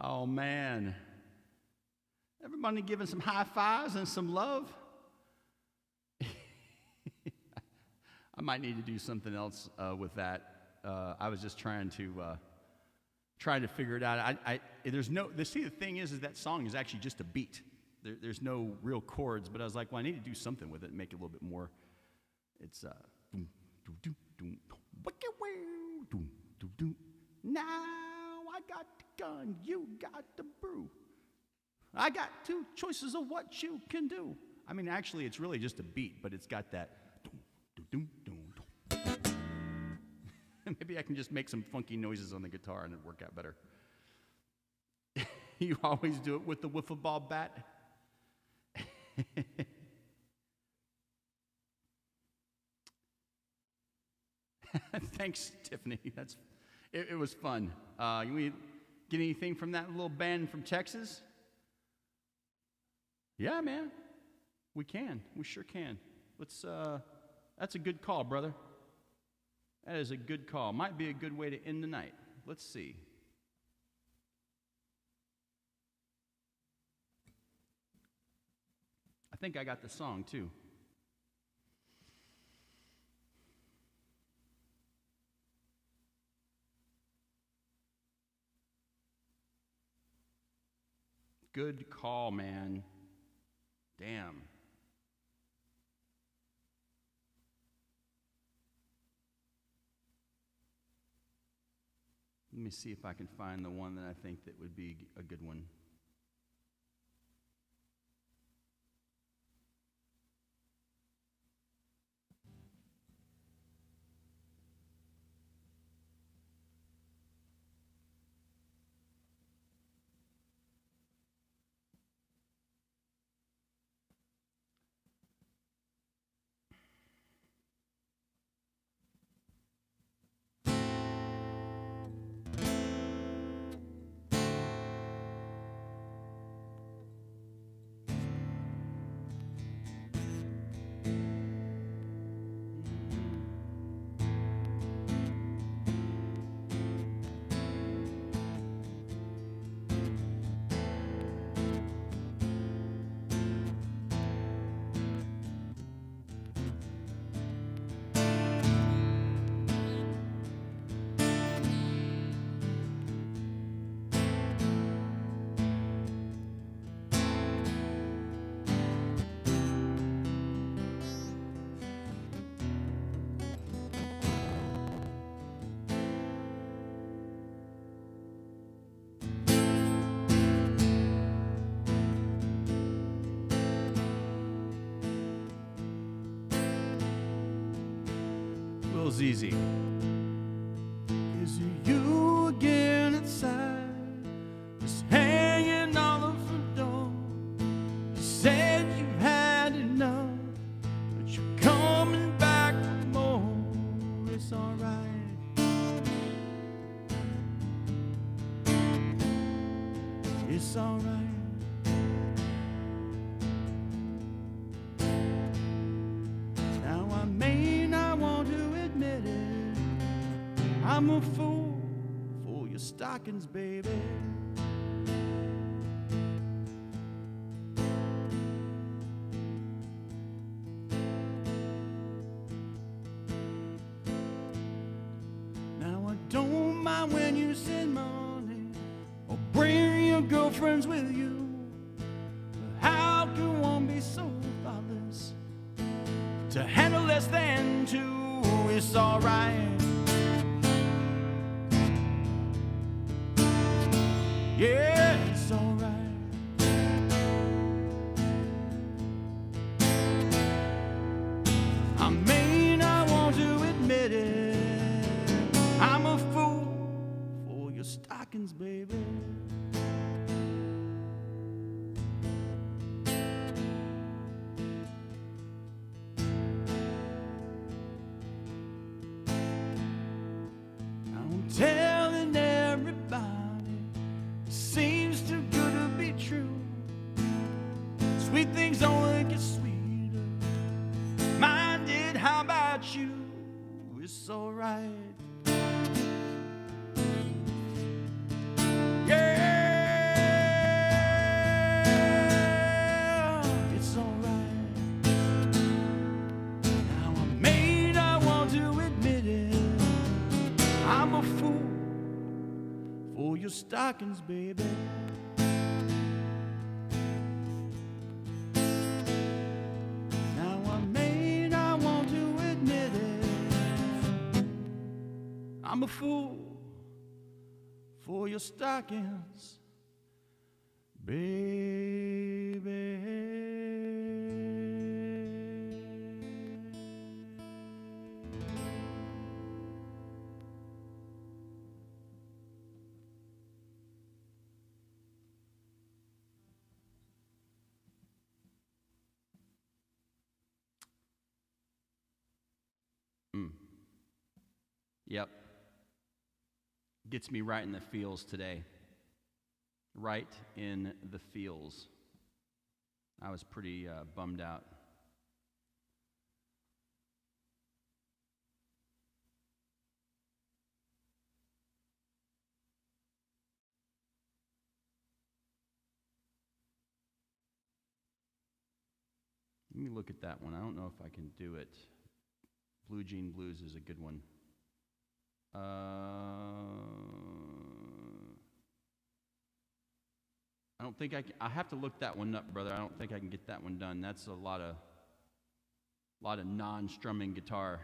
Oh man, everybody giving some high fives and some love. I might need to do something else with that. I was just trying to figure it out. There's no. See, the thing is that song is actually just a beat. There's no real chords. But I was like, well, I need to do something with it and make it a little bit more. It's now I got the gun, you got the brew. I got 2 choices of what you can do. I mean, actually, it's really just a beat, but it's got that. Doom, doom, doom, doom. Maybe I can just make some funky noises on the guitar and it'd work out better. You always do it with the wiffle ball bat. Thanks, Tiffany. It was fun. We get anything from that little band from Texas? Yeah, man. We can. We sure can. That's a good call, brother. That is a good call. Might be a good way to end the night. Let's see. I think I got the song, too. Good call, man. Damn. Let me see if I can find the one that I think that would be a good one. Easy. Is it you again outside, just hanging on the front door? You said you had enough, but you're coming back for more. It's alright. It's alright. Now I may not want to admit it, I'm a fool for your stockings, baby. Now I don't mind when you send money or bring your girlfriends with you. But how can one be so thoughtless to handle less than two? It's alright. Yeah, it's alright. I may not want to admit it, I'm a fool for your stockings, baby. I'm telling everybody, seems too good to be true. Sweet things only get sweeter. Mine did, how about you? It's alright. Yeah, it's alright. Now I may not want to admit it, I'm a fool for your stockings, baby. Now I may not want to admit it, I'm a fool for your stockings, baby. Yep. Gets me right in the feels today. Right in the feels. I was pretty bummed out. Let me look at that one. I don't know if I can do it. Blue Jean Blues is a good one. I don't think I can. I have to look that one up, brother. I don't think I can get that one done. That's a lot of non-strumming guitar.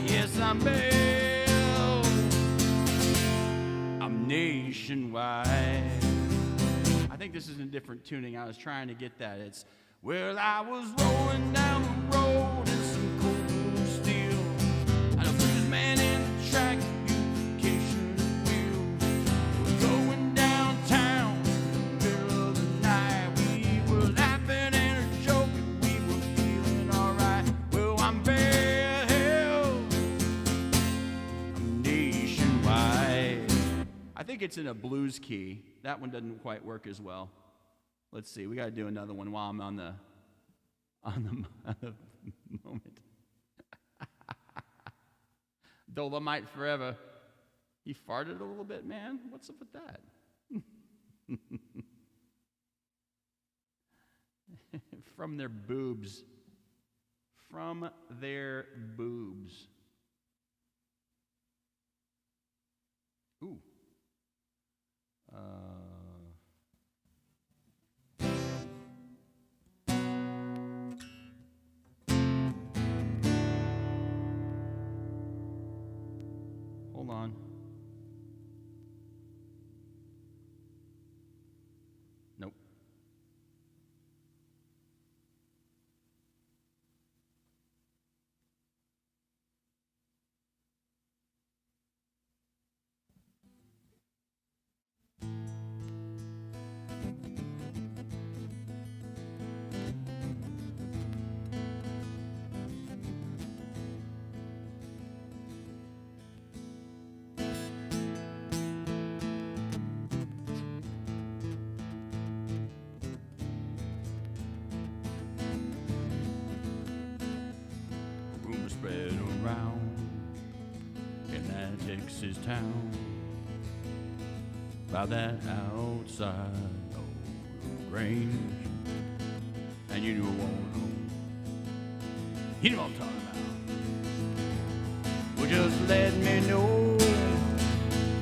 Yes, I'm Bill. I'm nationwide. I think this is a different tuning. I was trying to get that. It's, well, I was rolling down the road in some cold blue steel. And a blues man in the track unification wheel. We're going downtown in the middle of the night. We were laughing and joking. We were feeling alright. Well, I'm Bear Hill. I'm nationwide. I think it's in a blues key. That one doesn't quite work as well. Let's see. We got to do another one while I'm on the moment. Dolomite forever. You farted a little bit, man? What's up with that? From their boobs. From their boobs. Ooh. Hold on. Nope. Rumors spread around in that Texas town by that outside old range. And you won't know. You know what I'm talking about. Well, just let me know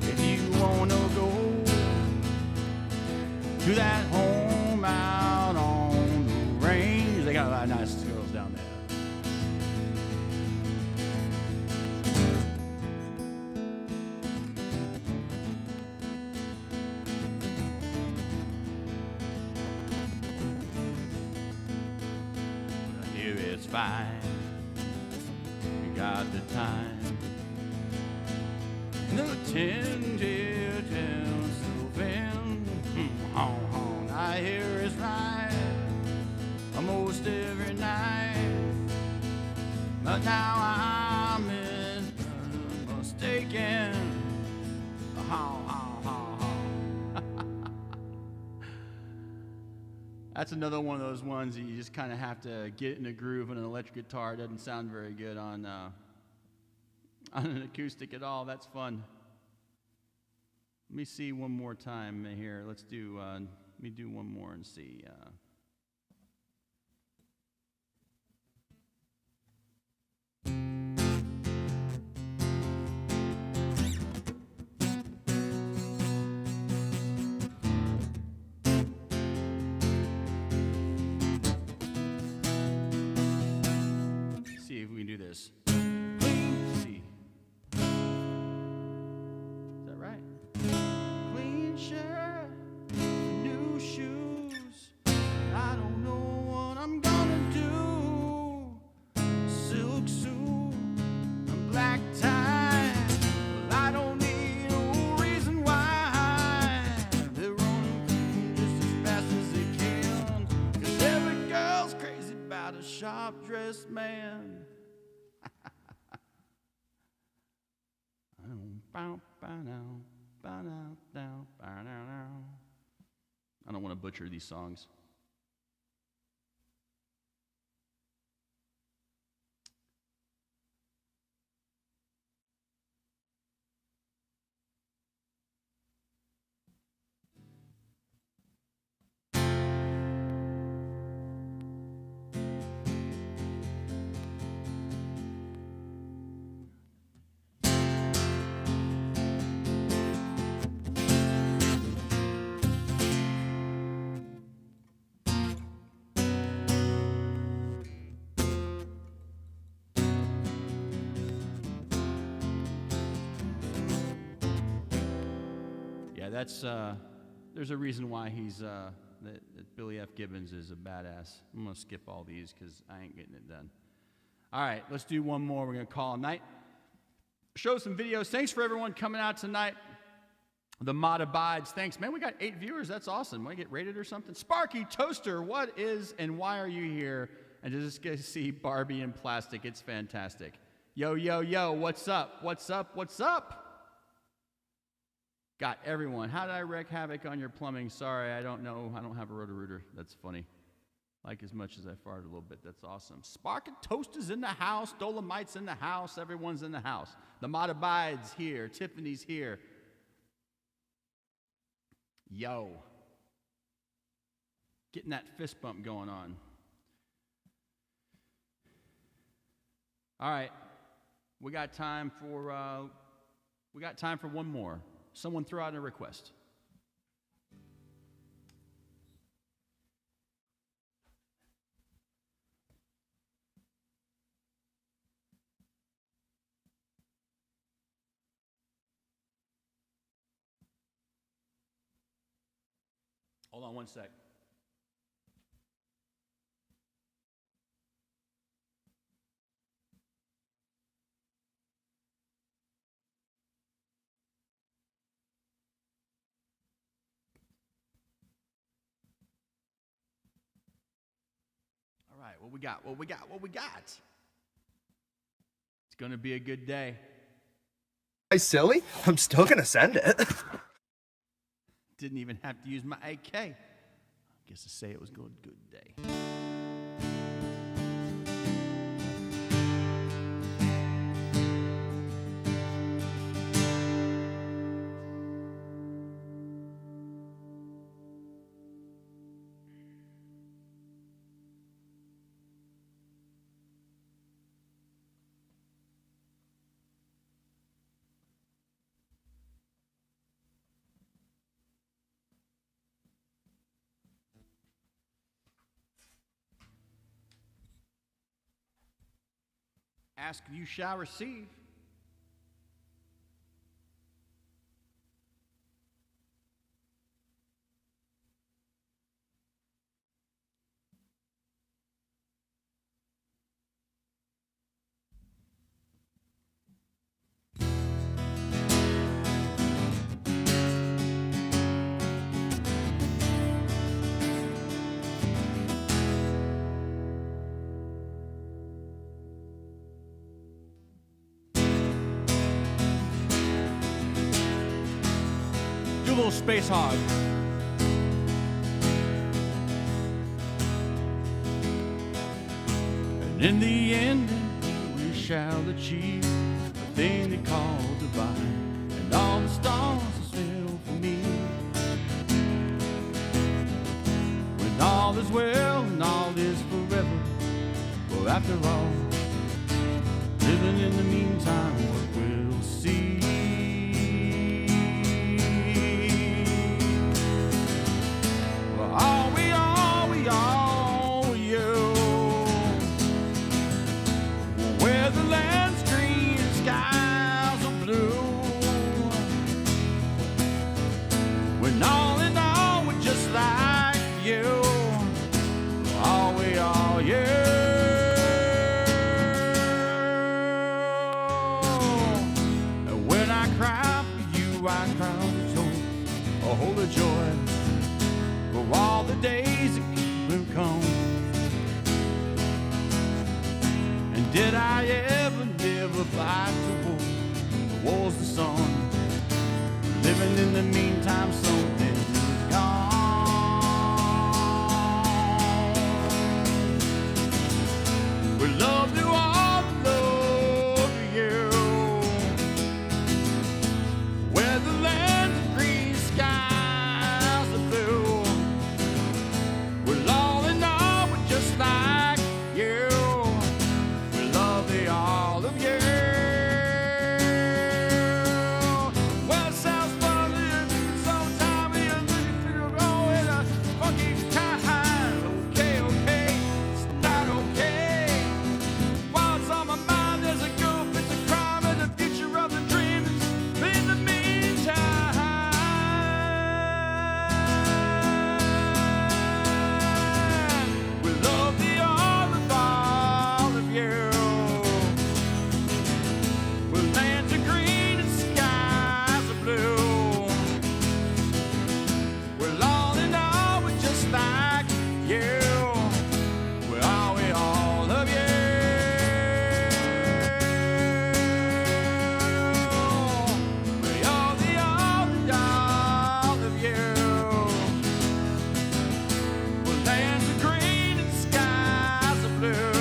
if you wanna go to that home out on the range. They got a lot of nice girls down there. Here it's fine. We got the time. No tinted Sylvan. I hear it's right almost every night. But now I'm mistaken. That's another one of those ones that you just kind of have to get in a groove on an electric guitar. It doesn't sound very good on an acoustic at all. That's fun. Let me see one more time here. Let's do Let me do one more and see. See if we can do this. Clean, see. Is that right? Clean shirt, new shoes. I don't know what I'm gonna do. Silk suit, a black tie. Well, I don't need no reason why. They're running just as fast as they can. 'Cause every girl's crazy about a sharp-dressed man. I don't want to butcher these songs. Yeah, that's there's a reason why he's that Billy F. Gibbons is a badass. I'm gonna skip all these because I ain't getting it done. All right, let's do one more. We're gonna call it a night. Show some videos. Thanks for everyone coming out tonight. The Mod Abides. Thanks, man. We got 8 viewers. That's awesome. Want to get rated or something? Sparky Toaster. What is and why are you here? And just get to see Barbie in plastic. It's fantastic. Yo, yo, yo. What's up? What's up? What's up? Got everyone. How did I wreak havoc on your plumbing? Sorry, I don't know. I don't have a Roto-Rooter. That's funny. Like as much as I farted a little bit. That's awesome. Spark and Toast is in the house. Dolomite's in the house. Everyone's in the house. The Mod Abides here. Tiffany's here. Yo. Getting that fist bump going on. All right. We got time for one more. Someone throw out a request. Hold on one sec. All right, what we got? What we got? What we got? It's going to be a good day. Hey, silly? I'm still gonna send it. Didn't even have to use my AK. I guess to say it was going good day. Ask, you shall receive. Do a little space hog. And in the end, we shall achieve the thing they call divine, and all the stars will sail for me. well and all is forever. Well, after all, living in the meantime, what we'll see. Well, all we all you. Where the land's green and skies are blue. When all in all, we're just like you. All we all you. And when I cry for you, I cry for joy, a whole joy for all the days that will come. And did I ever fight the war? The war's the sun. Living in the meantime, something is gone. We love to all love you. Where the land's green, skies are blue. We're all in all, we're just like you. We love the all of you. Well, it sounds funny, sometimes you feel going a funky kind. Okay, it's not okay. What's on my mind? There's a group, it's a crime, and the future of the dream is in the meantime. We love the all of you. Well, lands are green and skies are blue. Well, all in all, we're just like you. Well, all we all love you. We all the all of you. Well, lands are green and skies are blue.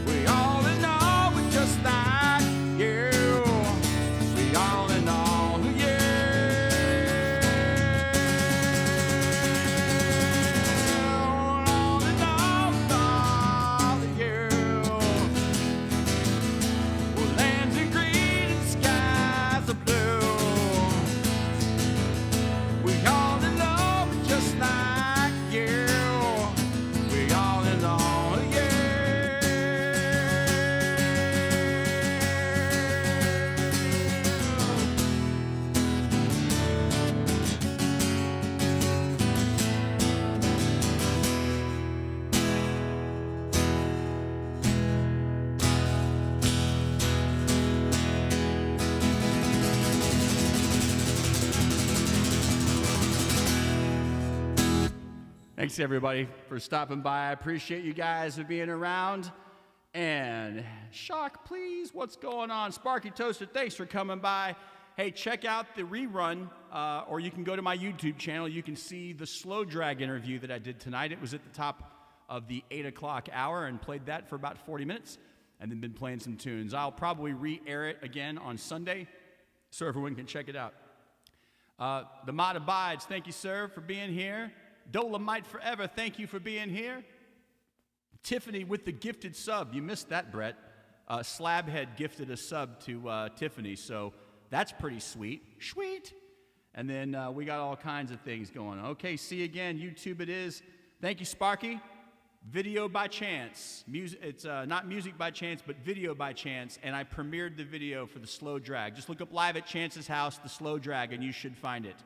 We all in all, we're just like you. We all in all of you. All in all of you. Well, lands are green and skies are blue. We all in all, we're just like you. We all in all of you. Thanks everybody for stopping by. I appreciate you guys for being around. And Shock, please, what's going on? Sparky Toaster, thanks for coming by. Hey, check out the rerun, or you can go to my YouTube channel. You can see the Slow Drag interview that I did tonight. It was at the top of the 8 o'clock hour and played that for about 40 minutes and then been playing some tunes. I'll probably re-air it again on Sunday so everyone can check it out. The Mod Abides, thank you, sir, for being here. Dolomite Forever, thank you for being here. Tiffany with the gifted sub. You missed that, Brett. Slabhead gifted a sub to Tiffany, so that's pretty sweet. Sweet. And then we got all kinds of things going on. Okay, see you again. YouTube it is. Thank you, Sparky. Video by Chance. It's not music by chance, but video by chance. And I premiered the video for the Slow Drag. Just look up Live at Chance's House, the Slow Drag, and you should find it.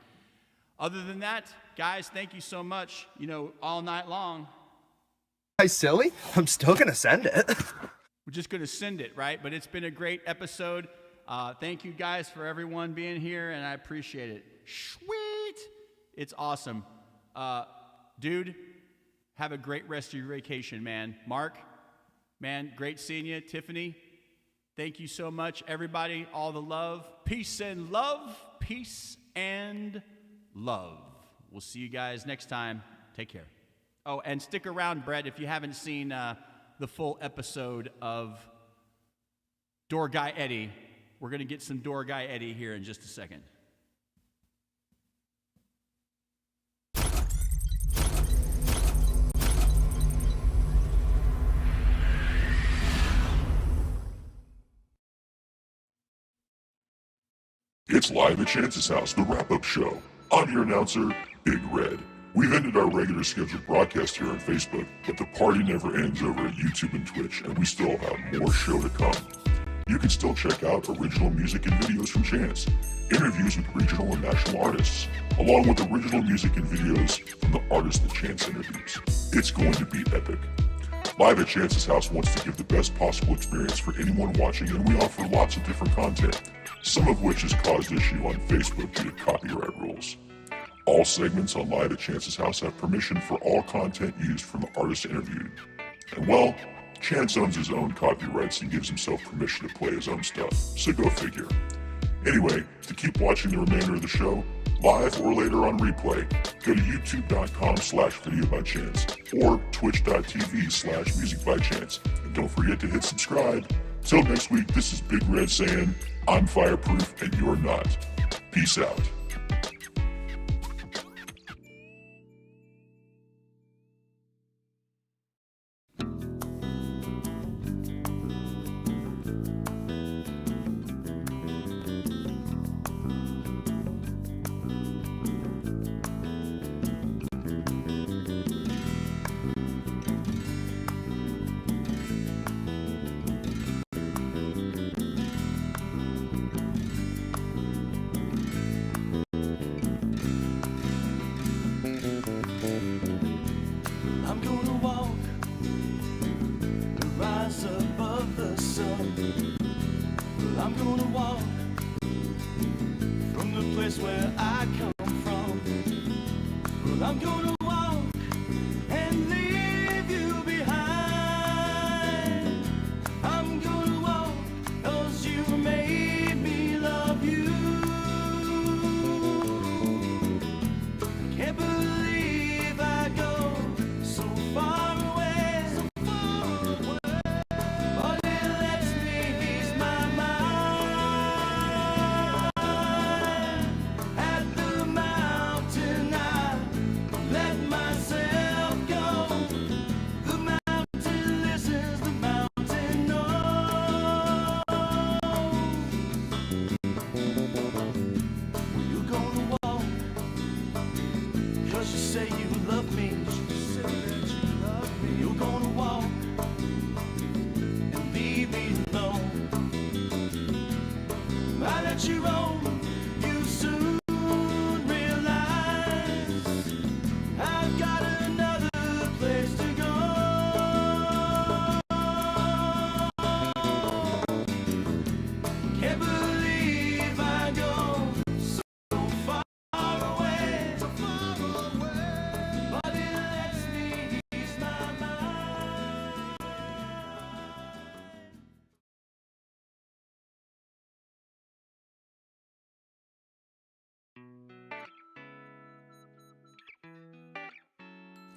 Other than that, guys, thank you so much. You know, all night long. Guys, silly? I'm still gonna send it. We're just going to send it, right? But it's been a great episode. Thank you guys for everyone being here, and I appreciate it. Sweet. It's awesome. Dude, have a great rest of your vacation, man. Mark, man, great seeing you. Tiffany, thank you so much. Everybody, all the love. Peace and love. Peace and love. We'll see you guys next time. Take care. Oh, and stick around, Brett, if you haven't seen the full episode of Door Guy Eddie. We're going to get some Door Guy Eddie here in just a second. It's live at Chance's house, the wrap-up show. I'm your announcer, Big Red. We've ended our regular scheduled broadcast here on Facebook, but the party never ends over at YouTube and Twitch, and we still have more show to come. You can still check out original music and videos from Chance, interviews with regional and national artists, along with original music and videos from the artists that Chance interviews. It's going to be epic. Live at Chance's house wants to give the best possible experience for anyone watching, and we offer lots of different content, some of which has caused issue on Facebook due to copyright rules. All segments on Live at Chance's house have permission for all content used from the artists interviewed. And well, Chance owns his own copyrights and gives himself permission to play his own stuff, so go figure. Anyway, to keep watching the remainder of the show, live or later on replay, go to youtube.com/videobychance or twitch.tv/musicbychance. And don't forget to hit subscribe. Till next week, this is Big Red saying, I'm fireproof and you're not. Peace out. I'm gonna walk and rise above the sun. Well, I'm gonna walk from the place where I come from. Well, I'm gonna walk and leave you behind. I'm gonna walk 'cause you made me love you. I can't believe I go so far away, but it lets me ease my mind. At the mountain I let myself go. The mountain listens, the mountain knows. You're gonna walk 'cause you say you love me. You're gonna walk and leave me alone. I let you roam, you soon realize I've got another place to go. Can't believe I go so far away, but it lets me ease my mind.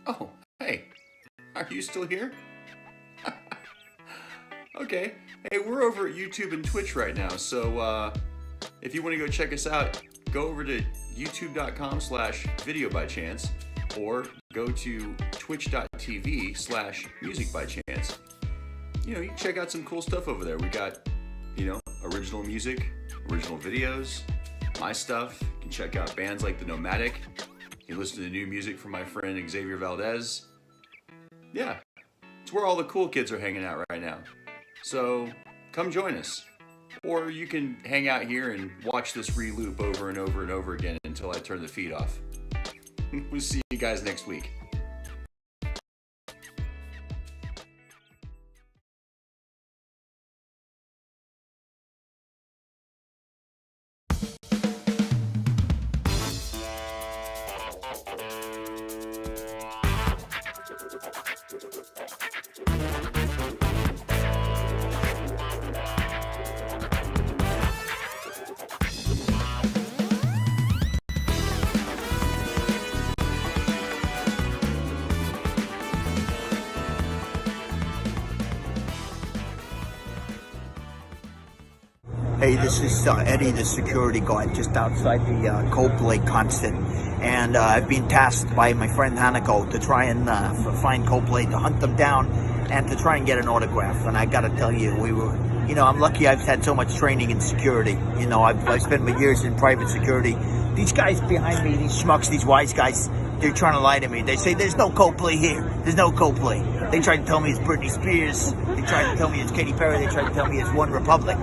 Oh, hey, are you still here? Okay, hey, we're over at YouTube and Twitch right now, so if you want to go check us out, go over to youtube.com/videobychance or go to twitch.tv/musicbychance. You know, you can check out some cool stuff over there. We got, original music, original videos, my stuff. You can check out bands like The Nomadic. You can listen to new music from my friend Xavier Valdez. Yeah, it's where all the cool kids are hanging out right now. So come join us. Or you can hang out here and watch this reloop over and over and over again until I turn the feed off. We'll see you guys next week. Hey, this is Eddie, the security guard, just outside the Coldplay concert. And I've been tasked by my friend Hanako to try and find Coldplay, to hunt them down, and to try and get an autograph. And I gotta tell you, we were You know, I'm lucky I've had so much training in security. You know, I've spent my years in private security. These guys behind me, these schmucks, these wise guys, they're trying to lie to me. They say there's no Coldplay here. There's no Coldplay. They tried to tell me it's Britney Spears. They tried to tell me it's Katy Perry. They tried to tell me it's One Republic.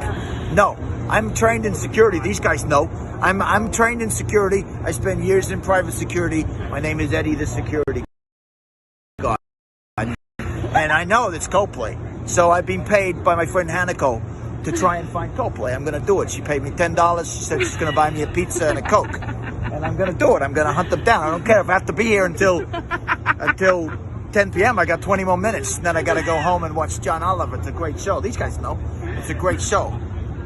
No, I'm trained in security. These guys know. I'm trained in security. I spend years in private security. My name is Eddie the Security God. And I know it's Coldplay. So I've been paid by my friend Hanako to try and find Coldplay. I'm going to do it. She paid me $10. She said she's going to buy me a pizza and a Coke. And I'm going to do it. I'm going to hunt them down. I don't care if I have to be here until 10 p.m. I got 20 more minutes. And then I got to go home and watch John Oliver. It's a great show. These guys know. It's a great show.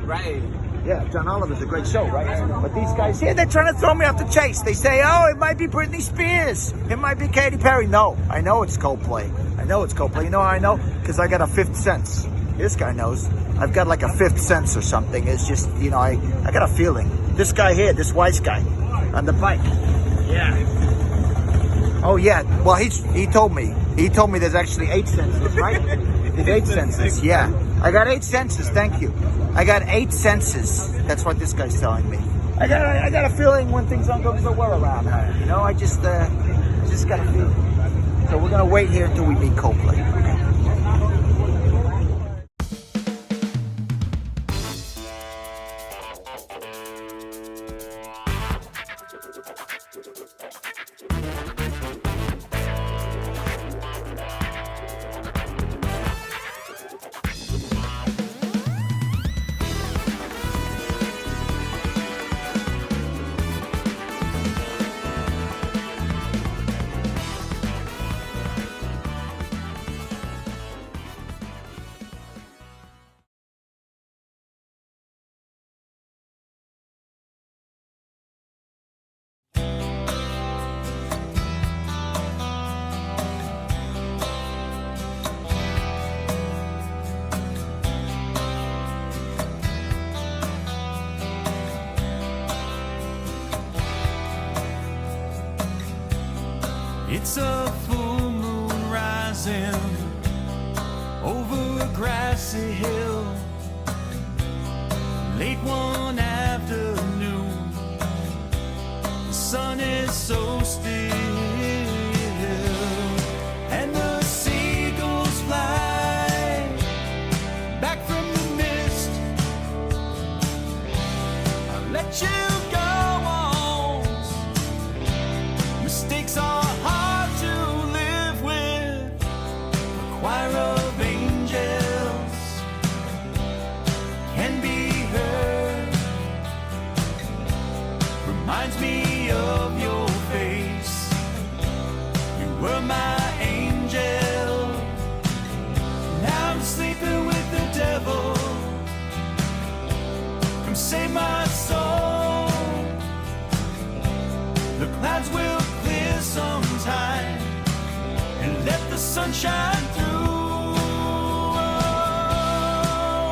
Right. Yeah, John Oliver's a great show, right? But these guys here, they're trying to throw me off the chase. They say, oh, it might be Britney Spears. It might be Katy Perry. No, I know it's Coldplay. I know it's Coldplay. You know how I know? Because I got a fifth sense. This guy knows. I've got like a fifth sense or something. It's just, you know, I got a feeling. This guy here, this wise guy on the bike. Yeah. Oh, yeah. Well, he told me. He told me there's actually 8 senses, right? There's 8 senses. Yeah. I got 8 senses. Thank you. I got 8 senses. That's what this guy's telling me. I got a feeling when things don't go so well around her. You know, I just got a feeling. So we're gonna wait here until we meet Coldplay. It's a full moon rising over a grassy hill. Late one afternoon, the sun is so still, and the seagulls fly back from the mist. I'll let you go on. Mistakes are hard to live with. A choir of angels can be heard. Reminds me of your face. You were my angel. Now I'm sleeping with the devil. Come save my soul. The clouds will clear sometime and let the sun shine through.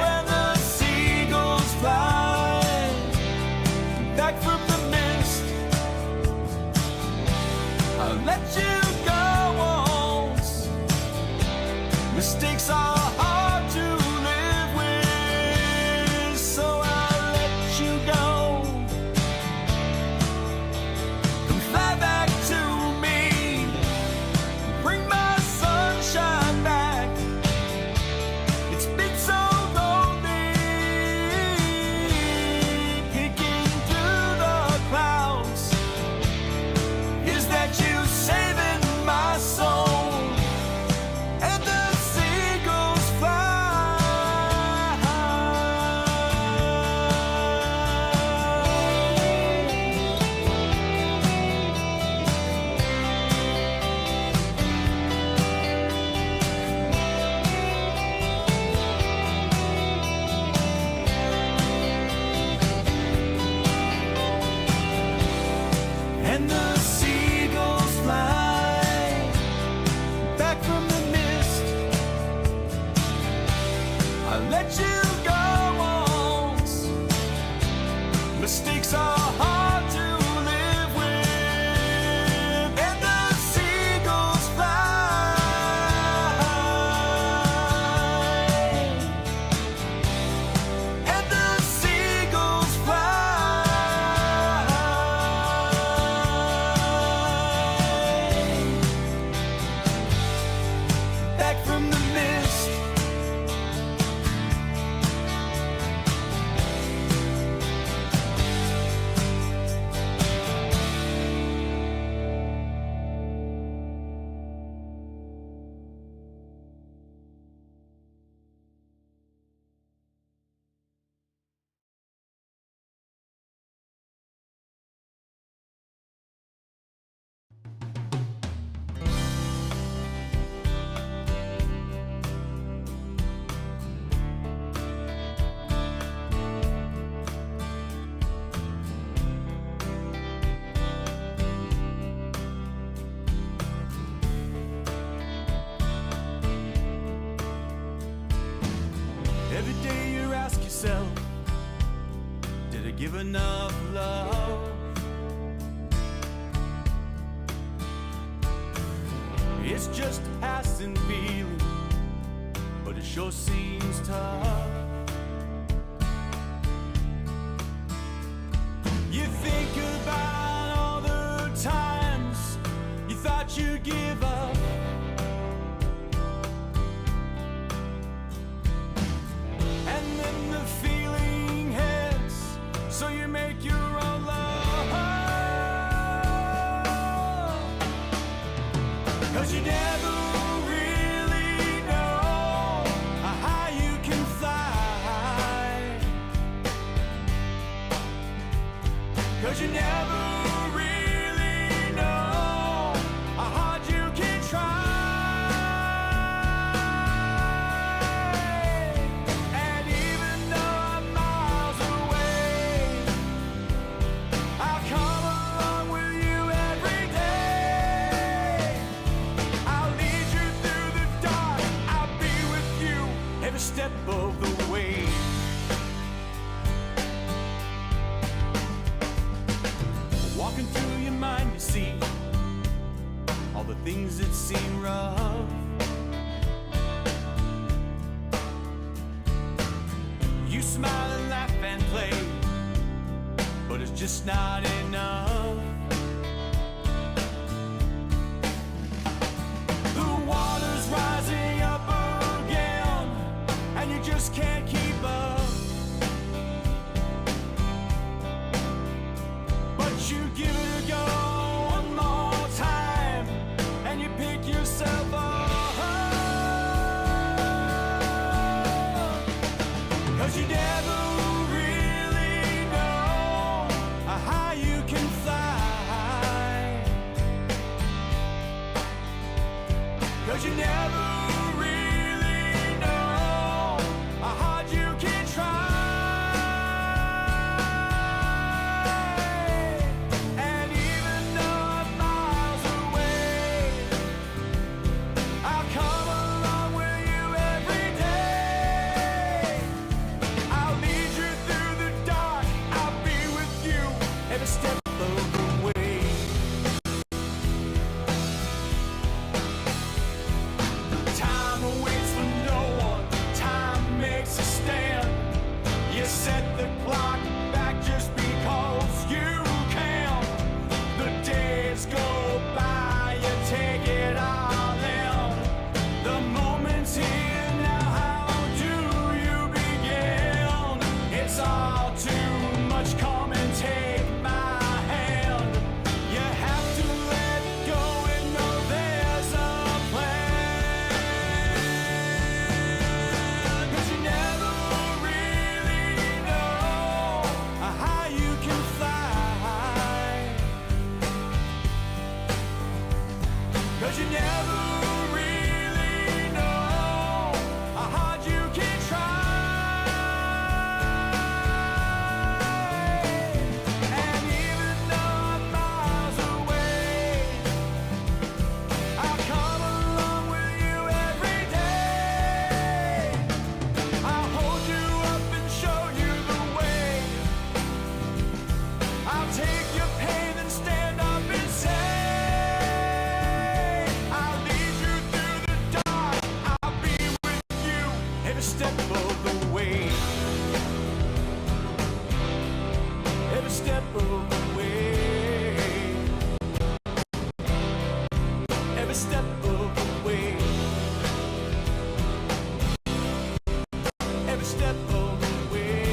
And the seagulls fly back from the mist. I'll let you go once. Mistakes are hard to live with, so I'll let you go. Come fly back to me. Bring my sunshine give enough love. It's just a passing feeling, but it sure seems tough. You think about all the times you thought you'd give up, and then the feeling hits, so you make your own love. 'Cause you never really know how you can fly. 'Cause you never really know how hard you can try. And even though I'm miles away, I'll come along with you every day. I'll lead you through the dark, I'll be with you every step of the way. Walking through your mind, you see all the things that seem rough. You smile and laugh and play, but it's just not enough. The water's rising up again, and you just can't keep up. But you give it a go one more time, and you pick yourself up. 'Cause you never really know how you can fly. 'Cause you never really know how hard you can try. And even though I'm miles away, I'll come along with you every day. I'll lead you through the dark, I'll be with you every step of the way. Time waits for no one, time makes a stand. You set the clock back just because you can. The days go by, you take it all in. The moment's here now, how do you begin? It's all too much, come and take my hand. You have to let go and know there's a plan. 'Cause you never really know how you can fly. 'Cause you never really know how hard you can try. And even though I'm miles away, I'll come along with you every day. I'll hold you up and show you the way. I'll take your pain and stand up and say, I'll lead you through the dark, I'll be with you every step of the way. Every step of the way. Every step of the way. Every step of the way.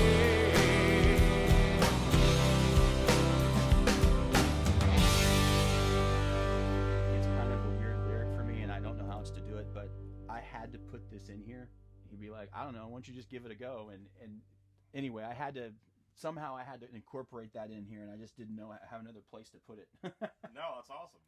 It's kind of a weird lyric for me, and I don't know how else to do it, but I had to put this in here. He'd be like, I don't know, why don't you just give it a go? And anyway, I had to incorporate that in here, and I just didn't know how another place to put it. No, that's awesome.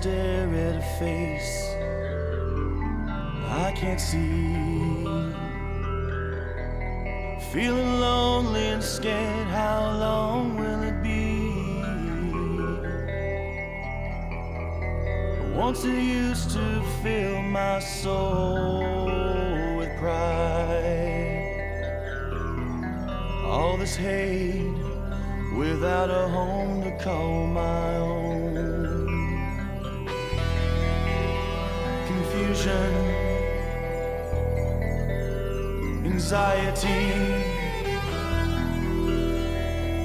stare at a face I can't see. Feeling lonely and scared, how long will it be? Once it used to fill my soul with pride. All this hate without a home to call my own. Confusion, anxiety,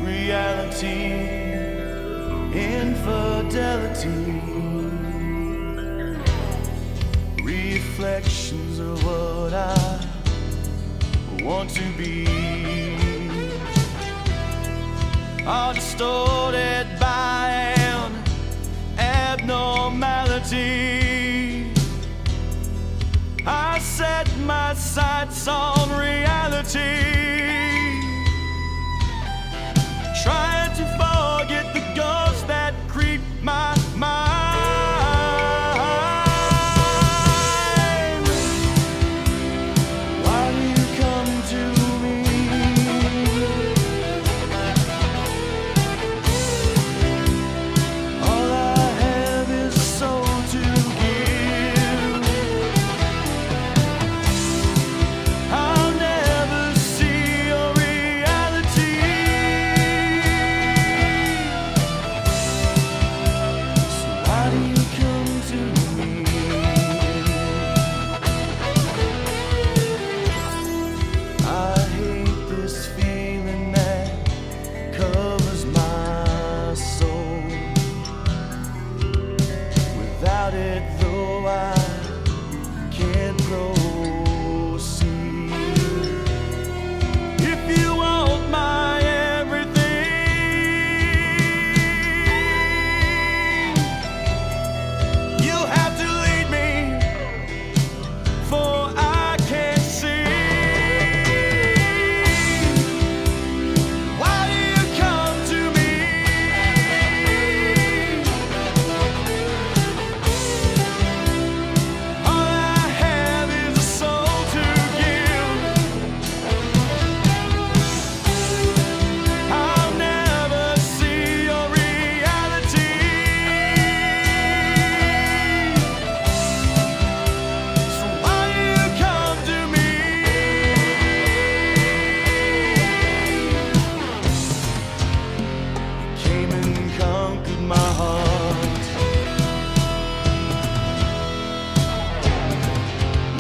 reality, infidelity, reflections of what I want to be are distorted by an abnormality. I set my sights on reality, trying to forget the ghosts that creep my mind. Why do you come to me? All I have is soul to give. I'll never see your reality. So why do you come to me? I hate this feeling that covers my soul. Without it, though, I can't proceed. If you want my everything, you'll have to lead me, for I can't see. Why do you come to me? All I have is a soul to give. I'll never see your reality. So why do you come to me? You came and conquered my heart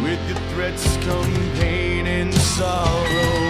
with your threats come pain and sorrow.